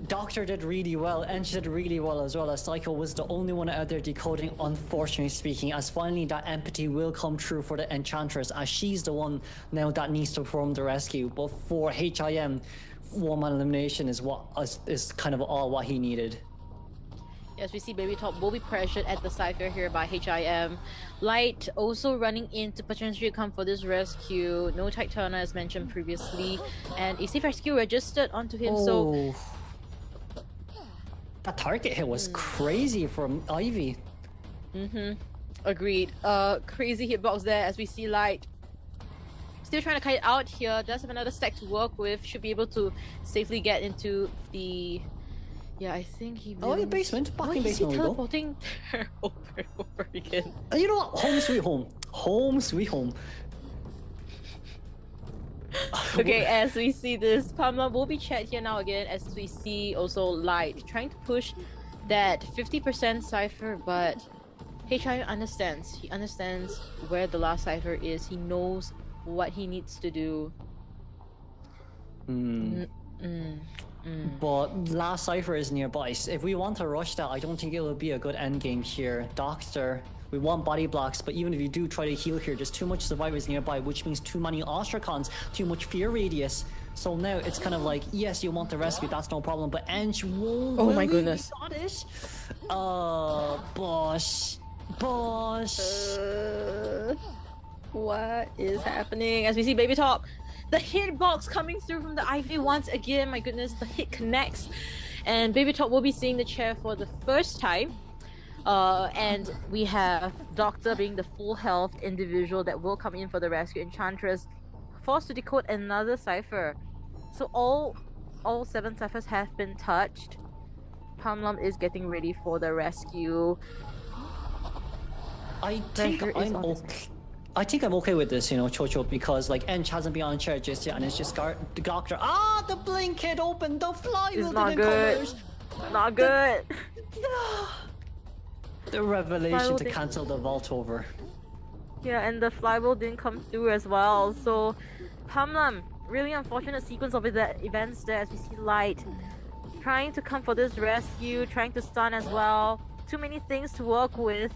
[SPEAKER 3] Doctor did really well, and she did really well as well, as Psycho was the only one out there decoding, unfortunately speaking, as finally that empathy will come true for the Enchantress, as she's the one now that needs to perform the rescue. But for HIM, one-man elimination is kind of all what he needed.
[SPEAKER 2] Yes, we see Baby Top will be pressured at the Cypher here by HIM. Light also running in to potentially come for this rescue. No tight turner as mentioned previously, and a safe rescue registered onto him. So
[SPEAKER 3] that target hit was crazy from Ivy.
[SPEAKER 2] Agreed. Crazy hitbox there as we see Light still trying to kite out here. Does have another stack to work with. Should be able to safely get into the... Yeah, I think he...
[SPEAKER 3] Oh, the basement. Back in basement we go.
[SPEAKER 2] Teleporting over again.
[SPEAKER 3] You know what? Home sweet home. Home sweet home.
[SPEAKER 2] Okay, as we see this, Pamela will be chat here now again, as we see also Light trying to push that 50% Cypher, but HI understands. He understands where the last cipher is. He knows what he needs to do.
[SPEAKER 3] But last cipher is nearby. If we want to rush that, I don't think it will be a good end game here. Doctor, we want body blocks, but even if you do try to heal here, there's too much survivors nearby, which means too many Ostracons, too much fear radius. So now it's kind of like, yes, you want the rescue, that's no problem, but Ench won't.
[SPEAKER 2] Oh my goodness.
[SPEAKER 3] Boss.
[SPEAKER 2] What is happening? As we see Baby Top, the hitbox coming through from the IV once again. My goodness, the hit connects, and Baby Top will be seeing the chair for the first time. And we have Doctor being the full health individual that will come in for the rescue. Enchantress forced to decode another cipher. So all 7 ciphers have been touched. Pamlam is getting ready for the rescue.
[SPEAKER 3] I think I'm okay with this, Chocho, because like Ench hasn't been on chair just yet, and it's just the Doctor. The blink hit open, the flywheel didn't
[SPEAKER 2] good. Not good.
[SPEAKER 3] The revelation to cancel the vault over.
[SPEAKER 2] Yeah, and the flywheel didn't come through as well. So, Pamlam, really unfortunate sequence of events there as we see Light trying to come for this rescue, trying to stun as well. Too many things to work with.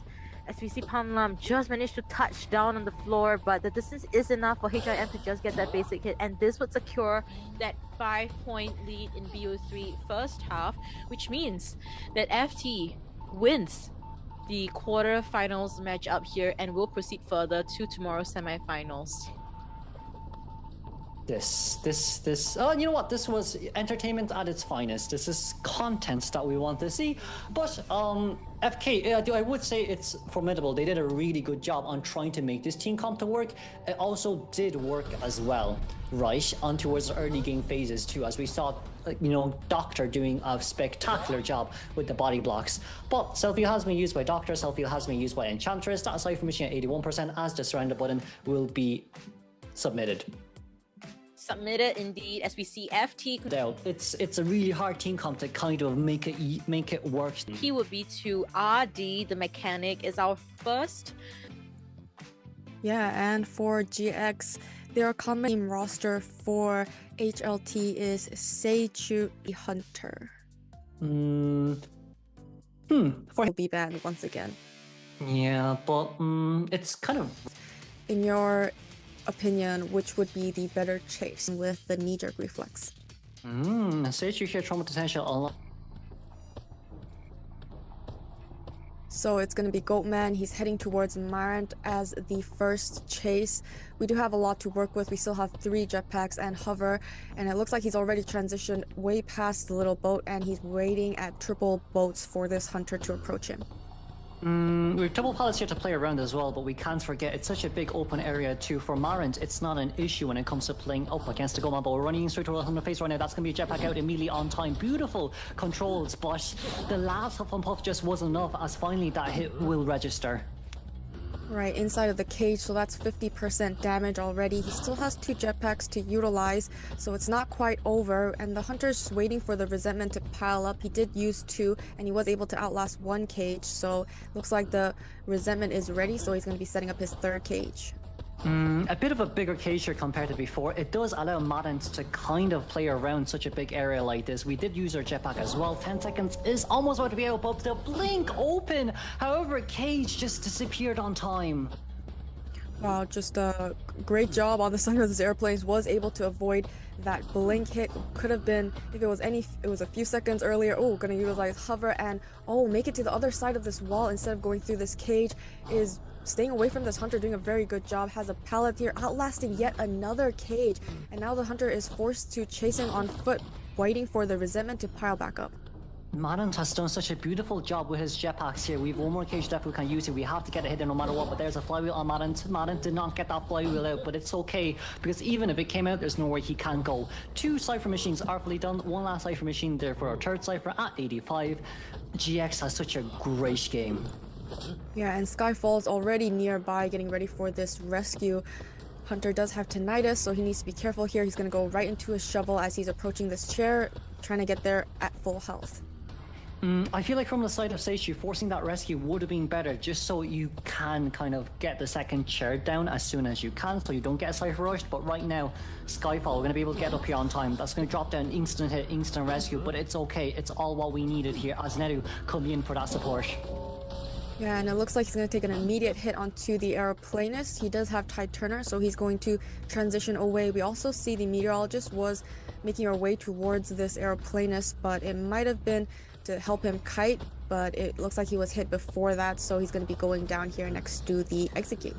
[SPEAKER 2] As we see Pamlam just managed to touch down on the floor, but the distance is enough for HIM to just get that basic hit, and this would secure that 5-point lead in BO3 first half, which means that FT wins the quarterfinals matchup here and will proceed further to tomorrow's semifinals.
[SPEAKER 3] You know what? This was entertainment at its finest. This is content that we want to see. But FK, I would say it's formidable. They did a really good job on trying to make this team comp to work. It also did work as well, right? On towards the early game phases too, as we saw, Doctor doing a spectacular job with the body blocks. But self-heal has been used by Doctor, self-heal has been used by Enchantress. That cipher machine at 81% as the surrender button will be submitted.
[SPEAKER 2] Submitted indeed, as we see FT.
[SPEAKER 3] It's a really hard team comp to kind of make it work.
[SPEAKER 2] He would be to RD, the mechanic, is our first.
[SPEAKER 1] Yeah, and for GX, their common team roster for HLT is Seiychu Hunter. Will be banned once again.
[SPEAKER 3] Yeah, but it's kind of.
[SPEAKER 1] In your opinion, which would be the better chase with the knee-jerk reflex?
[SPEAKER 3] Seiychu here, trauma potential a lot.
[SPEAKER 1] So it's going to be Goatman. He's heading towards Marant as the first chase. We do have a lot to work with. We still have 3 jetpacks and hover, and it looks like he's already transitioned way past the little boat, and he's waiting at triple boats for this hunter to approach him.
[SPEAKER 3] We have double pilots here to play around as well, but we can't forget it's such a big open area too. For Marant, it's not an issue when it comes to playing up against the Goatman, but we're running straight towards the face right now. That's going to be a jetpack out immediately on time. Beautiful controls, but the last huff and puff just wasn't enough, as finally that hit will register.
[SPEAKER 1] Right, inside of the cage, so that's 50% damage already. He still has 2 jetpacks to utilize, so it's not quite over, and the hunter's just waiting for the resentment to pile up. He did use 2, and he was able to outlast 1 cage, so looks like the resentment is ready, so he's going to be setting up his 3rd cage.
[SPEAKER 3] A bit of a bigger cage here compared to before. It does allow Marant to kind of play around such a big area like this. We did use our jetpack as well. 10 seconds is almost about to be out, but the blink open. However, cage just disappeared on time.
[SPEAKER 1] Wow, just a great job on the side of this airplane. Was able to avoid that blink hit. Could have been, if it was a few seconds earlier. Oh, gonna utilize hover and make it to the other side of this wall instead of going through this cage. Is staying away from this hunter, doing a very good job. Has a pallet here, outlasting yet another cage, and now the hunter is forced to chase him on foot, waiting for the resentment to pile back up.
[SPEAKER 3] Marant has done such a beautiful job with his jetpacks here. We have 1 more cage left we can use it. We have to get a hit there no matter what, but there's a flywheel on Marant. Marant did not get that flywheel out, but it's okay, because even if it came out, there's nowhere he can go. 2 cipher machines are fully done. 1 last cipher machine there for our 3rd cipher at 85. GX has such a great game.
[SPEAKER 1] Yeah, and Skyfall's already nearby, getting ready for this rescue. Hunter does have tinnitus, so he needs to be careful here. He's going to go right into his shovel as he's approaching this chair, trying to get there at full health.
[SPEAKER 3] I feel like from the side of Seiychu, forcing that rescue would have been better, just so you can kind of get the second chair down as soon as you can, so you don't get a Cypher rushed. But right now, Skyfall, we're going to be able to get up here on time. That's going to drop down instant hit, instant rescue, but it's okay. It's all what we needed here as Neru coming in for that support.
[SPEAKER 1] Yeah, and it looks like he's going to take an immediate hit onto the aeroplanist. He does have Tide Turner, so he's going to transition away. We also see the meteorologist was making her way towards this aeroplanist, but it might have been to help him kite, but it looks like he was hit before that, so he's going to be going down here next to the exit gate.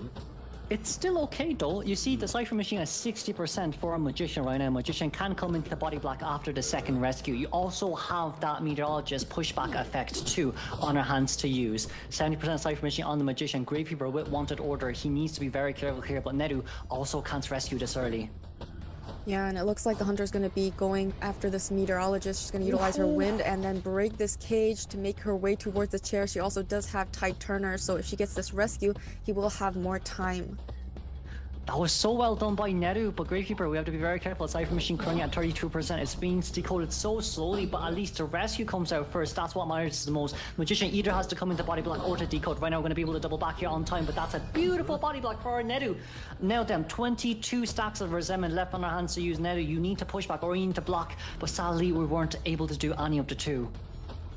[SPEAKER 3] It's still okay though. You see the Cypher machine has 60% for a Magician right now. Magician can come into the body block after the second rescue. You also have that meteorologist pushback effect too on our hands to use. 70% Cypher machine on the Magician. Gravekeeper with wanted order. He needs to be very careful here, but Neru also can't rescue this early.
[SPEAKER 1] Yeah, and it looks like the hunter's going to be going after this meteorologist. She's going to utilize her wind and then break this cage to make her way towards the chair. She also does have Tide Turner, so if she gets this rescue, he will have more time.
[SPEAKER 3] That was so well done by Neru, but Gravekeeper, we have to be very careful. Cypher machine currently at 32%. It's being decoded so slowly, but at least the rescue comes out first. That's what matters the most. Magician either has to come into body block or to decode. Right now, we're going to be able to double back here on time, but that's a beautiful body block for our Neru. Now then, 22 stacks of resentment left on our hands to use. Neru, you need to push back or you need to block, but sadly, we weren't able to do any of the two.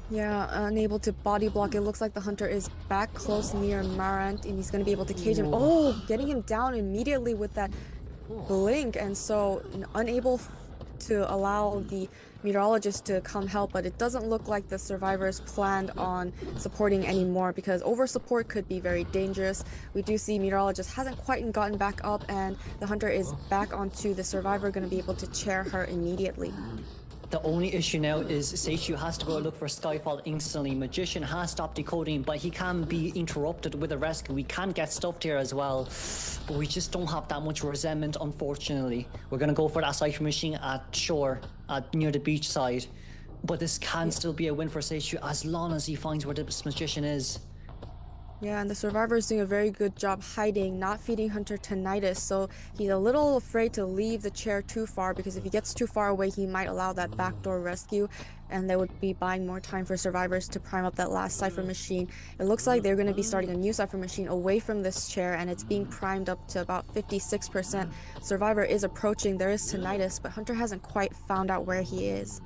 [SPEAKER 1] Yeah, unable to body block. It looks like the hunter is back close near Marant, and he's going to be able to cage him. Oh, getting him down immediately with that blink, and so unable to allow the meteorologist to come help, but it doesn't look like the survivors planned on supporting anymore because over support could be very dangerous. We do see meteorologist hasn't quite gotten back up, and the hunter is back onto the survivor, going to be able to chair her immediately.
[SPEAKER 3] The only issue now is Seiychu has to go look for Skyfall instantly. Magician has stopped decoding, but he can be interrupted with a rescue. We can get stuffed here as well, but we just don't have that much resentment, unfortunately. We're going to go for that Cypher machine at shore, near the beach side. But this can still be a win for Seiychu as long as he finds where this Magician is.
[SPEAKER 1] Yeah, and the survivor is doing a very good job hiding, not feeding Hunter tinnitus, so he's a little afraid to leave the chair too far because if he gets too far away, he might allow that backdoor rescue, and they would be buying more time for survivors to prime up that last Cypher machine. It looks like they're going to be starting a new Cypher machine away from this chair, and it's being primed up to about 56%. Survivor is approaching, there is tinnitus, but Hunter hasn't quite found out where he is.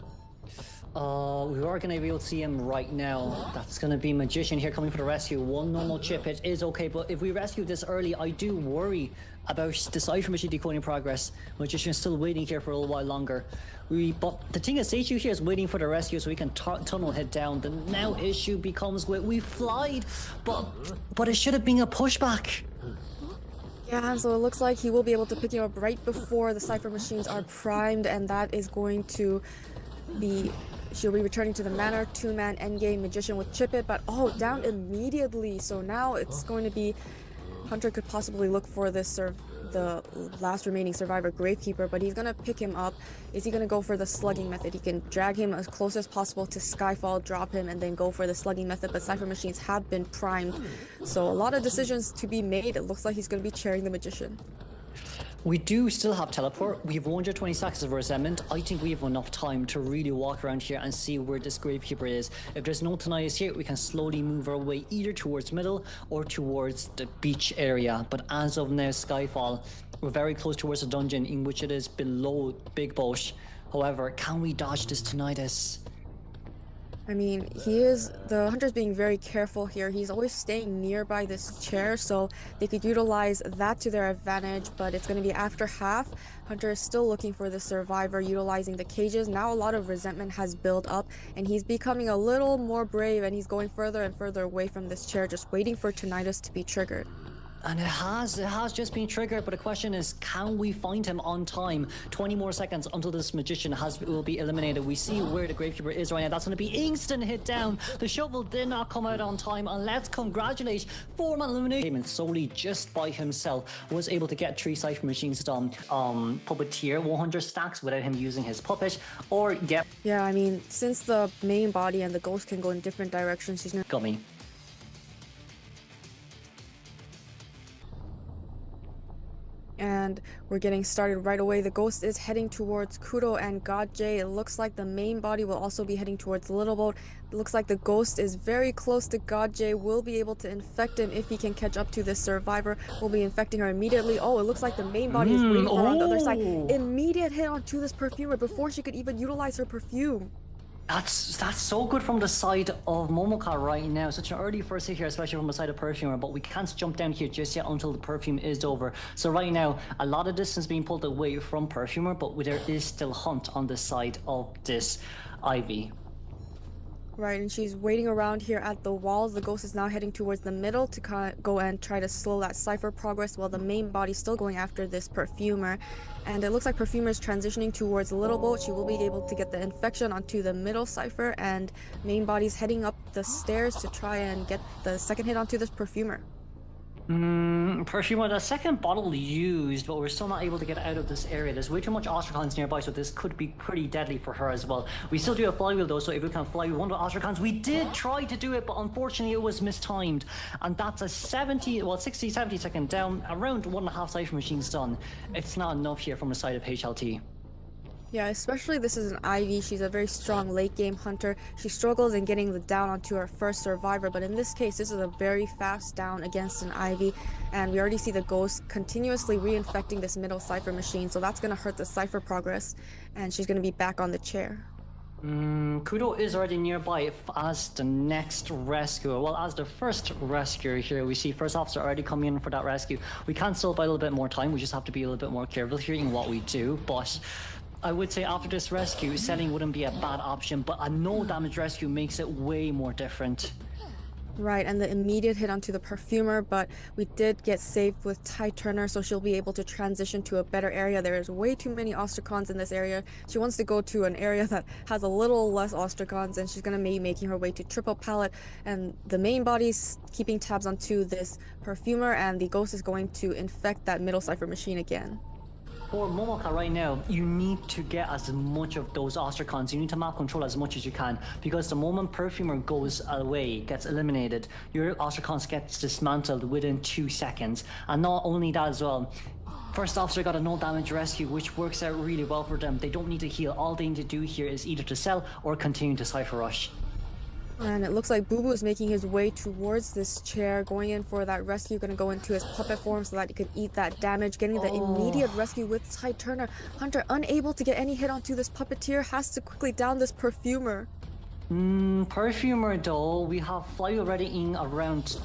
[SPEAKER 3] We are going to be able to see him right now. That's going to be Magician here coming for the rescue. One normal chip hit is okay, but if we rescue this early, I do worry about the Cypher machine decoding progress. Magician is still waiting here for a little while longer. But the thing is, Seiychu here is waiting for the rescue so we can tunnel head down. The now issue becomes we flied, but it should have been a pushback.
[SPEAKER 1] Yeah, so it looks like he will be able to pick him up right before the Cypher machines are primed, and that is going to be... She'll be returning to the manor, two-man endgame, Magician with chip it, but down immediately. So now it's going to be... Hunter could possibly look for this the last remaining survivor, Gravekeeper, but he's going to pick him up. Is he going to go for the slugging method? He can drag him as close as possible to Skyfall, drop him, and then go for the slugging method, but Cypher machines have been primed. So a lot of decisions to be made. It looks like he's going to be chairing the Magician.
[SPEAKER 3] We do still have teleport. We have 120 seconds of resentment. I think we have enough time to really walk around here and see where this Gravekeeper is. If there's no tinnitus here, we can slowly move our way either towards middle or towards the beach area. But as of now, Skyfall, we're very close towards the dungeon in which it is below Big Bosch. However, can we dodge this tinnitus?
[SPEAKER 1] I mean, the hunter's being very careful here. He's always staying nearby this chair, so they could utilize that to their advantage, but it's going to be after half. Hunter is still looking for the survivor, utilizing the cages. Now a lot of resentment has built up, and he's becoming a little more brave, and he's going further and further away from this chair, just waiting for tinnitus to be triggered.
[SPEAKER 3] And it has just been triggered, but the question is, can we find him on time? 20 more seconds until this Magician will be eliminated. We see where the Gravekeeper is right now. That's going to be instant hit down. The shovel did not come out on time, and let's congratulate Foreman elimination solely just by himself. Was able to get 3 Cypher machines done. Puppeteer 100 stacks without him using his puppet, or get...
[SPEAKER 1] Yeah, I mean, since the main body and the ghost can go in different directions, he's
[SPEAKER 3] Got me.
[SPEAKER 1] And We're getting started right away. The ghost is heading towards Kuro and God J. It looks like the main body will also be heading towards Little Boat. It looks like the ghost is very close to God J. Will be able to infect him if he can catch up to this survivor. Will be infecting her immediately. Oh, it looks like the main body is waiting for her on the other side. Immediate hit onto this perfumer before she could even utilize her perfume.
[SPEAKER 3] That's so good from the side of Momoka right now. Such an early first hit here, especially from the side of Perfumer, but we can't jump down here just yet until the Perfume is over. So right now, a lot of distance being pulled away from Perfumer, but there is still Hunt on the side of this Ivy.
[SPEAKER 1] Right, and she's waiting around here at the walls. The ghost is now heading towards the middle to go and try to slow that Cypher progress while the main body's still going after this Perfumer. And it looks like Perfumer is transitioning towards Little Boat. She will be able to get the infection onto the middle Cypher, and main body's heading up the stairs to try and get the second hit onto this Perfumer.
[SPEAKER 3] Perfumer, the second bottle used, but we're still not able to get out of this area. There's way too much Ostracons nearby, so this could be pretty deadly for her as well. We still do have Flywheel though, so if we can fly with one of the Ostracons, we did try to do it, but unfortunately it was mistimed. And that's a 60, 70 second down, around 1.5 Cypher machines done. It's not enough here from the side of HLT.
[SPEAKER 1] Yeah, especially this is an Ivy. She's a very strong late game hunter. She struggles in getting the down onto her first survivor, but in this case, this is a very fast down against an Ivy, and we already see the ghost continuously reinfecting this middle Cypher machine, so that's going to hurt the Cypher progress, and she's going to be back on the chair.
[SPEAKER 3] Kudo is already nearby as the next rescuer. Well, as the first rescuer here, we see First Officer already coming in for that rescue. We can still buy a little bit more time. We just have to be a little bit more careful here in what we do, but I would say after this rescue, selling wouldn't be a bad option, but a no damage rescue makes it way more different.
[SPEAKER 1] Right, and the immediate hit onto the Perfumer, but we did get saved with Ty Turner, so she'll be able to transition to a better area. There is way too many Ostracons in this area. She wants to go to an area that has a little less Ostracons, and she's going to be making her way to Triple Pallet, and the main body's keeping tabs onto this Perfumer, and the ghost is going to infect that middle Cypher machine again.
[SPEAKER 3] For Momoka right now, you need to get as much of those Ostracons. You need to map control as much as you can, because the moment Perfumer goes away, gets eliminated, your Ostracons gets dismantled within 2 seconds. And not only that as well, First Officer got a no damage rescue, which works out really well for them. They don't need to heal. All they need to do here is either to sell or continue to Cypher Rush.
[SPEAKER 1] And it looks like Boo Boo is making his way towards this chair, going in for that rescue, going to go into his puppet form so that he could eat that damage, getting the immediate rescue with Ty Turner. Hunter, unable to get any hit onto this puppeteer, has to quickly down this Perfumer.
[SPEAKER 3] Perfumer though, we have Fly already in around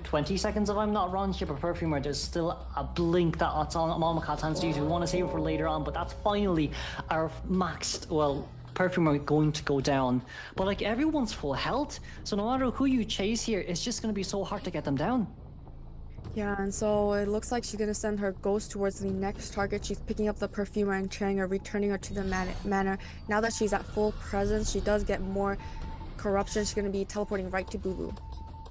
[SPEAKER 3] 20 seconds if I'm not wrong here, but Perfumer, there's still a blink that's on Momoka's hands to use. We want to save it for later on, but that's finally our maxed, well, Perfumer going to go down. But like, everyone's full health, so no matter who you chase here, it's just going to be so hard to get them down.
[SPEAKER 1] Yeah, and so it looks like she's going to send her ghost towards the next target. She's picking up the Perfumer and carrying her, returning her to the manor. Now that she's at full presence, she does get more corruption. She's going to be teleporting right to Boo Boo.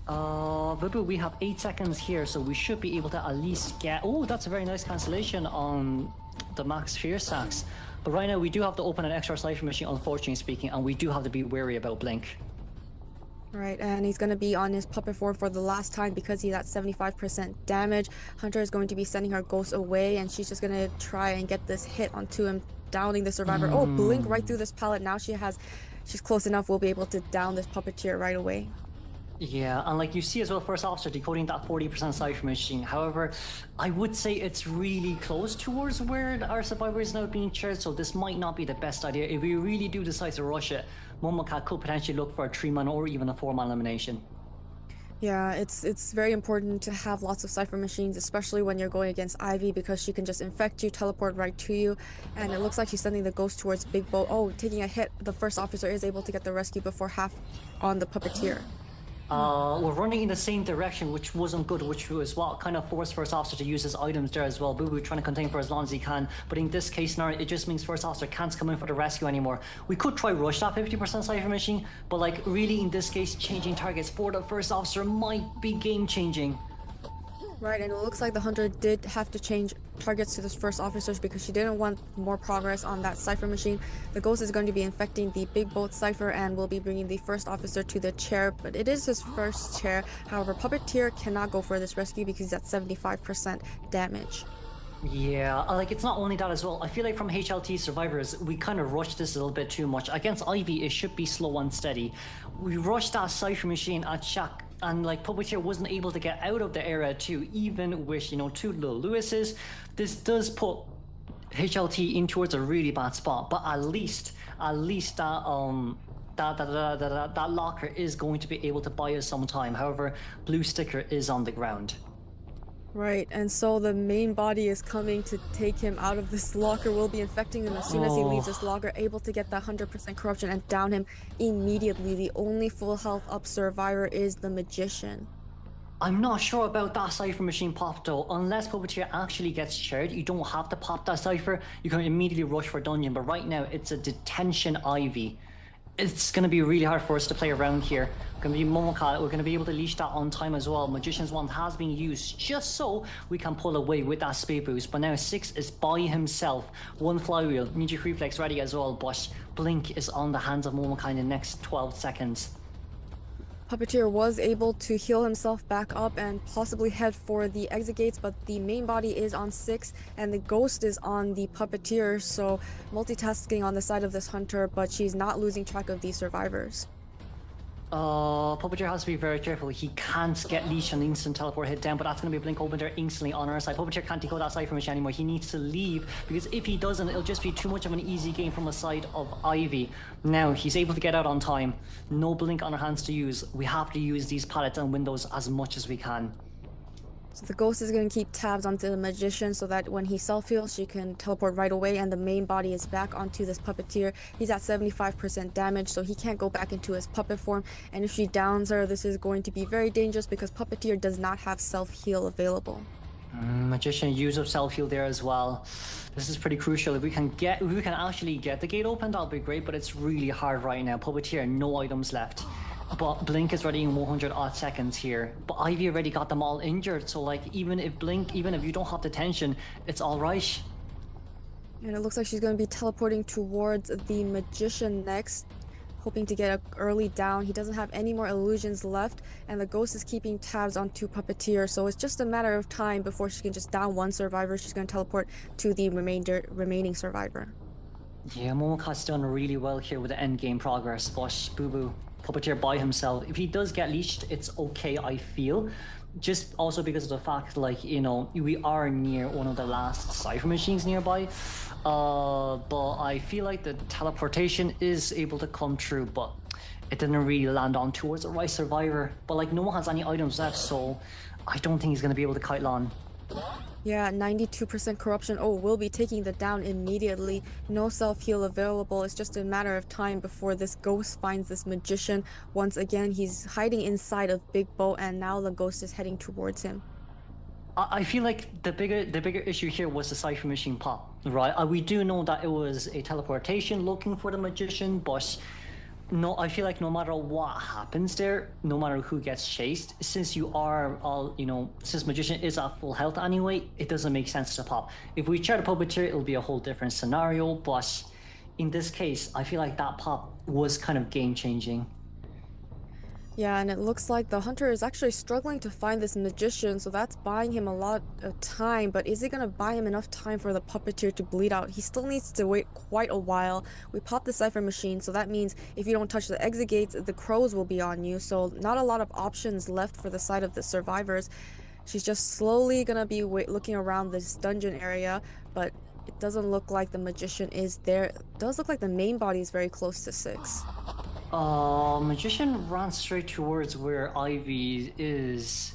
[SPEAKER 3] Boo Boo, we have 8 seconds here, so we should be able to at least get... Oh, that's a very nice cancellation on the max fear stacks. But right now, we do have to open an extra Cypher machine, unfortunately speaking, and we do have to be wary about Blink.
[SPEAKER 1] Right, and he's going to be on his puppet form for the last time because he's at 75% damage. Hunter is going to be sending her ghost away, and she's just going to try and get this hit onto him, downing the survivor. Oh, blink right through this pallet. Now she's close enough. We'll be able to down this puppeteer right away.
[SPEAKER 3] Yeah, and like you see as well, First Officer decoding that 40% Cypher machine. However, I would say it's really close towards where our survivor is now being chaired, so this might not be the best idea. If we really do decide to rush it, Momoka could potentially look for a 3-man or even a 4-man elimination.
[SPEAKER 1] Yeah, it's very important to have lots of Cypher machines, especially when you're going against Ivy, because she can just infect you, teleport right to you, and it looks like she's sending the ghost towards Big Boat. Oh, taking a hit. The First Officer is able to get the rescue before half on the puppeteer.
[SPEAKER 3] We're running in the same direction, which wasn't good, which was what kind of forced First Officer to use his items there as well. Boo Boo trying to contain for as long as he can, but in this case now, it just means First Officer can't come in for the rescue anymore. We could try rush that 50% Cypher machine, but like really in this case, changing targets for the First Officer might be game changing.
[SPEAKER 1] Right, and it looks like the Hunter did have to change targets to this First Officers because she didn't want more progress on that Cypher machine. The ghost is going to be infecting the Big Boat Cypher and will be bringing the First Officer to the chair, but it is his first chair. However, Puppeteer cannot go for this rescue because he's at 75% damage.
[SPEAKER 3] Yeah, like it's not only that as well. I feel like from HLT survivors, we kind of rushed this a little bit too much. Against Ivy, it should be slow and steady. We rushed that Cypher machine at Shaq, and like Puppeteer wasn't able to get out of the area too, even with, you know, 2 little Lewises. This does put HLT in towards a really bad spot, but at least that that locker is going to be able to buy us some time. However, blue sticker is on the ground.
[SPEAKER 1] Right, and so the main body is coming to take him out of this locker, will be infecting him as soon as he leaves this locker, able to get that 100% corruption and down him immediately. The only full health up survivor is the Magician.
[SPEAKER 3] I'm not sure about that Cypher machine pop though. Unless Puppeteer actually gets shared, you don't have to pop that Cypher. You can immediately rush for dungeon, but right now it's a detention Ivy. It's going to be really hard for us to play around here. Going to be Momoka, we're going to be able to leash that on time as well. Magician's Wand has been used just so we can pull away with that speed boost. But now 6 is by himself. 1 flywheel, Ninja Reflex ready as well. But Blink is on the hands of Momoka in the next 12 seconds.
[SPEAKER 1] Puppeteer was able to heal himself back up and possibly head for the exit gates, but the main body is on 6 and the ghost is on the Puppeteer, so multitasking on the side of this hunter, but she's not losing track of these survivors.
[SPEAKER 3] Puppeteer has to be very careful. He can't get leash and instant teleport hit down, but that's going to be a blink open there instantly on our side. Puppeteer can't take out that Cypher machine anymore. He needs to leave, because if he doesn't, it'll just be too much of an easy game from the side of Ivy. Now, he's able to get out on time. No blink on our hands to use. We have to use these pallets and windows as much as we can.
[SPEAKER 1] So the ghost is going to keep tabs onto the Magician so that when he self-heals, she can teleport right away, and the main body is back onto this Puppeteer. He's at 75% damage, so he can't go back into his puppet form, and if she downs her, this is going to be very dangerous because Puppeteer does not have self-heal available.
[SPEAKER 3] Magician use of self-heal there as well. This is pretty crucial. If we can actually get the gate open, that'll be great, but it's really hard right now. Puppeteer, no items left. But Blink is ready in 100 odd seconds here. But Ivy already got them all injured, so like even if you don't have the tension, it's alright.
[SPEAKER 1] And it looks like she's going to be teleporting towards the Magician next, hoping to get an early down. He doesn't have any more illusions left, and the ghost is keeping tabs on 2 Puppeteer, so it's just a matter of time before she can just down 1 survivor. She's going to teleport to the remaining survivor.
[SPEAKER 3] Yeah, Momoka's done really well here with the end game progress, but Boo Boo, Puppeteer by himself. If he does get leashed, it's okay, I feel. Just also because of the fact, like, you know, we are near one of the last Cypher machines nearby. But I feel like the teleportation is able to come true, but it didn't really land on towards the right survivor. But like, no one has any items left, so I don't think he's going to be able to kite on.
[SPEAKER 1] Yeah, 92% corruption. Oh, we'll be taking the down immediately. No self-heal available. It's just a matter of time before this ghost finds this Magician. Once again, he's hiding inside of Big Bow, and now the ghost is heading towards him.
[SPEAKER 3] I feel like the bigger issue here was the Cypher machine pop, right? We do know that it was a teleportation looking for the Magician, but no, I feel like no matter what happens there, no matter who gets chased, since you are all, you know, since Magician is at full health anyway, it doesn't make sense to pop. If we try to Puppeteer, it'll be a whole different scenario, but in this case, I feel like that pop was kind of game-changing.
[SPEAKER 1] Yeah, and it looks like the hunter is actually struggling to find this Magician, so that's buying him a lot of time, but is it going to buy him enough time for the Puppeteer to bleed out? He still needs to wait quite a while. We popped the Cypher machine, so that means if you don't touch the exit gates, the crows will be on you, so not a lot of options left for the side of the survivors. She's just slowly going to be looking around this dungeon area, but it doesn't look like the Magician is there. It does look like the main body is very close to 6.
[SPEAKER 3] Magician ran straight towards where Ivy is.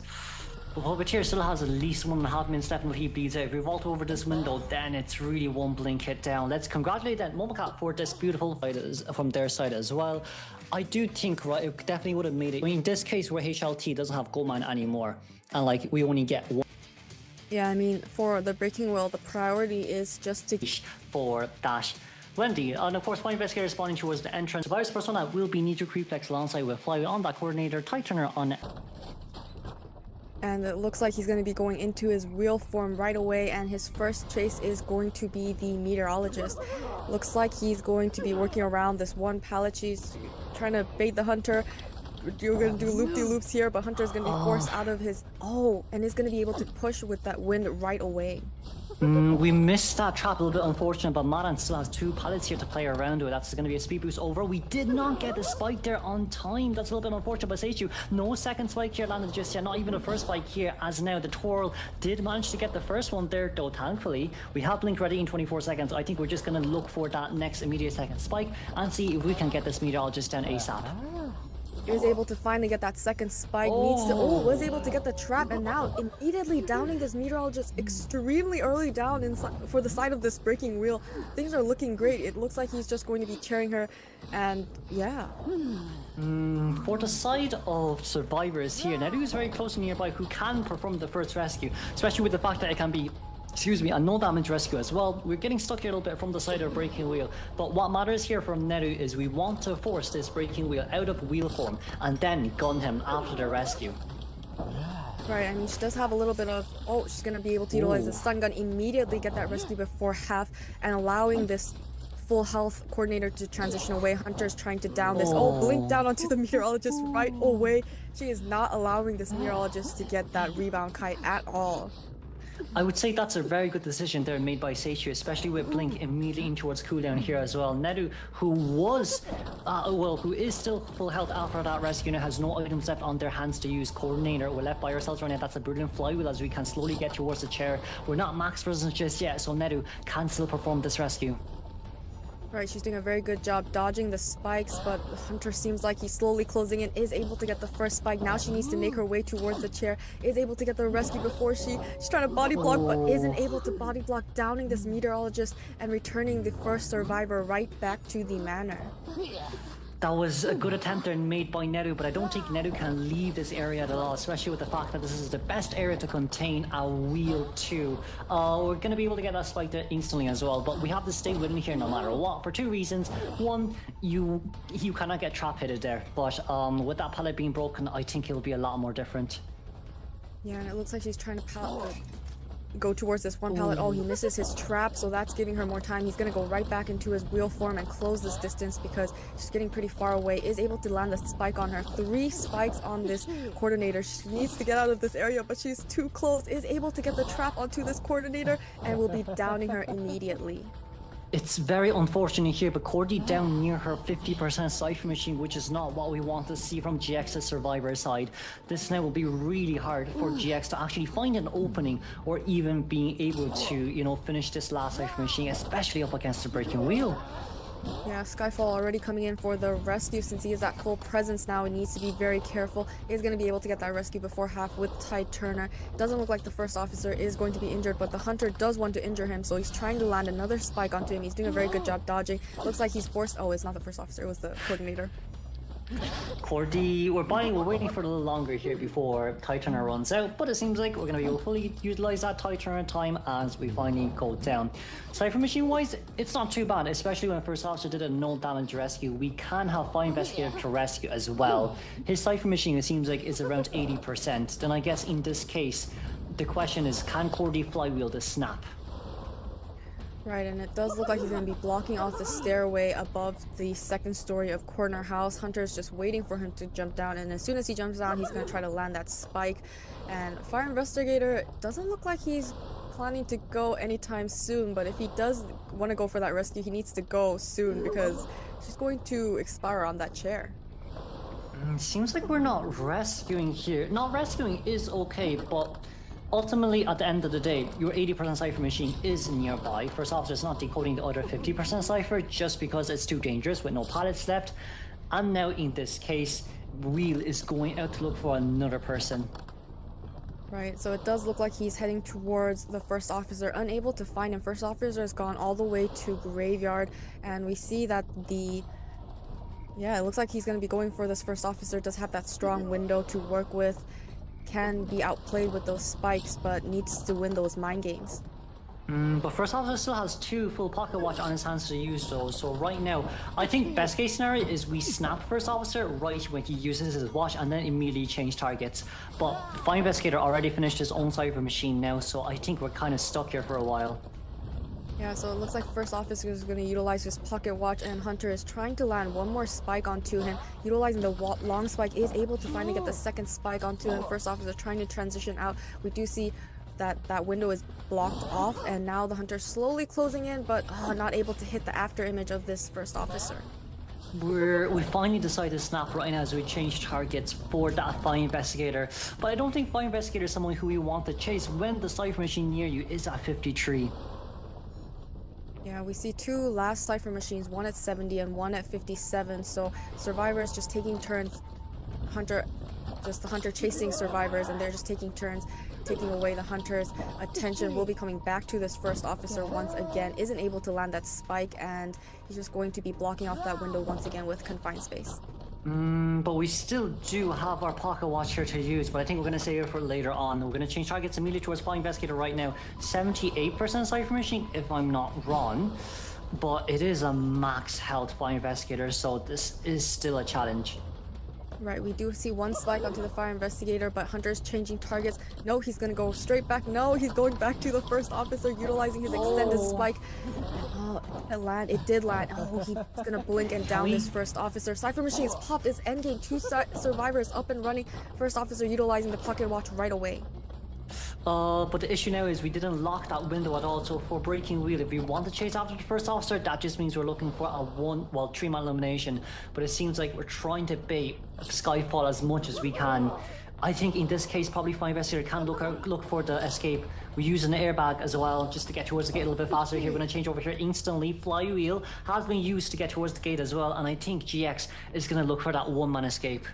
[SPEAKER 3] Puppeteer still has at least 1.5 minutes left until he bleeds out. If we vault over this window, then it's really one blink hit down. Let's congratulate that Momoka for this beautiful fight from their side as well. I do think, right, it definitely would have made it. I mean, in this case where HLT doesn't have Goatman anymore, and like we only get 1.
[SPEAKER 1] Yeah, I mean, for the breaking wheel, the priority is just to
[SPEAKER 3] for that. Wendy, and of course, my investigator responding towards the entrance. Virus persona will be Nidra Reflex alongside with Flywheel on that coordinator, Tightener on.
[SPEAKER 1] And it looks like he's going to be going into his wheel form right away, and his first chase is going to be the meteorologist. Looks like he's going to be working around this one pallet. She's trying to bait the hunter. You're going to do loop-de-loops here, but Hunter's going to be forced out of his... Oh, and is going to be able to push with that wind right away.
[SPEAKER 3] We missed that trap, a little bit unfortunate, but Maran still has 2 pallets here to play around with. That's going to be a speed boost over. We did not get the spike there on time. That's a little bit unfortunate, but Seiychu, no second spike here landed just yet, not even a first spike here, as now the twirl did manage to get the first one there, though thankfully. We have Blink ready in 24 seconds. I think we're just going to look for that next immediate second spike and see if we can get this meteorologist down ASAP.
[SPEAKER 1] He was able to finally get that second spike. Was able to get the trap, and now immediately downing this meteorologist extremely early down inside for the side of this breaking wheel. Things are looking great. It looks like he's just going to be chairing her, and yeah.
[SPEAKER 3] For the side of survivors here, Neru is very close and nearby who can perform the first rescue, especially with the fact that it can be a no damage rescue as well. We're getting stuck here a little bit from the side of breaking wheel, but what matters here from Neru is we want to force this breaking wheel out of wheel form and then gun him after the rescue.
[SPEAKER 1] Right, I mean, she does have a little bit of, she's going to be able to utilize the stun gun, immediately get that rescue before half, and allowing this full health coordinator to transition away. Hunter's trying to down this. Blink down onto the meteorologist right away. She is not allowing this meteorologist to get that rebound kite at all.
[SPEAKER 3] I would say that's a very good decision there made by Seiychu, especially with Blink immediately in towards cooldown here as well. Neru, who is still full health after that rescue, now has no items left on their hands to use. Coordinator, we're left by ourselves right now. That's a brilliant flywheel as we can slowly get towards the chair. We're not max presence just yet, so Neru can still perform this rescue.
[SPEAKER 1] Right, she's doing a very good job dodging the spikes, but Hunter seems like he's slowly closing in, is able to get the first spike. Now she needs to make her way towards the chair, is able to get the rescue before she's trying to body block, but isn't able to body block, downing this meteorologist and returning the first survivor right back to the manor.
[SPEAKER 3] That was a good attempt there made by Neru, but I don't think Neru can leave this area at all, especially with the fact that this is the best area to contain a wheel too. We're going to be able to get that spike there instantly as well, but we have to stay within here no matter what, for 2 reasons. One, you cannot get trap hitted there, but with that pallet being broken, I think it'll be a lot more different.
[SPEAKER 1] Yeah, and it looks like she's trying to go towards this one pallet. He misses his trap, so that's giving her more time. He's gonna go right back into his wheel form and close this distance because she's getting pretty far away. Is able to land the spike on her. 3 spikes on this coordinator. She needs to get out of this area, but she's too close. Is able to get the trap onto this coordinator and will be downing her immediately.
[SPEAKER 3] It's very unfortunate here, but Cordy down near her 50% Cypher machine, which is not what we want to see from GX's survivor side. This now will be really hard for GX to actually find an opening or even being able to, finish this last Cypher machine, especially up against the breaking wheel.
[SPEAKER 1] Yeah, Skyfall already coming in for the rescue since he is at full presence now. He needs to be very careful. He's going to be able to get that rescue before half with Tide Turner. Doesn't look like the first officer is going to be injured, but the Hunter does want to injure him, so he's trying to land another spike onto him. He's doing a very good job dodging. Looks like he's forced... it's not the first officer, it was the coordinator.
[SPEAKER 3] Cordy, we're waiting for a little longer here before Tide Turner runs out, but it seems like we're going to be able to fully utilize that Tide Turner time as we finally go down. Cypher machine wise, it's not too bad, especially when first officer did a no damage rescue. We can have Fire Investigator to rescue as well. His Cypher machine, it seems like, is around 80%. Then I guess in this case, the question is, can Cordy flywheel the snap?
[SPEAKER 1] Right, and it does look like he's going to be blocking off the stairway above the second story of Corner House. Hunter's just waiting for him to jump down, and as soon as he jumps down, he's going to try to land that spike. And Fire Investigator doesn't look like he's planning to go anytime soon, but if he does want to go for that rescue, he needs to go soon because she's going to expire on that chair.
[SPEAKER 3] Seems like we're not rescuing here. Not rescuing is okay, but ultimately, at the end of the day, your 80% Cypher machine is nearby. First officer is not decoding the other 50% Cypher just because it's too dangerous with no pallets left. And now in this case, Wheel is going out to look for another person.
[SPEAKER 1] Right, so it does look like he's heading towards the first officer, unable to find him. First officer has gone all the way to Graveyard, and we see that it looks like he's going to be going for this first officer. Does have that strong window to work with. Can be outplayed with those spikes, but needs to win those mind games.
[SPEAKER 3] But first officer still has 2 full pocket watch on his hands to use those, so right now I think best case scenario is we snap first officer right when he uses his watch and then immediately change targets. But Fire Investigator already finished his own Cypher machine now, so I think we're kind of stuck here for a while.
[SPEAKER 1] Yeah, so it looks like first officer is going to utilize his pocket watch, and Hunter is trying to land one more spike onto him. Utilizing the long spike, is able to finally get the second spike onto him. First officer trying to transition out. We do see that window is blocked off, and now the hunter slowly closing in, but not able to hit the after image of this first officer.
[SPEAKER 3] We finally decided to snap right now as we change targets for that Fire Investigator. But I don't think Fire Investigator is someone who we want to chase when the Cypher Machine near you is at 53.
[SPEAKER 1] Yeah, we see two last Cypher Machines, one at 70 and one at 57, so survivors just taking turns. The hunter chasing survivors, and they're just taking turns taking away the hunter's attention. Will be coming back to this first officer once again, isn't able to land that spike, and he's just going to be blocking off that window once again with confined space.
[SPEAKER 3] But we still do have our pocket watch here to use, but I think we're going to save it for later on. We're going to change targets immediately towards Fire Investigator right now. 78% Cypher Machine, if I'm not wrong, but it is a max health Fire Investigator, so this is still a challenge.
[SPEAKER 1] Right, we do see one spike onto the Fire Investigator, but Hunter's changing targets. No, he's gonna go straight back. No, he's going back to the first officer, utilizing his extended spike. And it did land. Oh, he's gonna blink and down this first officer. Cypher Machine's popped his endgame. Two survivors up and running. First officer utilizing the pocket watch right away.
[SPEAKER 3] But the issue now is we didn't lock that window at all, so for breaking wheel, if we want to chase after the first officer, that just means we're looking for a 3-man elimination. But it seems like we're trying to bait Skyfall as much as we can. I think in this case, probably Fire Investigator can look for the escape. We're using the airbag as well, just to get towards the gate a little bit faster here. We're going to change over here instantly. Flywheel has been used to get towards the gate as well, and I think GX is going to look for that 1-man escape.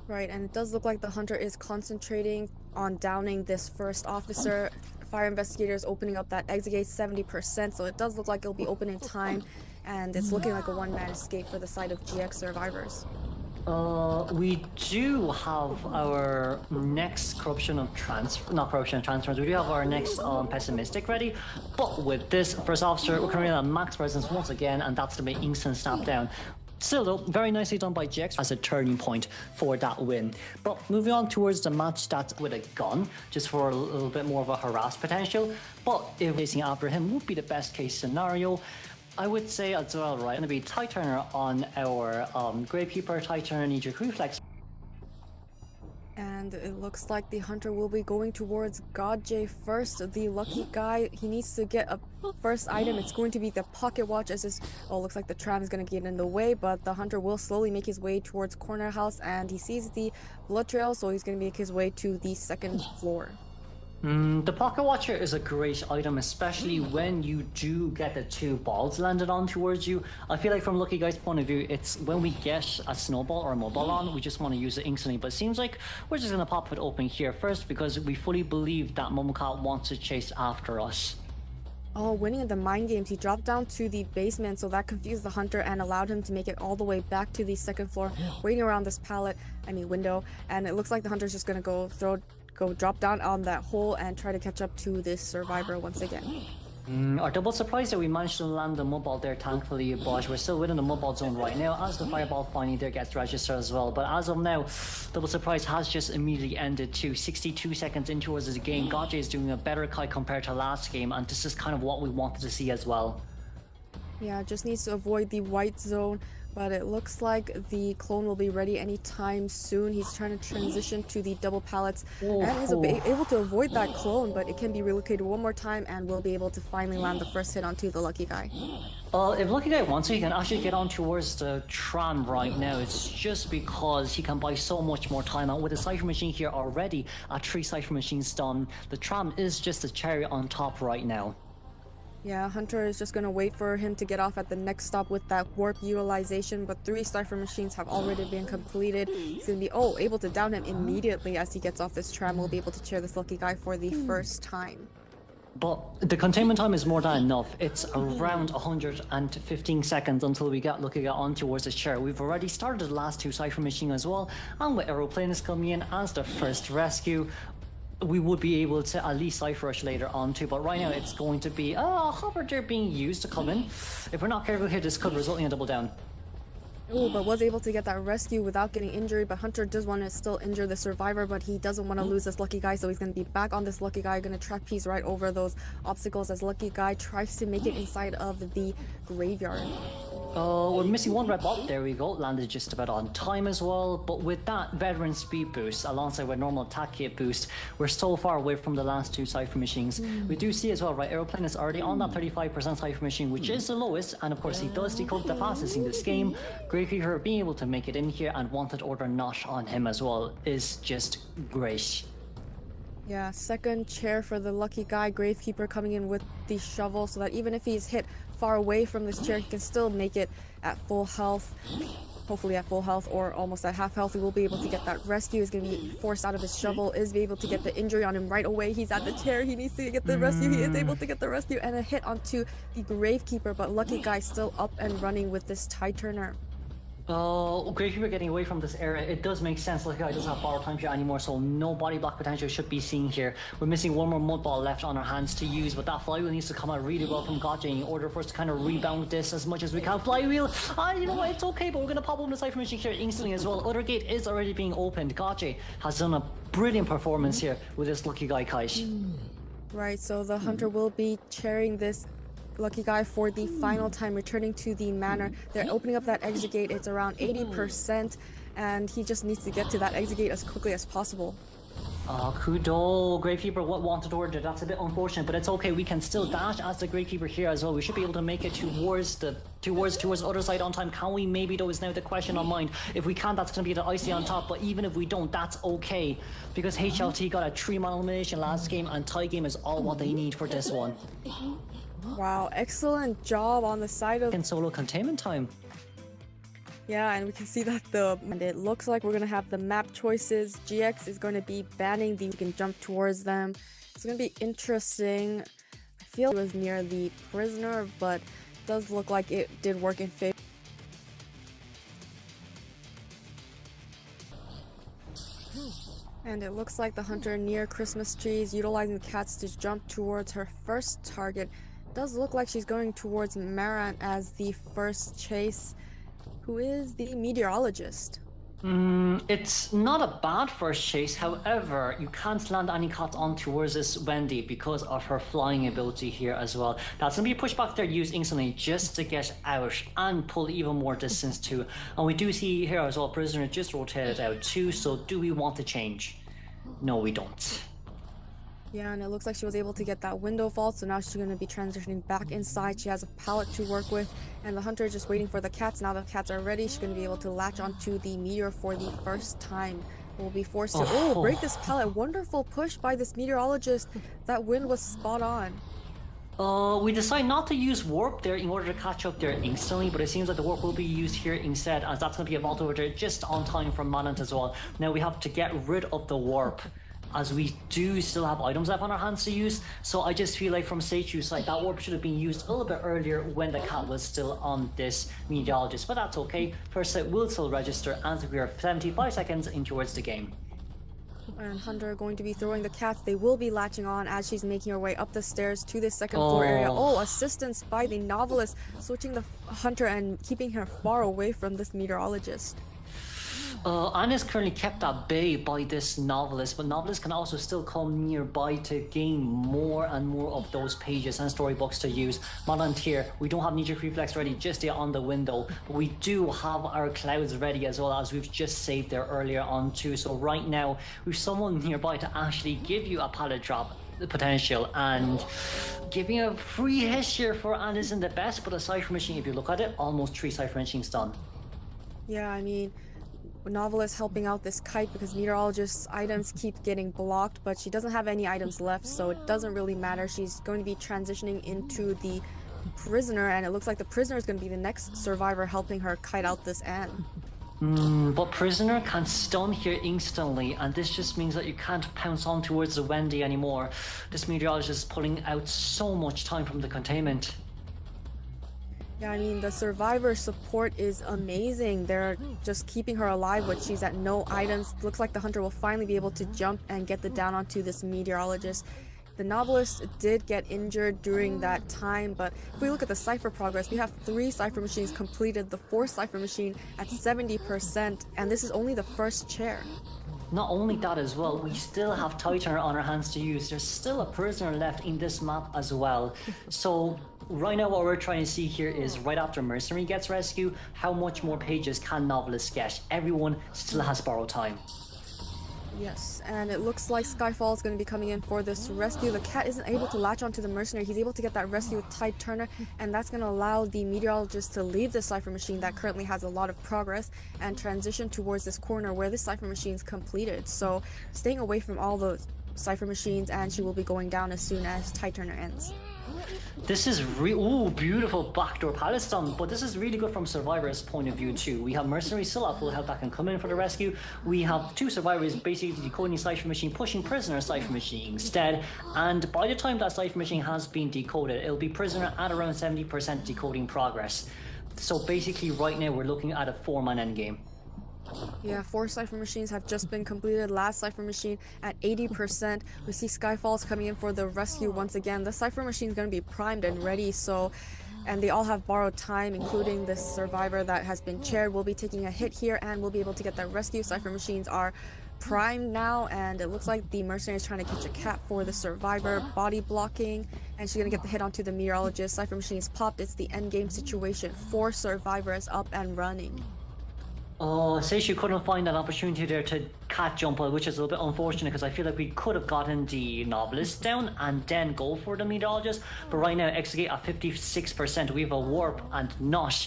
[SPEAKER 1] Right, and it does look like the hunter is concentrating on downing this first officer. Fire Investigator is opening up that exit gate 70%, so it does look like it'll be open in time, and it's looking like a 1-man escape for the side of GX survivors.
[SPEAKER 3] We do have our next not corruption of transfers. We do have our next pessimistic ready, but with this first officer, we're currently at max presence once again, and that's to make instant snap down. Still though, very nicely done by GX as a turning point for that win. But moving on towards the match that's with a gun, just for a little bit more of a harass potential. But if racing after him would be the best case scenario. I would say as well, right, going to be Tide Turner on our Gravekeeper, Tide Turner, knee-jerk reflex.
[SPEAKER 1] And it looks like the hunter will be going towards God J first, the lucky guy. He needs to get a first item. It's going to be the pocket watch, as this looks like the tram is going to get in the way, but the hunter will slowly make his way towards corner house, and he sees the blood trail, so he's going to make his way to the second floor.
[SPEAKER 3] The Pocket Watcher is a great item, especially when you do get the 2 balls landed on towards you. I feel like from Lucky Guy's point of view, it's when we get a snowball or a mobile on, we just want to use it instantly. But it seems like we're just going to pop it open here first because we fully believe that Momoka wants to chase after us.
[SPEAKER 1] Oh, winning in the mind games, he dropped down to the basement, so that confused the hunter and allowed him to make it all the way back to the second floor, waiting around this window. And it looks like the hunter's just going to go drop down on that hole and try to catch up to this survivor once again.
[SPEAKER 3] Our double surprise that we managed to land the mobile there, thankfully, but we're still within the mobile zone right now as the fireball finally there gets registered as well. But as of now, double surprise has just immediately ended to 62 seconds into us as a game. Gotcha is doing a better kite compared to last game, and this is kind of what we wanted to see as well.
[SPEAKER 1] Yeah, just needs to avoid the white zone. But it looks like the clone will be ready anytime soon. He's trying to transition to the double pallets and is able to avoid that clone, but it can be relocated one more time and will be able to finally land the first hit onto the lucky guy.
[SPEAKER 3] If Lucky Guy wants to, he can actually get on towards the tram right now. It's just because he can buy so much more time out with the Cypher Machine here already at 3 Cypher Machines done. The tram is just a cherry on top right now.
[SPEAKER 1] Yeah, Hunter is just going to wait for him to get off at the next stop with that warp utilization, but 3 Cypher Machines have already been completed. He's going to be, able to down him immediately as he gets off this tram. We'll be able to cheer this lucky guy for the first time.
[SPEAKER 3] But the containment time is more than enough. It's around 115 seconds until we get Lucky Guy on towards the chair. We've already started the last 2 Cypher Machine as well, and with Aeroplane is coming in as the first rescue, we would be able to at least Cypher Rush later on too, but right now it's going to be a hover there being used to come in. If we're not careful here, this could result in a double down.
[SPEAKER 1] Oh, but was able to get that rescue without getting injured. But Hunter does want to still injure the survivor, but he doesn't want to lose this lucky guy, so he's going to be back on this lucky guy, going to trapeze right over those obstacles as lucky guy tries to make it inside of the graveyard.
[SPEAKER 3] We're missing one red bot. There we go. Landed just about on time as well. But with that veteran speed boost alongside with normal attack kit boost, we're so far away from the last two Cypher machines. We do see as well, right? Aeroplane is already on that 35% Cypher machine, which is the lowest. And of course, he does decode the fastest in this game. Gravekeeper being able to make it in here and wanted order not on him as well is just great.
[SPEAKER 1] Yeah, second chair for the lucky guy. Gravekeeper coming in with the shovel so that even if he's hit far away from this chair, he can still make it at full health. Hopefully at full health or almost at half health. He will be able to get that rescue. He's going to be forced out of his shovel. Is be able to get the injury on him right away. He's at the chair. He needs to get the rescue. He is able to get the rescue and a hit onto the Gravekeeper. But lucky guy still up and running with this tide turner.
[SPEAKER 3] Gravekeeper getting away from this area, it does make sense. Lucky guy doesn't have borrowed time here anymore, so no body block potential should be seen here. We're missing one more mud ball left on our hands to use, but that flywheel needs to come out really well from Gotcha in order for us to kind of rebound this as much as we can. Flywheel, you know what, it's okay, but we're going to pop open the Cypher machine here instantly as well. Other gate is already being opened. Gotcha has done a brilliant performance here with this lucky guy kite.
[SPEAKER 1] Right, so the Hunter will be chairing this lucky guy for the final time, returning to the manor. They're opening up that exit gate. It's around 80%, and he just needs to get to that exit gate as quickly as possible.
[SPEAKER 3] Kudo, Gravekeeper, what wanted order? That's a bit unfortunate, but it's okay. We can still dash as the Gravekeeper here as well. We should be able to make it towards the other side on time. Can we? Maybe though is now the question on mind. If we can, that's going to be the icy on top. But even if we don't, that's okay because HLT got a 3-man elimination last game, and tie game is all what they need for this one.
[SPEAKER 1] Wow, excellent job on the side of...
[SPEAKER 3] In solo containment time.
[SPEAKER 1] Yeah, and we can see that and it looks like we're going to have the map choices. GX is going to be banning we can jump towards them. It's going to be interesting. I feel it was near the prisoner, but it does look like it did work in favor. And it looks like the Hunter near Christmas trees, utilizing the cats to jump towards her first target. Does look like she's going towards Maran as the first chase, who is the meteorologist.
[SPEAKER 3] It's not a bad first chase, however, you can't land any cuts on towards this Wendy because of her flying ability here as well. That's going to be a pushback there used instantly just to get out and pull even more distance too. And we do see here as well, prisoner just rotated out too, so do we want to change? No, we don't.
[SPEAKER 1] Yeah, and it looks like she was able to get that window vault, so now she's going to be transitioning back inside. She has a pallet to work with, and the Hunter is just waiting for the cats. Now the cats are ready. She's going to be able to latch onto the meteor for the first time. Will be forced to break this pallet. Wonderful push by this meteorologist. That wind was spot on.
[SPEAKER 3] We decide not to use warp there in order to catch up there instantly, but it seems like the warp will be used here instead, as that's going to be a vault over there just on time from Manant as well. Now we have to get rid of the warp, as we do still have items left on our hands to use, so I just feel like from Seichu's side, that warp should have been used a little bit earlier when the cat was still on this meteorologist, but that's okay. First set will still register, and we are 75 seconds in towards the game.
[SPEAKER 1] And Hunter going to be throwing the cats. They will be latching on as she's making her way up the stairs to the second floor area. Assistance by the novelist, switching the Hunter and keeping her far away from this meteorologist.
[SPEAKER 3] Anna's currently kept at bay by this novelist, but novelist can also still come nearby to gain more and more of those pages and storybooks to use. Manant here, we don't have knee-jerk reflex ready just yet on the window, but we do have our clouds ready as well, as we've just saved there earlier on too. So right now, we've someone nearby to actually give you a pallet drop potential, and giving a free hit here for Anna isn't the best, but a Cypher machine, if you look at it, almost 3 Cypher machines done.
[SPEAKER 1] Yeah, I mean, novelist helping out this kite because meteorologist's items keep getting blocked, but she doesn't have any items left, so it doesn't really matter. She's going to be transitioning into the prisoner, and it looks like the prisoner is going to be the next survivor helping her kite out this end.
[SPEAKER 3] But prisoner can stun here instantly, and this just means that you can't pounce on towards the Wendy anymore. This meteorologist is pulling out so much time from the containment.
[SPEAKER 1] Yeah, I mean, the survivor support is amazing. They're just keeping her alive when she's at no items. Looks like the Hunter will finally be able to jump and get the down onto this meteorologist. The Novelist did get injured during that time, but if we look at the Cypher progress, we have 3 Cypher machines completed, the 4th Cypher machine at 70%, and this is only the first chair.
[SPEAKER 3] Not only that as well, we still have Titaner on our hands to use. There's still a prisoner left in this map as well. So right now what we're trying to see here is right after Mercenary gets rescued, how much more pages can Novelist get? Everyone still has borrowed time.
[SPEAKER 1] Yes, and it looks like Skyfall is going to be coming in for this rescue. The cat isn't able to latch onto the mercenary. He's able to get that rescue with Tide Turner, and that's going to allow the meteorologist to leave the Cypher machine that currently has a lot of progress and transition towards this corner where the Cypher machine is completed. So staying away from all the Cypher machines, and she will be going down as soon as Tide Turner ends.
[SPEAKER 3] This is ooh, beautiful backdoor pallet stun, but this is really good from Survivor's point of view too. We have Mercenary still at full health that can come in for the rescue. We have 2 Survivors basically decoding Cypher machine, pushing Prisoner Cypher machine instead, and by the time that Cypher machine has been decoded, it'll be Prisoner at around 70% decoding progress. So basically right now we're looking at a 4-man endgame.
[SPEAKER 1] Yeah, 4 Cypher machines have just been completed. Last Cypher machine at 80%. We see Skyfall's coming in for the rescue once again. The Cypher machine is going to be primed and ready, and they all have borrowed time, including this survivor that has been chaired. Will be taking a hit here and will be able to get that rescue. Cypher machines are primed now, and it looks like the mercenary is trying to catch a cat for the survivor, body blocking, and she's going to get the hit onto the meteorologist. Cypher machine is popped. It's the end game situation. 4 survivors up and running.
[SPEAKER 3] Seiychu couldn't find an opportunity there to cat jump, which is a little bit unfortunate because I feel like we could have gotten the Novelist down and then go for the meteorologist. But right now, Exegate at 56%, we have a warp and not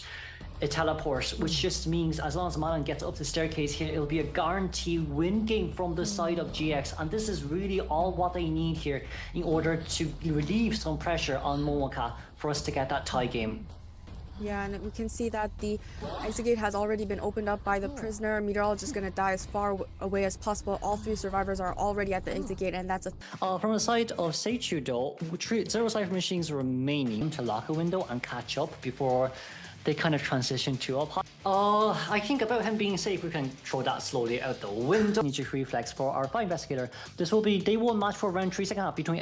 [SPEAKER 3] a teleport, which just means as long as Malan gets up the staircase here, it'll be a guaranteed win game from the side of GX. And this is really all what they need here in order to relieve some pressure on Momoka for us to get that tie game.
[SPEAKER 1] Yeah, and we can see that the exit gate has already been opened up by the prisoner. Meteorologist is going to die as far away as possible. All 3 survivors are already at the exit gate, and that's a...
[SPEAKER 3] From the side of Seiychu though, 0 Cypher machines remaining to lock a window and catch up before they kind of transition to up high. I think about him being safe, we can throw that slowly out the window. Need to reflex for our 5 investigator. This will be day 1 match for round 3, second half between...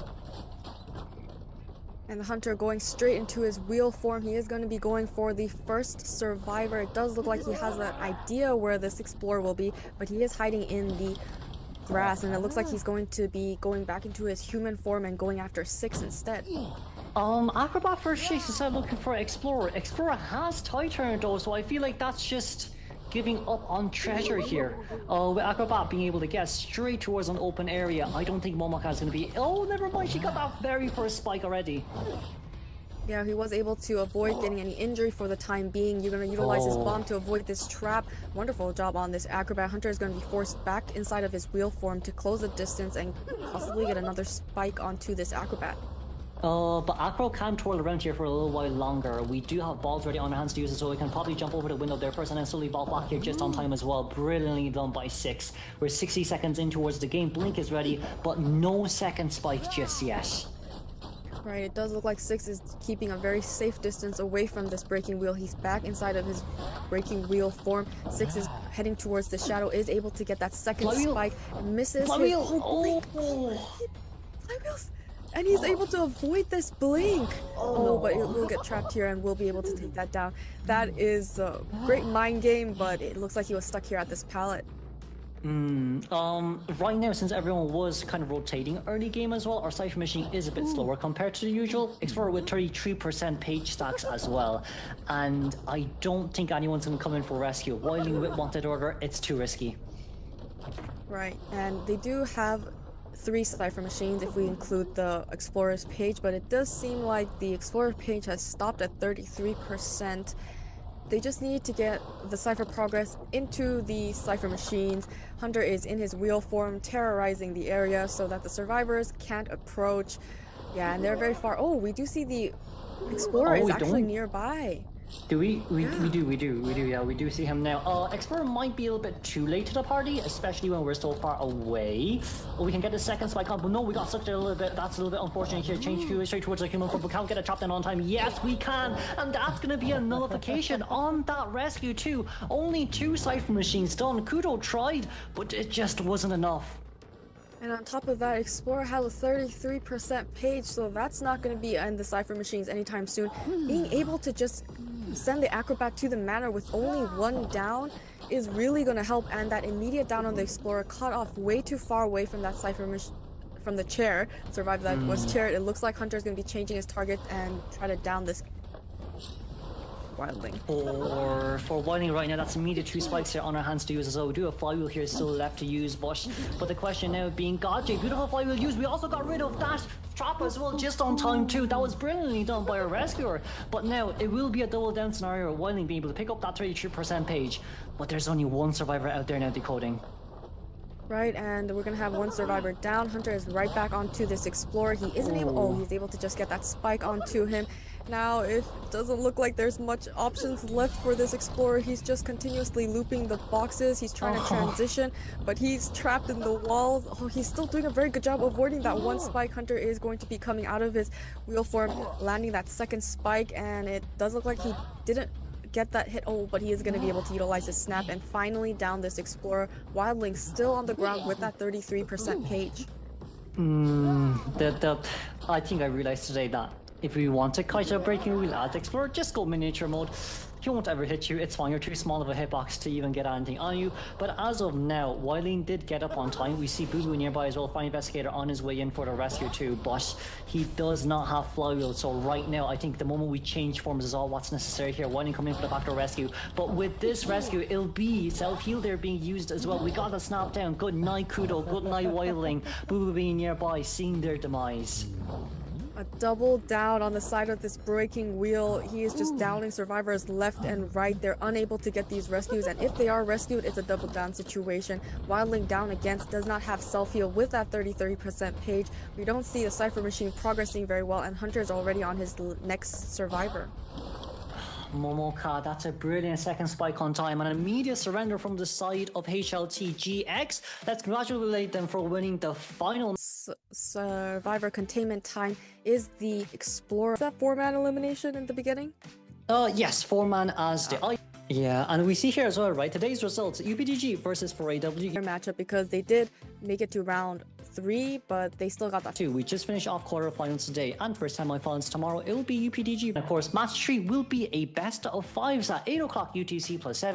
[SPEAKER 1] And the hunter going straight into his wheel form. He is going to be going for the first survivor. It does look like he has an idea where this explorer will be, but he is hiding in the grass, and it looks like he's going to be going back into his human form and going after 6 instead.
[SPEAKER 3] Acrobat first shakes instead looking for Explorer. Explorer has tie turn though, so I feel like that's just giving up on treasure here. With Acrobat being able to get straight towards an open area, I don't think Momoka is going to be... Oh, never mind, she got that very first spike already.
[SPEAKER 1] Yeah, he was able to avoid getting any injury for the time being. You're going to utilize his bomb to avoid this trap. Wonderful job on this Acrobat. Hunter is going to be forced back inside of his wheel form to close the distance and possibly get another spike onto this Acrobat.
[SPEAKER 3] But Acro can twirl around here for a little while longer. We do have balls ready on our hands to use it, so we can probably jump over the window there first and then slowly vault back here just on time as well. Brilliantly done by 6. We're 60 seconds in towards the game. Blink is ready, but no second spike just yet.
[SPEAKER 1] Right, it does look like 6 is keeping a very safe distance away from this breaking wheel. He's back inside of his breaking wheel form. 6 is heading towards the shadow, is able to get that second spike, misses his... Flywheels! And he's able to avoid this blink. Oh, but it will get trapped here and we'll be able to take that down. That is a great mind game, but it looks like he was stuck here at this pallet.
[SPEAKER 3] Right now, since everyone was kind of rotating early game as well, our Cypher machine is a bit slower compared to the usual. Explorer with 33% page stacks as well. And I don't think anyone's going to come in for rescue. Wilding with Wanted Order, it's too risky.
[SPEAKER 1] Right, and they do have 3 Cypher machines if we include the Explorer's page, but it does seem like the Explorer page has stopped at 33%. They just need to get the Cypher progress into the Cypher machines. Hunter is in his wheel form, terrorizing the area so that the survivors can't approach. Yeah, and they're very far. Oh, we do see the Explorer is actually nearby.
[SPEAKER 3] Do we? We do, yeah, we do see him now. Explorer might be a little bit too late to the party, especially when we're so far away. We can get a second spike on, but no, we got sucked in a little bit. That's a little bit unfortunate here. Change fuel straight towards the human form, but can't get a trap down on time. Yes, we can, and that's gonna be a nullification on that rescue too. Only 2 Cypher machines done. Kudo tried, but it just wasn't enough.
[SPEAKER 1] And on top of that, Explorer had a 33% page, so that's not going to be in the Cypher machines anytime soon. Being able to just send the Acrobat to the Manor with only one down is really going to help, and that immediate down on the Explorer cut off way too far away from that Cypher from the chair. Survive that was chair. It looks like Hunter's going to be changing his target and try to down this Wildling.
[SPEAKER 3] For Wildling right now, that's immediate 2 spikes here on our hands to use as well. We do have Flywheel here still left to use, but the question now being, Godjay, beautiful Flywheel used. We also got rid of that trap as well, just on time too. That was brilliantly done by our rescuer. But now it will be a double down scenario of Wildling being able to pick up that 33% page. But there's only one survivor out there now decoding.
[SPEAKER 1] Right, and we're gonna have one survivor down. Hunter is right back onto this Explorer. He isn't able. Oh, he's able to just get that spike onto him. Now, it doesn't look like there's much options left for this Explorer. He's just continuously looping the boxes. He's trying to transition, but he's trapped in the walls. Oh, he's still doing a very good job avoiding that one spike. Hunter is going to be coming out of his wheel form, landing that second spike, and it does look like he didn't get that hit. Oh, but he is going to be able to utilize his snap and finally down this Explorer. Wildling still on the ground with that 33% page.
[SPEAKER 3] I think I realized today that if we want to kite a breaking wheel at Explorer, just go miniature mode. He won't ever hit you, it's fine, you're too small of a hitbox to even get anything on you. But as of now, Wildling did get up on time. We see Boo Boo nearby as well, Fire Investigator on his way in for the rescue too, but he does not have Flywheel. So right now, I think the moment we change forms is all what's necessary here. Wildling coming in for the backdoor rescue. But with this rescue, it'll be self-heal there being used as well. We got a snap down. Good night, Kudo. Good night, Wildling. Boo Boo being nearby, seeing their demise.
[SPEAKER 1] A double down on the side of this breaking wheel. He is just downing survivors left and right. They're unable to get these rescues, and if they are rescued, it's a double down situation. Wildling down against does not have self-heal with that 33% page. We don't see the Cypher machine progressing very well, and Hunter's already on his next survivor.
[SPEAKER 3] Momoka, that's a brilliant second spike on time and an immediate surrender from the side of HLT GX. Let's congratulate them for winning the final.
[SPEAKER 1] Survivor containment time is the Explorer. Is that 4-man elimination in the beginning?
[SPEAKER 3] Yes, 4-man as the Yeah, and we see here as well, right? Today's results, UPDG versus 4AW.
[SPEAKER 1] Matchup because they did make it to round 3, but they still got that
[SPEAKER 3] 2. We just finished off quarterfinals today, and first semifinals tomorrow. It will be UPDG. And of course, match 3 will be a best of 5s at 8 o'clock UTC plus 7.